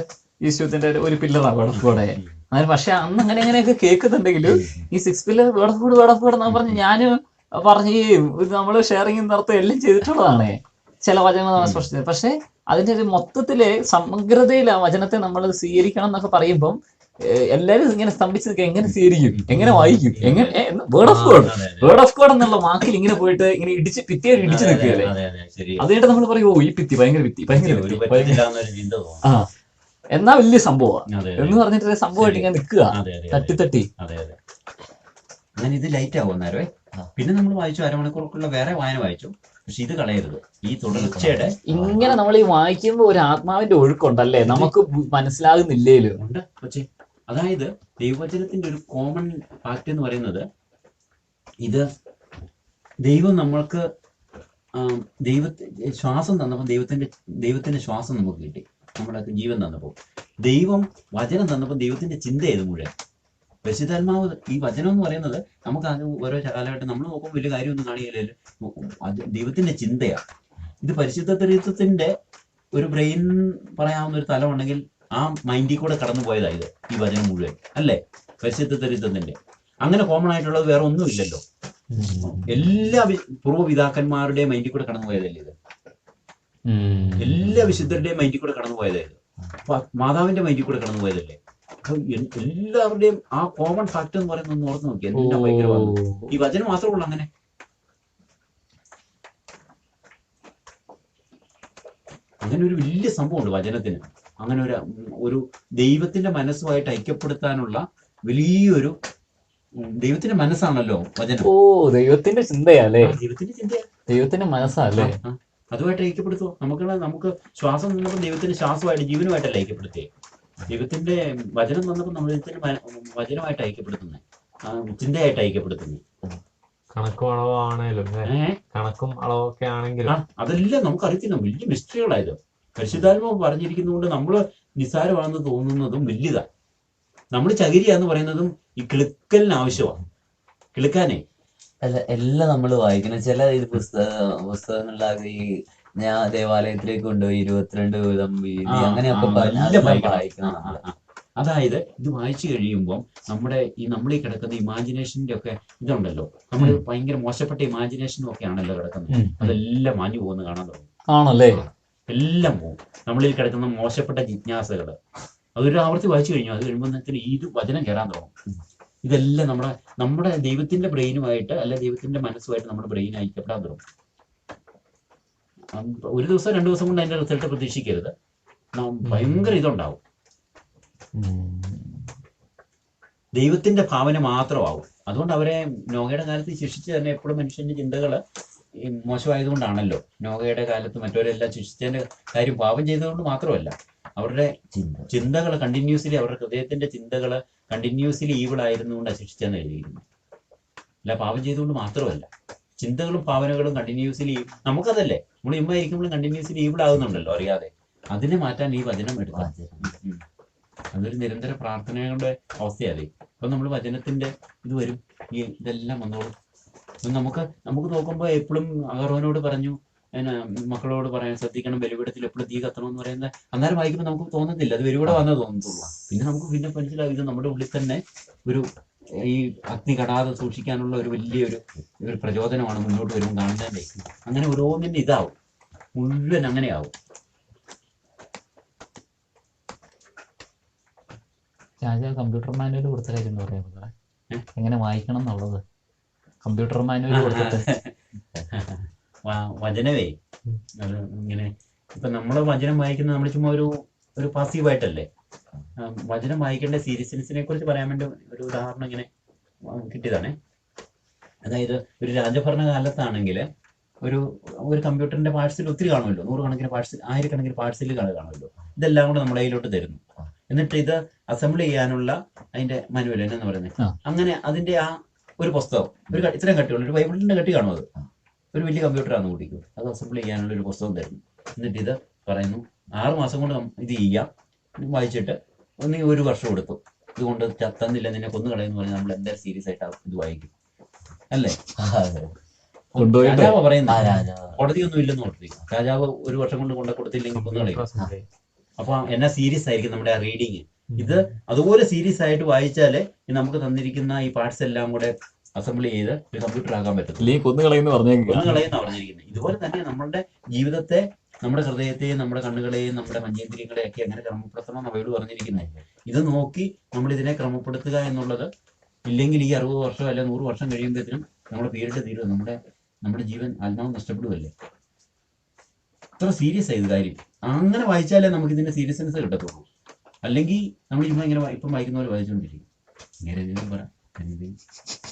ഈശോത്തിന്റെ ഒരു പില്ലറാണ് കൂടെ. അതിന് പക്ഷെ അന്ന് അങ്ങനെയൊക്കെ കേൾക്കുന്നുണ്ടെങ്കിലും ഈ 6 പില്ലർ വേടഫോട് എന്ന് പറഞ്ഞ് ഞാൻ പറഞ്ഞ് നമ്മള് ഷെയറിങ് നടത്തുക എല്ലാം ചെയ്തിട്ടുള്ളതാണ്. ചില വചനങ്ങൾ നമ്മൾ സ്പർശിച്ചത്. പക്ഷെ അതിന്റെ ഒരു മൊത്തത്തില് സമഗ്രതയിൽ ആ വചനത്തെ നമ്മൾ സ്വീകരിക്കണം എന്നൊക്കെ പറയുമ്പം എല്ലാരും ഇങ്ങനെ സ്തംഭിച്ച് നിൽക്കുക. എങ്ങനെ സ്വീകരിക്കും, എങ്ങനെ വായിക്കും, എങ്ങനെ വേർഡ് ഓഫ് ഗോഡ് എന്നുള്ള വാക്കിൽ ഇങ്ങനെ പോയിട്ട് ഇങ്ങനെ ഭിത്തിയെ ഇടിച്ചു നിൽക്കുകയല്ലേ. അതുകൊണ്ട് നമ്മൾ പറയും ഈ ഭിത്തി ഭയങ്കര ആ എന്നാ വലിയ സംഭവമാണ് എന്ന് പറഞ്ഞിട്ട് സംഭവമായിട്ട് ഇങ്ങനെ നിൽക്കുക തട്ടി. അങ്ങനെ ഇത് ലൈറ്റ് ആവും അന്നേരമേ. പിന്നെ നമ്മൾ വായിച്ചു അരമണിക്കൂർക്കുള്ള വേറെ വായന വായിച്ചു. പക്ഷെ ഇത് കളയരുത്. ഈ തുടർച്ചയുടെ ഇങ്ങനെ നമ്മൾ ഈ വായിക്കുമ്പോൾ ഒരു ആത്മാവിന്റെ ഒഴുക്കുണ്ടല്ലേ, നമുക്ക് മനസ്സിലാകുന്നില്ലേലും ഉണ്ട്. പക്ഷേ അതായത് ദൈവവചനത്തിന്റെ ഒരു കോമൺ ഫാക്ട് എന്ന് പറയുന്നത് ഇത് ദൈവം നമ്മൾക്ക് ശ്വാസം തന്നപ്പോൾ ദൈവത്തിന്റെ ശ്വാസം നമുക്ക് കിട്ടി. നമ്മുടെ ജീവൻ തന്നപ്പോൾ ദൈവം വചനം തന്നപ്പോൾ ദൈവത്തിന്റെ ചിന്ത ചെയ്ത് മുഴുവൻ പരിശുദ്ധാത്മാവ്. ഈ വചനം എന്ന് പറയുന്നത് നമുക്ക് അത് ഓരോ കാലഘട്ടം നമ്മൾ നോക്കുമ്പോൾ വലിയ കാര്യമൊന്നും കാണിയില്ലല്ലോ. അത് ദൈവത്തിന്റെ ചിന്തയാണ്. ഇത് പരിശുദ്ധ ത്രിത്വത്തിന്റെ ഒരു ബ്രെയിൻ പറയാവുന്ന ഒരു തലമുണ്ടെങ്കിൽ ആ മൈൻഡിൽ കൂടെ കടന്നു പോയതാ ഇത്, ഈ വചനം മുഴുവൻ അല്ലേ. പരിശുദ്ധ ത്രിത്വത്തിന്റെ അങ്ങനെ കോമൺ ആയിട്ടുള്ളത് വേറെ ഒന്നും ഇല്ലല്ലോ. എല്ലാ പൂർവ്വപിതാക്കന്മാരുടെയും മൈൻഡിൽ കൂടെ കടന്നു പോയതല്ലേ ഇത്. എല്ലാ വിശുദ്ധരുടെയും മൈൻഡിൽ കൂടെ കടന്നു പോയതേ ഇത്. മാതാവിന്റെ മൈൻഡിൽ കൂടെ കടന്നു പോയതല്ലേ. എല്ലാവരുടെയും ആ കോമൺ ഫാക്ട് എന്ന് പറയുന്നത് ഒന്ന് ഓർത്ത് നോക്കി. എല്ലാം ഭയങ്കരമാണ്. ഈ വചനം മാത്രമേ ഉള്ളൂ അങ്ങനെ. അങ്ങനെ ഒരു വലിയ സംഭവമുണ്ട് വചനത്തിന്. അങ്ങനെ ഒരു ദൈവത്തിന്റെ മനസ്സുമായിട്ട് ഐക്യപ്പെടുത്താനുള്ള വലിയൊരു ദൈവത്തിന്റെ മനസ്സാണല്ലോ വചനം. ദൈവത്തിന്റെ ചിന്തയല്ലേ, ദൈവത്തിന്റെ ചിന്തയാ, ദൈവത്തിന്റെ മനസ്സല്ലേ. അതുമായിട്ട് ഐക്യപ്പെടുത്തുമോ? നമുക്ക് ശ്വാസം നിന്നപ്പോൾ ദൈവത്തിന്റെ ശ്വാസമായിട്ട് ജീവനുമായിട്ടല്ല ഐക്യപ്പെടുത്തിയേ. ദൈവത്തിന്റെ വചനം തന്നപ്പോൾ നമ്മൾ വചനമായിട്ട് ഐക്യപ്പെടുത്തുന്നത്, ചിന്തയായിട്ട് ഐക്യപ്പെടുത്തുന്നത്. കണക്കും അളവാണേലും കണക്കും അളവൊക്കെ ആണെങ്കിലും അതെല്ലാം നമുക്ക് അറിയത്തില്ല. വലിയ മിസ്റ്ററികളായത് പരിശുദ്ധാത്മാവ് പറഞ്ഞിരിക്കുന്നതുകൊണ്ട് നമ്മൾ നിസ്സാരമാണെന്ന് തോന്നുന്നതും വലിയതാണ്. നമ്മൾ ചകിരിയാന്ന് പറയുന്നതും ഈ കിളുക്കലിന് ആവശ്യമാണ്. കിളുക്കാനേ അല്ല എല്ലാം നമ്മൾ വായിക്കണം. ചില ഇത് പുസ്തകങ്ങളിലാകെ ഈ ഞാൻ ദേവാലയത്തിലേക്ക് കൊണ്ടുപോയി 22 വീതം വീതി അങ്ങനെയൊക്കെ പറഞ്ഞ് എല്ലാം അതെല്ലാം വായിക്കണം. വായിക്കണം നമ്മള്. അതായത് ഇത് വായിച്ചു കഴിയുമ്പോൾ നമ്മളീ കിടക്കുന്ന ഇമാജിനേഷന്റെ ഒക്കെ ഇതുണ്ടല്ലോ, നമ്മൾ ഭയങ്കര മോശപ്പെട്ട ഇമാജിനേഷനും ഒക്കെ ആണല്ലോ കിടക്കുന്നത്, അതെല്ലാം മാഞ്ഞു പോകുന്ന കാണാൻ തുടങ്ങും. ആണല്ലേ? എല്ലാം പോകും. നമ്മളിൽ കിടക്കുന്ന മോശപ്പെട്ട ജിജ്ഞാസകള് അതൊരു ആവർത്തി വായിച്ചു കഴിഞ്ഞു. അത് കഴിയുമ്പോഴത്തേന് ഈ വചനം കയറാൻ തുടങ്ങും. ഇതെല്ലാം നമ്മുടെ ദൈവത്തിന്റെ ബ്രെയിനുമായിട്ട് അല്ലെ ദൈവത്തിന്റെ മനസ്സുമായിട്ട് നമ്മുടെ ബ്രെയിൻ ഐക്യപ്പെടാൻ തുടങ്ങും. ഒരു ദിവസം 2 ദിവസം കൊണ്ട് അതിന്റെ റിസൾട്ട് പ്രതീക്ഷിക്കരുത്. ഭയങ്കര ഇതുണ്ടാവും. ദൈവത്തിന്റെ ഭാവന മാത്രമാവും. അതുകൊണ്ട് അവരെ നോഹയുടെ കാലത്ത് ശിക്ഷിച്ച് തന്നെ എപ്പോഴും മനുഷ്യന്റെ ചിന്തകള് മോശമായതുകൊണ്ടാണല്ലോ നോഹയുടെ കാലത്ത് മറ്റവരെല്ലാം ശിക്ഷിച്ചതിന്റെ കാര്യം പാപം ചെയ്തതുകൊണ്ട് മാത്രമല്ല, അവരുടെ ചിന്തകൾ കണ്ടിന്യൂസ്ലി, അവരുടെ ഹൃദയത്തിന്റെ ചിന്തകൾ കണ്ടിന്യൂസ്ലി ഈവിൾ ആയിരുന്നുകൊണ്ട് ശിക്ഷിച്ചെന്ന് എഴുതിയിരുന്നു. അല്ല പാപം ചെയ്തുകൊണ്ട് മാത്രമല്ല, ചിന്തകളും ഭാവനകളും കണ്ടിന്യൂസ്ലി നമുക്കതല്ലേ, നമ്മൾ ഇമ്മായിരിക്കുമ്പോഴും കണ്ടിന്യൂസ്ലി ഈവിൾ ആകുന്നുണ്ടല്ലോ അറിയാതെ. അതിനെ മാറ്റാൻ ഈ വചനം എടുക്കാം. അതൊരു നിരന്തര പ്രാർത്ഥനയുടെ അവസ്ഥയതെ. ഇപ്പൊ നമ്മൾ വചനത്തിന്റെ ഇത് വരും, ഇതെല്ലാം വന്നോളും. നമുക്ക് നോക്കുമ്പോൾ എപ്പോഴും അഹറോനോട് പറഞ്ഞു, മക്കളോട് പറയാൻ ശ്രദ്ധിക്കണം, ബലിപീഠത്തിൽ എപ്പോഴും തീ കത്തണം എന്ന് പറയുന്നത് അന്നേരം വായിക്കുമ്പോൾ നമുക്ക് തോന്നുന്നില്ല, അത് ബലിപീഠം വന്നേ തോന്നത്തുള്ളൂ. പിന്നെ നമുക്ക് മനസ്സിലാവും ഇത് നമ്മുടെ ഉള്ളിൽ തന്നെ ഈ അഗ്നി കടാതെ സൂക്ഷിക്കാനുള്ള ഒരു വലിയൊരു പ്രചോദനമാണ് മുന്നോട്ട് വരുമ്പോൾ കാണുന്നതിന്റെ. അങ്ങനെ ഓരോന്നിന്റെ ഇതാവും, മുഴുവൻ അങ്ങനെയാവും. കമ്പ്യൂട്ടർ മാനുവൽ കൊടുത്ത കാര്യം എന്താ പറയാ, എങ്ങനെ വായിക്കണം എന്നുള്ളത്? കമ്പ്യൂട്ടർ മാനുവൽ കൊടുത്തിട്ട് വചനവേ അത് ഇങ്ങനെ ഇപ്പൊ നമ്മള് വചനം വായിക്കുന്നത് നമ്മൾ ചുമ്മാ ഒരു പാസീവായിട്ടല്ലേ. വചനം വായിക്കേണ്ട സീരിയസ്നെസ്സിനെ കുറിച്ച് പറയാൻ വേണ്ടി ഒരു ഉദാഹരണം ഇങ്ങനെ കിട്ടിയതാണേ. അതായത് ഒരു രാജഭരണ കാലത്താണെങ്കിൽ ഒരു കമ്പ്യൂട്ടറിന്റെ പാർട്സിൽ ഒത്തിരി കാണുമല്ലോ, 100 കണക്കിന് പാർട്സിൽ, 1000 കണക്കിന് പാർട്സിൽ കാണുമല്ലോ. ഇതെല്ലാം കൂടെ നമ്മുടെ കയ്യിലോട്ട് തരുന്നു. എന്നിട്ട് ഇത് അസംബിൾ ചെയ്യാനുള്ള അതിന്റെ മാനുവൽ എന്ന് പറയുന്നത്. അങ്ങനെ അതിന്റെ ആ ഒരു പുസ്തകം ഇത്രയും കട്ടിയുള്ള ഒരു ബൈബിളിന്റെ കട്ടി കാണും. അത് ഒരു വലിയ കമ്പ്യൂട്ടറാണ് കൂട്ടിക്കും. അത് അസംബിൾ ചെയ്യാനുള്ള ഒരു പുസ്തകം തരുന്നു. എന്നിട്ട് ഇത് പറയുന്നു 6 മാസം കൊണ്ട് ഇത് ചെയ്യാം, വായിച്ചിട്ട് 1 വർഷം എടുത്തു, ഇതുകൊണ്ട് തന്നില്ല നിന്നെ കൊന്നു കളയെന്ന് പറഞ്ഞാൽ നമ്മൾ എന്തായാലും സീരിയസ് ആയിട്ട് ഇത് വായിക്കും അല്ലേ? രാജാവ് പറയുന്നത് കോടതിയൊന്നും ഇല്ലെന്ന് ഓർത്തി, രാജാവ് 1 വർഷം കൊണ്ട് കൊടുത്തില്ലെങ്കിൽ കൊന്നു കളയും. അപ്പൊ എന്നാ സീരിയസ് ആയിരിക്കും നമ്മുടെ ആ റീഡിങ്. ഇത് അതുപോലെ സീരിയസ് ആയിട്ട് വായിച്ചാലേ നമുക്ക് തന്നിരിക്കുന്ന ഈ പാർട്സ് എല്ലാം കൂടെ അസംബിൾ ചെയ്ത് ഒരു കമ്പ്യൂട്ടർ ആക്കാൻ പറ്റും. കൊന്നുകളയെന്ന് പറഞ്ഞിരിക്കുന്നത്. ഇതുപോലെ തന്നെ നമ്മളുടെ ജീവിതത്തെ, നമ്മുടെ ഹൃദയത്തെയും നമ്മുടെ കണ്ണുകളെയും നമ്മുടെ പഞ്ചേന്ദ്രിയങ്ങളെ ഒക്കെ എങ്ങനെ ക്രമപ്പെടുത്തണം അവയോട് പറഞ്ഞിരിക്കുന്നത്. ഇത് നോക്കി നമ്മൾ ഇതിനെ ക്രമപ്പെടുത്തുക എന്നുള്ളത് ഇല്ലെങ്കിൽ ഈ 60 വർഷം അല്ലെ 100 വർഷം കഴിയുമ്പോഴത്തേനും നമ്മുടെ പീരീഡ് തീരും, നമ്മുടെ ജീവൻ ആത്മാവ് നഷ്ടപ്പെടുവല്ലേ. അത്ര സീരിയസ് ആയത് കാര്യം. അങ്ങനെ വായിച്ചാലേ നമുക്ക് ഇതിന്റെ സീരിയസ്നെസ് കിട്ടത്തുള്ളൂ. അല്ലെങ്കിൽ നമ്മൾ ഇങ്ങനെ ഇപ്പം വായിക്കുന്ന പോലെ വായിച്ചുകൊണ്ടിരിക്കും. ഇങ്ങനെ എന്തെങ്കിലും പറയാം,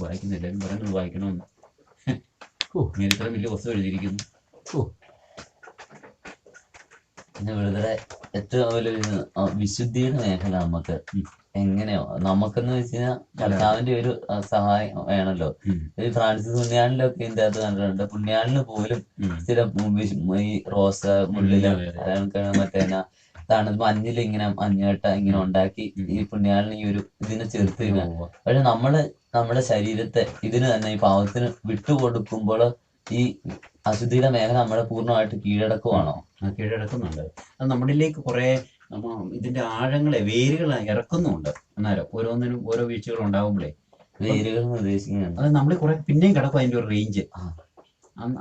വായിക്കുന്ന എല്ലാവരും പറയുന്നത് വായിക്കണമെന്ന്. ഇങ്ങനെ ഇത്ര വലിയ പുസ്തകം എഴുതിയിരിക്കുന്നു. പിന്നെ വെറുതെ ഏറ്റവും വലിയൊരു വിശുദ്ധിയുടെ മേഖല നമുക്ക് എങ്ങനെയോ നമുക്കെന്ന് വെച്ച് കഴിഞ്ഞാൽ കർത്താവിന്റെ ഒരു സഹായം വേണമല്ലോ. ഈ ഫ്രാൻസിസ് പുണ്യാളിലൊക്കെ ഇതിന്റെ അകത്ത് കണ്ടിട്ടുണ്ട്. പുണ്യാളിന് പോലും സ്ഥിരം ഈ റോസ് മുള്ളില് മറ്റേ മഞ്ഞിൽ ഇങ്ങനെ മഞ്ഞേട്ട ഇങ്ങനെ ഉണ്ടാക്കി ഈ പുണ്യാളിന് ഈ ഒരു ഇതിനെ ചേർത്തില്ല. പക്ഷെ നമ്മുടെ ശരീരത്തെ ഇതിന് തന്നെ ഈ പാവത്തിന് വിട്ടുകൊടുക്കുമ്പോൾ ഈ അശുദ്ധിയുടെ മേഖല നമ്മളെ പൂർണ്ണമായിട്ട് കീഴടക്കുവാണോ? കീഴടക്കുന്നുണ്ട്. അത് നമ്മളിലേക്ക് കുറെ ഇതിന്റെ ആഴങ്ങളെ വേരുകൾ ഇറക്കുന്നുണ്ട്. അന്നേരം ഓരോന്നിനും ഓരോ വീഴ്ചകൾ ഉണ്ടാകുമ്പോഴേ വേരുകൾ ഉദ്ദേശിക്കുന്നത് അത് നമ്മൾ കുറെ പിന്നെയും കിടക്കും അതിന്റെ ഒരു റേഞ്ച്.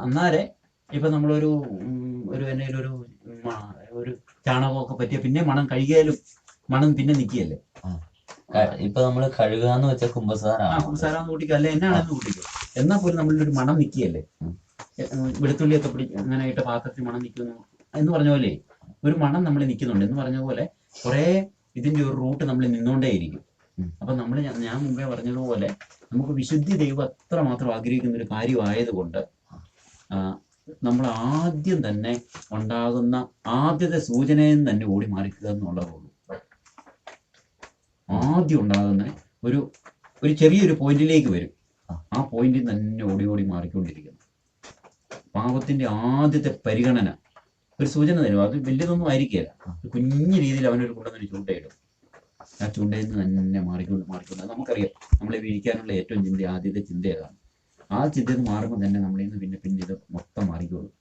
അന്നേരെ ഇപ്പൊ നമ്മളൊരു എന്തെങ്കിലും ഒരു ചാണകമൊക്കെ പറ്റിയ പിന്നെ മണം കഴുകിയാലും മണം പിന്നെ നിൽക്കുകയല്ലേ. ഇപ്പൊ നമ്മള് കഴുകാന്ന് വെച്ചാൽ കുമ്പസാരാന്ന് കൂട്ടിക്കോ അല്ലെ എന്നാണെന്ന് കൂട്ടിക്കോ, എന്നാൽ പോലും നമ്മളിലൊരു മണം നിൽക്കുകയല്ലേ. വെളുത്തുള്ളിയൊക്കെ അങ്ങനെ ഇട്ട പാത്രത്തിൽ മണം നിൽക്കുന്നു എന്ന് പറഞ്ഞ പോലെ ഒരു മണം നമ്മൾ നിൽക്കുന്നുണ്ട് എന്ന് പറഞ്ഞ പോലെ കുറെ ഇതിന്റെ ഒരു റൂട്ട് നമ്മൾ നിന്നുകൊണ്ടേയിരിക്കും. അപ്പൊ ഞാൻ മുമ്പേ പറഞ്ഞതുപോലെ നമുക്ക് വിശുദ്ധി ദൈവം അത്രമാത്രം ആഗ്രഹിക്കുന്ന ഒരു കാര്യമായതുകൊണ്ട് നമ്മൾ ആദ്യം തന്നെ ഉണ്ടാകുന്ന ആദ്യത്തെ സൂചനയിൽ തന്നെ ഓടി മാറിക്കുക എന്നുള്ളതുള്ളൂ. ആദ്യം ഉണ്ടാകുന്ന ഒരു ചെറിയൊരു പോയിന്റിലേക്ക് വരും. ആ പോയിന്റിൽ തന്നെ ഓടി മാറിക്കൊണ്ടിരിക്കുന്നു. പാപത്തിന്റെ ആദ്യത്തെ പരിഗണന ഒരു സൂചന തരും. അത് വലിയതൊന്നും ആയിരിക്കില്ല, കുഞ്ഞു രീതിയിൽ അവനൊരു കൊണ്ടുവന്നൊരു ചൂണ്ടയിടും. ആ ചൂണ്ടയിൽ നിന്ന് തന്നെ മാറിക്കൊണ്ട് നമുക്കറിയാം നമ്മളെ വീഴിക്കാനുള്ള ഏറ്റവും ആദ്യത്തെ ചിന്ത ഏതാണ്. ആ ചിന്തയിൽ നിന്ന് മാറുമ്പോൾ തന്നെ നമ്മളിൽ നിന്ന് പിന്നെ ഇത് മൊത്തം മാറിക്കോളും.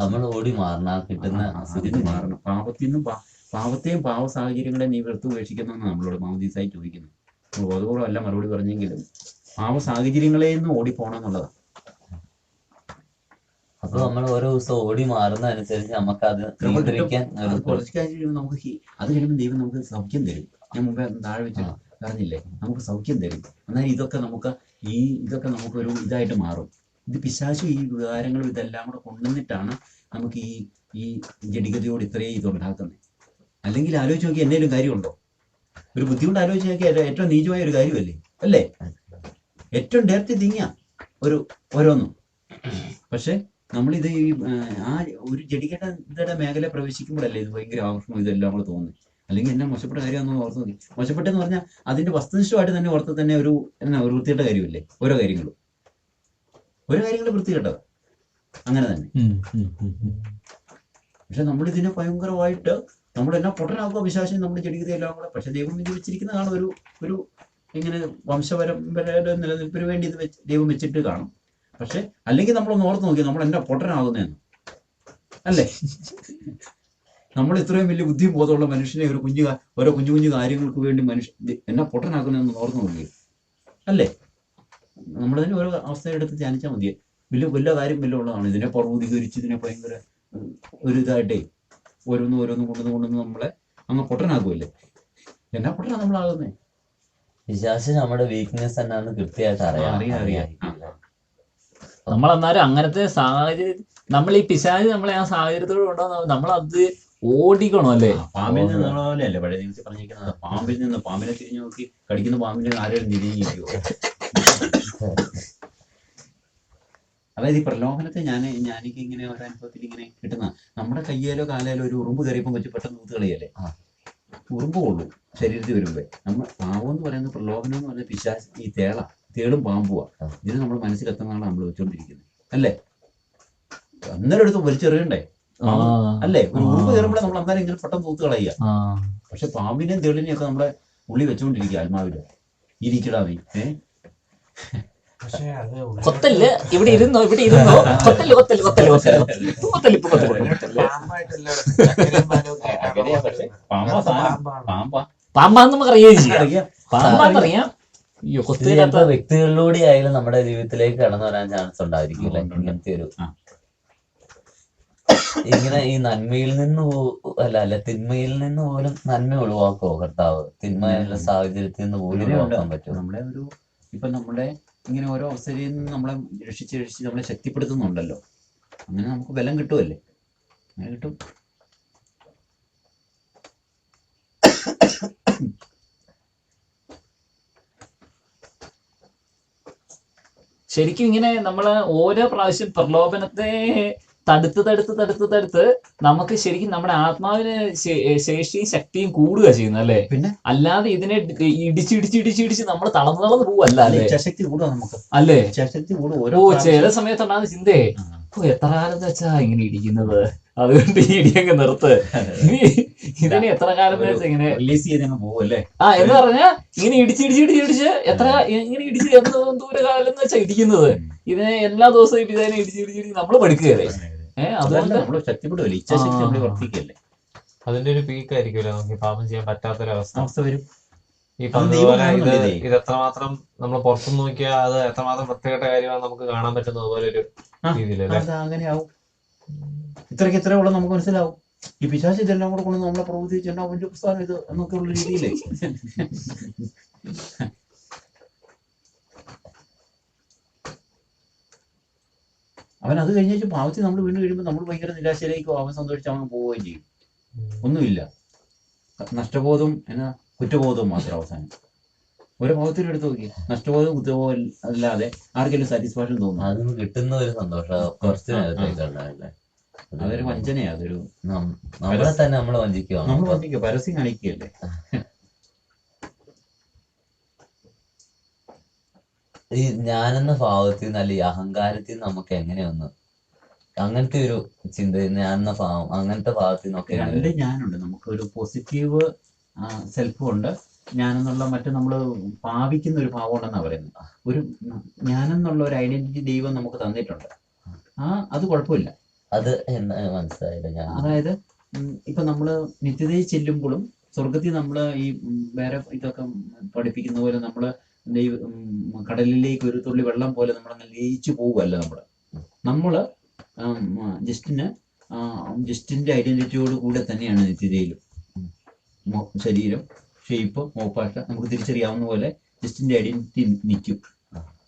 നമ്മൾ ഓടി മാറണ കിട്ടുന്ന അതിന് മാറണം. പാവത്തെയും പാവ സാഹചര്യങ്ങളെ നീ വെറുത്ത് ഉപേക്ഷിക്കുന്നതെന്ന് നമ്മളോട് മാമോദീസായി ചോദിക്കുന്നു. ബോധപൂർവ്വം അല്ല മറുപടി പറഞ്ഞെങ്കിലും പാവ സാഹചര്യങ്ങളെ നിന്ന് ഓടിപ്പോണം എന്നുള്ളതാണ്. അപ്പൊ നമ്മൾ ഓരോ ദിവസം ഓടി മാറുന്ന അനുസരിച്ച് നമുക്ക് അത് നിയന്ത്രിക്കാൻ കുറച്ച് കാര്യം നമുക്ക് അത് കഴിയുമ്പോൾ ദൈവം നമുക്ക് സൗഖ്യം തരും. ഞാൻ മുമ്പേ താഴെ വെച്ച് പറഞ്ഞില്ലേ, നമുക്ക് സൗഖ്യം തരും. എന്നാൽ ഇതൊക്കെ നമുക്കൊരു ഇതായിട്ട് മാറും. ഇത് പിശാചു ഈ വികാരങ്ങളും ഇതെല്ലാം കൂടെ കൊണ്ടുവന്നിട്ടാണ് നമുക്ക് ഈ ജഡികതയോട് ഇത്രയും ഇതുണ്ടാക്കുന്നത്. അല്ലെങ്കിൽ ആലോചിച്ച് നോക്കി എന്തെങ്കിലും കാര്യമുണ്ടോ? ഒരു ബുദ്ധിമുട്ട് ആലോചിച്ച് നോക്കിയാൽ ഏറ്റവും നീചമായ ഒരു കാര്യമല്ലേ അല്ലേ? ഏറ്റവും ഡയറക്റ്റ് തിങ്ങിയ ഓരോന്നും. പക്ഷെ നമ്മളിത് ആ ഒരു ജഡികയുടെ മേഖല പ്രവേശിക്കുമ്പോഴല്ലേ ഇത് ഭയങ്കര ആകർഷണം ഇതെല്ലാം കൂടെ തോന്നുന്നത്. അല്ലെങ്കിൽ എന്നെ മോശപ്പെട്ട കാര്യമാണെന്ന് ഓർത്ത് നോക്കി. മോശപ്പെട്ടെന്ന് പറഞ്ഞാൽ അതിന്റെ വസ്തുനിഷ്ഠമായിട്ട് തന്നെ ഓർത്ത് തന്നെ ഒരു വൃത്തികെട്ട കാര്യമല്ലേ ഓരോ കാര്യങ്ങളും വൃത്തികെട്ടത് അങ്ങനെ തന്നെ. പക്ഷെ നമ്മളിതിനെ ഭയങ്കരമായിട്ട് നമ്മളെന്നാ പൊട്ടനാക്കുക വിശ്വാസം നമ്മുടെ ജഡികതയെല്ലാം കൂടെ. പക്ഷെ ദൈവം ഇത് വെച്ചിരിക്കുന്നതാണ് ഒരു ഇങ്ങനെ വംശപരമ്പരയുടെ നിലനിൽപ്പിന് വേണ്ടി ഇത് ദൈവം വെച്ചിട്ട് കാണും. പക്ഷെ അല്ലെങ്കിൽ നമ്മളൊന്ന് ഓർത്ത് നോക്കി നമ്മൾ എന്നാ പൊട്ടനാകുന്നതെന്ന് അല്ലേ? നമ്മൾ ഇത്രയും വലിയ ബുദ്ധിയും ബോധമുള്ള മനുഷ്യനെ ഓരോ കുഞ്ഞു കാര്യങ്ങൾക്ക് വേണ്ടി എന്നാ പൊട്ടനാക്കുന്നതെന്ന് ഓർത്ത് നോക്കി അല്ലേ? നമ്മളതിന് ഓരോ അവസ്ഥയെടുത്ത് ധ്യാനിച്ചാൽ മതി. വലിയ കാര്യം ഉള്ളതാണ്. ഇതിനെ പർവ്വതീകരിച്ച് ഇതിനെ ഭയങ്കര ഒരു ഇതായിട്ടേ ഓരോന്ന് കൊണ്ടുവന്ന് നമ്മളെ അങ്ങ് പൊട്ടനാക്കുമല്ലേ? എന്നാ പൊട്ടനാ നമ്മളാകുന്നേ? വിശ്വാസം നമ്മുടെ വീക്ക്നെസ് എന്നാണ് കൃത്യമായിട്ട് അറിയാം. നമ്മളെന്നാലും അങ്ങനത്തെ സാഹചര്യം നമ്മൾ ഈ പിശാച് നമ്മളെ ആ സാഹചര്യത്തോട് കൊണ്ടുവന്ന നമ്മളത് ഓടിക്കണം അല്ലേ? പാമ്പിൽ നിന്ന് പോലെയല്ലേ പഴയ ദിവസം പറഞ്ഞിരിക്കുന്നത്? പാമ്പിനെ തിരിഞ്ഞു നോക്കി കടിക്കുന്ന പാമ്പിനെ ആരെയും തിരിഞ്ഞിരിക്കുമോ? അതായത് ഈ പ്രലോഭനത്തെ ഞാനിക്ക് ഇങ്ങനെ ഒരു അനുഭവത്തിൽ ഇങ്ങനെ കിട്ടുന്ന നമ്മുടെ കയ്യിലോ കാലയിലോ ഒരു ഉറുമ്പ് കയറിയപ്പോൾ വെച്ച് പെട്ടെന്ന് ഊത്ത് കളിയല്ലേ? ഉറുമ്പ് കൊള്ളു ശരീരത്തിൽ വരുമ്പോ. നമ്മൾ പാവം എന്ന് പറയുന്നത് പ്രലോഭനം എന്ന് പറയുന്നത് പിശാച് ഈ തേളും പാമ്പുവാ. ഇതിന് നമ്മൾ മനസ്സിലെത്തുന്നതാണ് നമ്മൾ വെച്ചോണ്ടിരിക്കുന്നത് അല്ലേ? അന്നേരം എടുത്ത് വലിച്ചെറിയണ്ടേ അല്ലേ? ഒരു ഉറുമ്പ് കയറുമ്പോഴേ നമ്മൾ അന്നേരം ഇങ്ങനെ പെട്ടെന്ന് തൂത്ത് കളയുക. പക്ഷെ പാമ്പിനെയും തേളിനെയും ഒക്കെ നമ്മളെ ഉള്ളി വെച്ചോണ്ടിരിക്കുക ആത്മാവില്. ഇരിക്കടാ നീ കൊത്തല് ഇവിടെ ഇരുന്നോ കൊത്തല് പാമ്പാന്ന് നമുക്ക് അറിയാം. പാമ്പാന്നറിയാം. ചിലപ്പോ വ്യക്തികളിലൂടെ ആയാലും നമ്മുടെ ജീവിതത്തിലേക്ക് കടന്നു വരാൻ ചാൻസ് ഉണ്ടായിരിക്കില്ല. ഇങ്ങനത്തെ ഒരു ഇങ്ങനെ ഈ നന്മയിൽ നിന്ന് അല്ല തിന്മയിൽ നിന്ന് പോലും നന്മ ഒഴിവാക്കുമോ കർത്താവ്? തിന്മയുള്ള സാഹചര്യത്തിൽ നിന്ന് പോലും ഒഴിവാക്കാൻ പറ്റുമോ? നമ്മുടെ ഇങ്ങനെ ഓരോ അവസരയിൽ നിന്ന് നമ്മളെ രക്ഷിച്ച് നമ്മളെ ശക്തിപ്പെടുത്തുന്നുണ്ടല്ലോ. അങ്ങനെ നമുക്ക് ബലം കിട്ടുമല്ലേ? അങ്ങനെ കിട്ടും. ശരിക്കും ഇങ്ങനെ നമ്മള് ഓരോ പ്രാവശ്യം പ്രലോഭനത്തെ തടുത്ത് നമുക്ക് ശരിക്കും നമ്മുടെ ആത്മാവിന് ശേഷിയും ശക്തിയും കൂടുക ചെയ്യുന്നത് അല്ലേ? പിന്നെ അല്ലാതെ ഇതിനെ ഇടിച്ച് നമ്മൾ തളർന്നു പോവല്ല അല്ലേ? ശക്തി കൂടുക നമുക്ക് അല്ലേ? ശക്തി കൂടും. ചില സമയത്തുണ്ടാകുന്ന ചിന്തയെ എത്ര കാലം വെച്ചാ ഇങ്ങനെ ഇടിക്കുന്നത്, അതുകൊണ്ട് ഈ ഇടിയങ്ങ് നിർത്ത്, ഇതിനെ എത്ര കാലം വെച്ചാ ഇങ്ങനെ റിലീസ് ചെയ്തങ്ങ് പോവല്ലേ? എന്ന് പറഞ്ഞാ ഇങ്ങനെ ഇടിച്ച് എത്ര ഇങ്ങനെ ഇടിച്ച് ദൂരകാലം എന്ന് വെച്ചാ ഇടിക്കുന്നത്. ഇതിനെ എല്ലാ ദിവസവും ഇതിനെ ഇടിച്ച് നമ്മൾ പഠിക്കുകയല്ലേ? അതുകൊണ്ട് നമ്മള് ശക്തിപ്പെടുവല്ലേ? ഇച്ഛാശക്തി നമ്മൾ വർദ്ധിക്കല്ലേ? അതിന്റെ ഒരു പീക്ക് ആയിരിക്കുമല്ലോ നമുക്ക് പാപം ചെയ്യാൻ പറ്റാത്തൊരവസ്ഥ വരും. ഈ ഇത് എത്രമാത്രം നമ്മൾ പുറത്തുനിന്ന് നോക്കിയാൽ അത് എത്രമാത്രം പ്രത്യേക കാര്യമാണ് നമുക്ക് കാണാൻ പറ്റുന്നത് പോലെ ഒരു രീതിയിലല്ലേ? അങ്ങനെയാവും. ഇത്രയ്ക്ക് ഉള്ള നമുക്ക് മനസ്സിലാവും. ഈ പിശാച് ഇതെല്ലാം കൂടെ കൊണ്ട് നമ്മളെ പ്രവർത്തിച്ചിട്ടുണ്ടോ അവന്റെ പുസ്തകം ഇത് എന്നൊക്കെ ഉള്ള രീതിയിലേ അവൻ അത് കഴിഞ്ഞ പാവത്തിൽ നമ്മൾ വീണ്ടും കഴിയുമ്പോൾ നമ്മൾ ഭയങ്കര നിരാശയിലേക്കോ അവൻ സന്തോഷിച്ച് അവൻ പോവുകയും ചെയ്യും. ഒന്നുമില്ല, നഷ്ടബോധം കുറ്റബോധവും മാത്രം അവസാനം. ഒരു ഭാവത്തിൽ എടുത്ത് നോക്കി നഷ്ടബോധം കുറ്റബോധം അല്ലാതെ ആർക്കെങ്കിലും സാറ്റിസ്ഫാക്ഷൻ തോന്നുന്നു? അതിന് കിട്ടുന്ന ഒരു സന്തോഷം കുറച്ച് നേരത്തേക്കല്ലേ? അതൊരു വഞ്ചനയാ. അതൊരു നമ്മളെ തന്നെ നമ്മൾ വഞ്ചിക്കുക, പരസ്യം കാണിക്കുകയല്ലേ? ഈ ഞാനെന്ന ഭാവത്തിൽ നിന്ന് അല്ലെങ്കിൽ അഹങ്കാരത്തിൽ നിന്ന് നമുക്ക് എങ്ങനെയൊന്ന് അങ്ങനത്തെ ഒരു ചിന്ത, ഞാനെന്ന ഭാവം അങ്ങനത്തെ ഭാവത്തിൽ നിന്നൊക്കെ രണ്ട് ഞാനുണ്ട്. നമുക്കൊരു പോസിറ്റീവ് സെൽഫും ഉണ്ട്, ഞാനെന്നുള്ള മറ്റു നമ്മൾ ഭാവിക്കുന്ന ഒരു ഭാവം ഉണ്ടെന്നാണ് പറയുന്നത്. ഒരു ഞാനെന്നുള്ള ഒരു ഐഡന്റിറ്റി ദൈവം നമുക്ക് തന്നിട്ടുണ്ട്. അത് കുഴപ്പമില്ല. അത് മനസ്സിലായില്ല ഞാൻ. അതായത് ഇപ്പൊ നമ്മള് നിത്യതയിൽ ചെല്ലുമ്പോഴും സ്വർഗത്തിൽ നമ്മള് ഈ വേറെ ഇതൊക്കെ പഠിപ്പിക്കുന്ന പോലെ നമ്മള് കടലിലേക്ക് ഒരു തുള്ളി വെള്ളം പോലെ നമ്മളങ്ങനെ ലയിച്ചു പോവുകയല്ല. നമ്മള് ജസ്റ്റിന്റെ ഐഡന്റിറ്റിയോട് കൂടെ തന്നെയാണ് നിത്യതയിലും. ശരീരം, ഷേപ്പ്, മോപ്പാട്ട നമുക്ക് തിരിച്ചറിയാവുന്ന പോലെ ജസ്റ്റിന്റെ ഐഡന്റിറ്റി നിൽക്കും,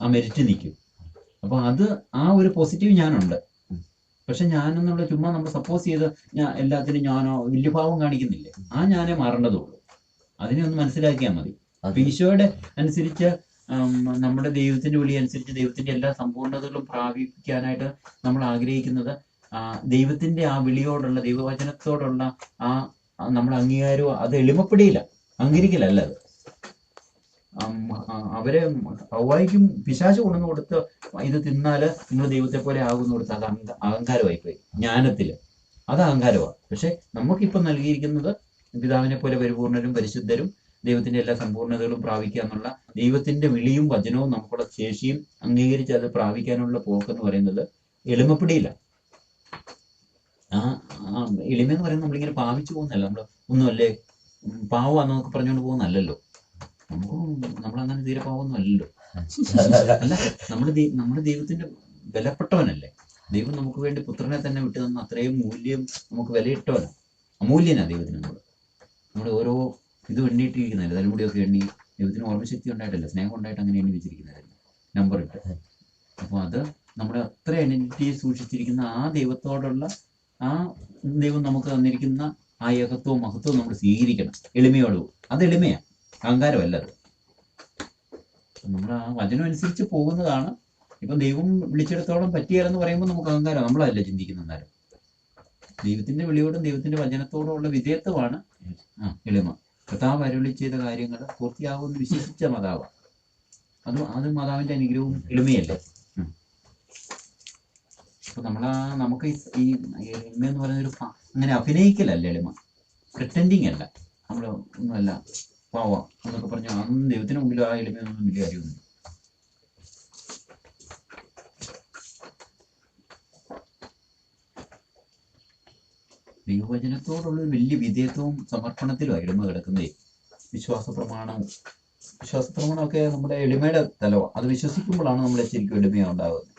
ആ മെരിറ്റ് നിൽക്കും. അപ്പൊ അത് ആ ഒരു പോസിറ്റീവ് ഞാനുണ്ട്. പക്ഷെ ഞാനെന്നുള്ള ചുമ്മാ നമ്മൾ സപ്പോസ് ചെയ്ത് എല്ലാത്തിനും ഞാനോ വലിയ ഭാവം കാണിക്കുന്നില്ലേ, ആ ഞാനേ മാറേണ്ടതുള്ളൂ. അതിനെ ഒന്ന് മനസ്സിലാക്കിയാൽ മതി. അപ്പൊ ഈശോയുടെ അനുസരിച്ച് നമ്മുടെ ദൈവത്തിന്റെ വിളി അനുസരിച്ച് ദൈവത്തിന്റെ എല്ലാ സമ്പൂർണ്ണതകളും പ്രാപിക്കാനായിട്ട് നമ്മൾ ആഗ്രഹിക്കുന്നത് ദൈവത്തിന്റെ ആ വിളിയോടുള്ള ദൈവവചനത്തോടുള്ള ആ നമ്മുടെ അംഗീകാരവും അത് എളിമപ്പെടിയില്ല, അംഗീകരിക്കലല്ല. അത് അവരെ ഹവ്വായിക്കും പിശാച് കൊണ്ടുവന്ന് കൊടുത്ത് ഇത് തിന്നാല് നിങ്ങൾ ദൈവത്തെ പോലെ ആകുന്നു കൊടുത്ത് അത് അഹങ്കാരമായി പോയി. ജ്ഞാനത്തില് അത് അഹങ്കാരമാണ്. പക്ഷെ നമുക്കിപ്പം നൽകിയിരിക്കുന്നത് പിതാവിനെ പോലെ പരിപൂർണരും പരിശുദ്ധരും ദൈവത്തിന്റെ എല്ലാ സമ്പൂർണ്ണതകളും പ്രാപിക്കുക എന്നുള്ള ദൈവത്തിന്റെ വിളിയും വചനവും നമുക്കുള്ള ശേഷിയും അംഗീകരിച്ച് അത് പ്രാപിക്കാനുള്ള പോക്കെന്ന് പറയുന്നത് എളിമപ്പെടിയില്ല. എളിമെന്ന് പറയുന്നത് നമ്മളിങ്ങനെ പാവിച്ചു പോകുന്നല്ല. നമ്മൾ ഒന്നുമല്ലേ പാവാന്നൊക്കെ പറഞ്ഞുകൊണ്ട് പോകുന്നല്ലോ. നമ്മളങ്ങനെ തീരെ പാവൊന്നും അല്ലല്ലോ. അല്ല, നമ്മുടെ ദൈവത്തിന്റെ വിലപ്പെട്ടവനല്ലേ. ദൈവം നമുക്ക് വേണ്ടി പുത്രനെ തന്നെ വിട്ടു തന്ന അത്രയും മൂല്യം നമുക്ക് വിലയിട്ടവനാണ്. അമൂല്യനാണ് ദൈവത്തിന്. നമ്മുടെ ഓരോ ഇത് എണ്ണിയിട്ടിരിക്കുന്നതല്ലേ, തലമുടിയൊക്കെ എണ്ണി. ദൈവത്തിന് ഓർമ്മശക്തി ഉണ്ടായിട്ടല്ല, സ്നേഹം ഉണ്ടായിട്ട് അങ്ങനെ എണ്ണി വെച്ചിരിക്കുന്നതല്ലേ, നമ്പർ ഇട്ട്. അപ്പൊ അത് നമ്മുടെ അത്ര ഐഡന്റിറ്റി സൂക്ഷിച്ചിരിക്കുന്ന ആ ദൈവത്തോടുള്ള ആ ദൈവം നമുക്ക് തന്നിരിക്കുന്ന ആ ഏകത്വവും മഹത്വവും നമ്മൾ സ്വീകരിക്കണം എളിമയോടും. അത് എളിമയാണ്, അഹങ്കാരമല്ല. അത് നമ്മൾ ആ വചനം അനുസരിച്ച് പോകുന്നതാണ്. ഇപ്പൊ ദൈവം വിളിച്ചിടത്തോളം പറ്റിയാലെന്ന് പറയുമ്പോൾ നമുക്ക് അഹങ്കാരം, നമ്മളല്ല ചിന്തിക്കുന്ന നേരം. ദൈവത്തിന്റെ വിളിയോടും ദൈവത്തിന്റെ വചനത്തോടും ഉള്ള വിധേയത്വമാണ് എളിമ. കർത്താവ് അരുളി ചെയ്ത കാര്യങ്ങൾ പൂർത്തിയാകുമെന്ന് വിശ്വസിച്ച മാതാവ്. അത് മാതാവിന്റെ അനുഗ്രഹവും എളിമയല്ലേ. അപ്പൊ നമുക്ക് ഈ എളിമ എന്ന് പറയുന്നൊരു അങ്ങനെ അഭിനയിക്കലല്ല എളിമ, പ്രിറ്റൻഡിങ് അല്ല. നമ്മൾ ഒന്നുമല്ല പാവം എന്നൊക്കെ പറഞ്ഞു അതൊന്നും ദൈവത്തിന് മുമ്പിൽ ആ എളിമയൊന്നും വലിയ കാര്യമൊന്നും. ദൈവവചനത്തോടുള്ള വലിയ വിധേയത്വവും സമർപ്പണത്തിലും എളിമ കിടക്കുന്നേ. വിശ്വാസ പ്രമാണമൊക്കെ നമ്മുടെ എളിമയുടെ തലവ. അത് വിശ്വസിക്കുമ്പോഴാണ് നമ്മളെ ശരിക്കും എളിമ ഉണ്ടാകുന്നത്.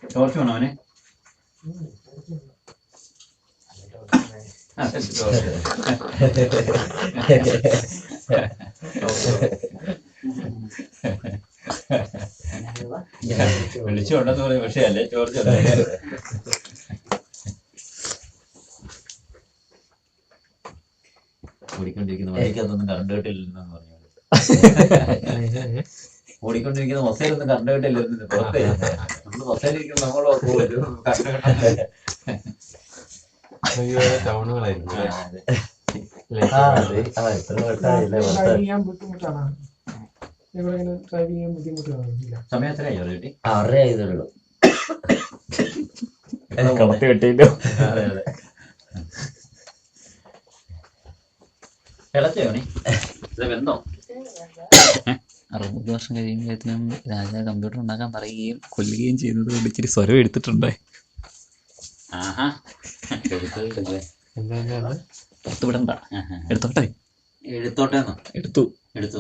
ടോർച്ച് വേണോ അവനെ? വിളിച്ചോണ്ടെന്ന് പറയും, പക്ഷേ അല്ലേ ടോർച്ച് ഓടിക്കൊണ്ടിരിക്കുന്ന വഴിക്കകത്തൊന്നും കറണ്ട് കേട്ടില്ലെന്ന് പറഞ്ഞു. ഓടിക്കൊണ്ടിരിക്കുന്ന മൊസൈലൊന്നും കറണ്ട് കേട്ടില്ലെന്ന് പുറത്തേ. നമ്മള് മൊസൈലിരിക്കുന്ന ടൗണുകളായിരിക്കും. സമയം എത്രയായി കിട്ടി? 6:30 ആയതുള്ളൂ. കടത്തി വെട്ടിയില്ലോ. അതെ അതെ. ഇളച്ചോണി വെന്തോ? 60 വർഷം കഴിയുമ്പോഴത്തേനും രാജാ കമ്പ്യൂട്ടർ ഉണ്ടാക്കാൻ പറയുകയും കൊല്ലുകയും ചെയ്യുന്നത് കൊണ്ട് ഇച്ചിരി സ്വരം എടുത്തിട്ടുണ്ടേ. പുറത്തുവിടണ്ട, എടുത്തോട്ടെ. എടുത്തോട്ടെന്നോ? എടുത്തു. എടുത്തു.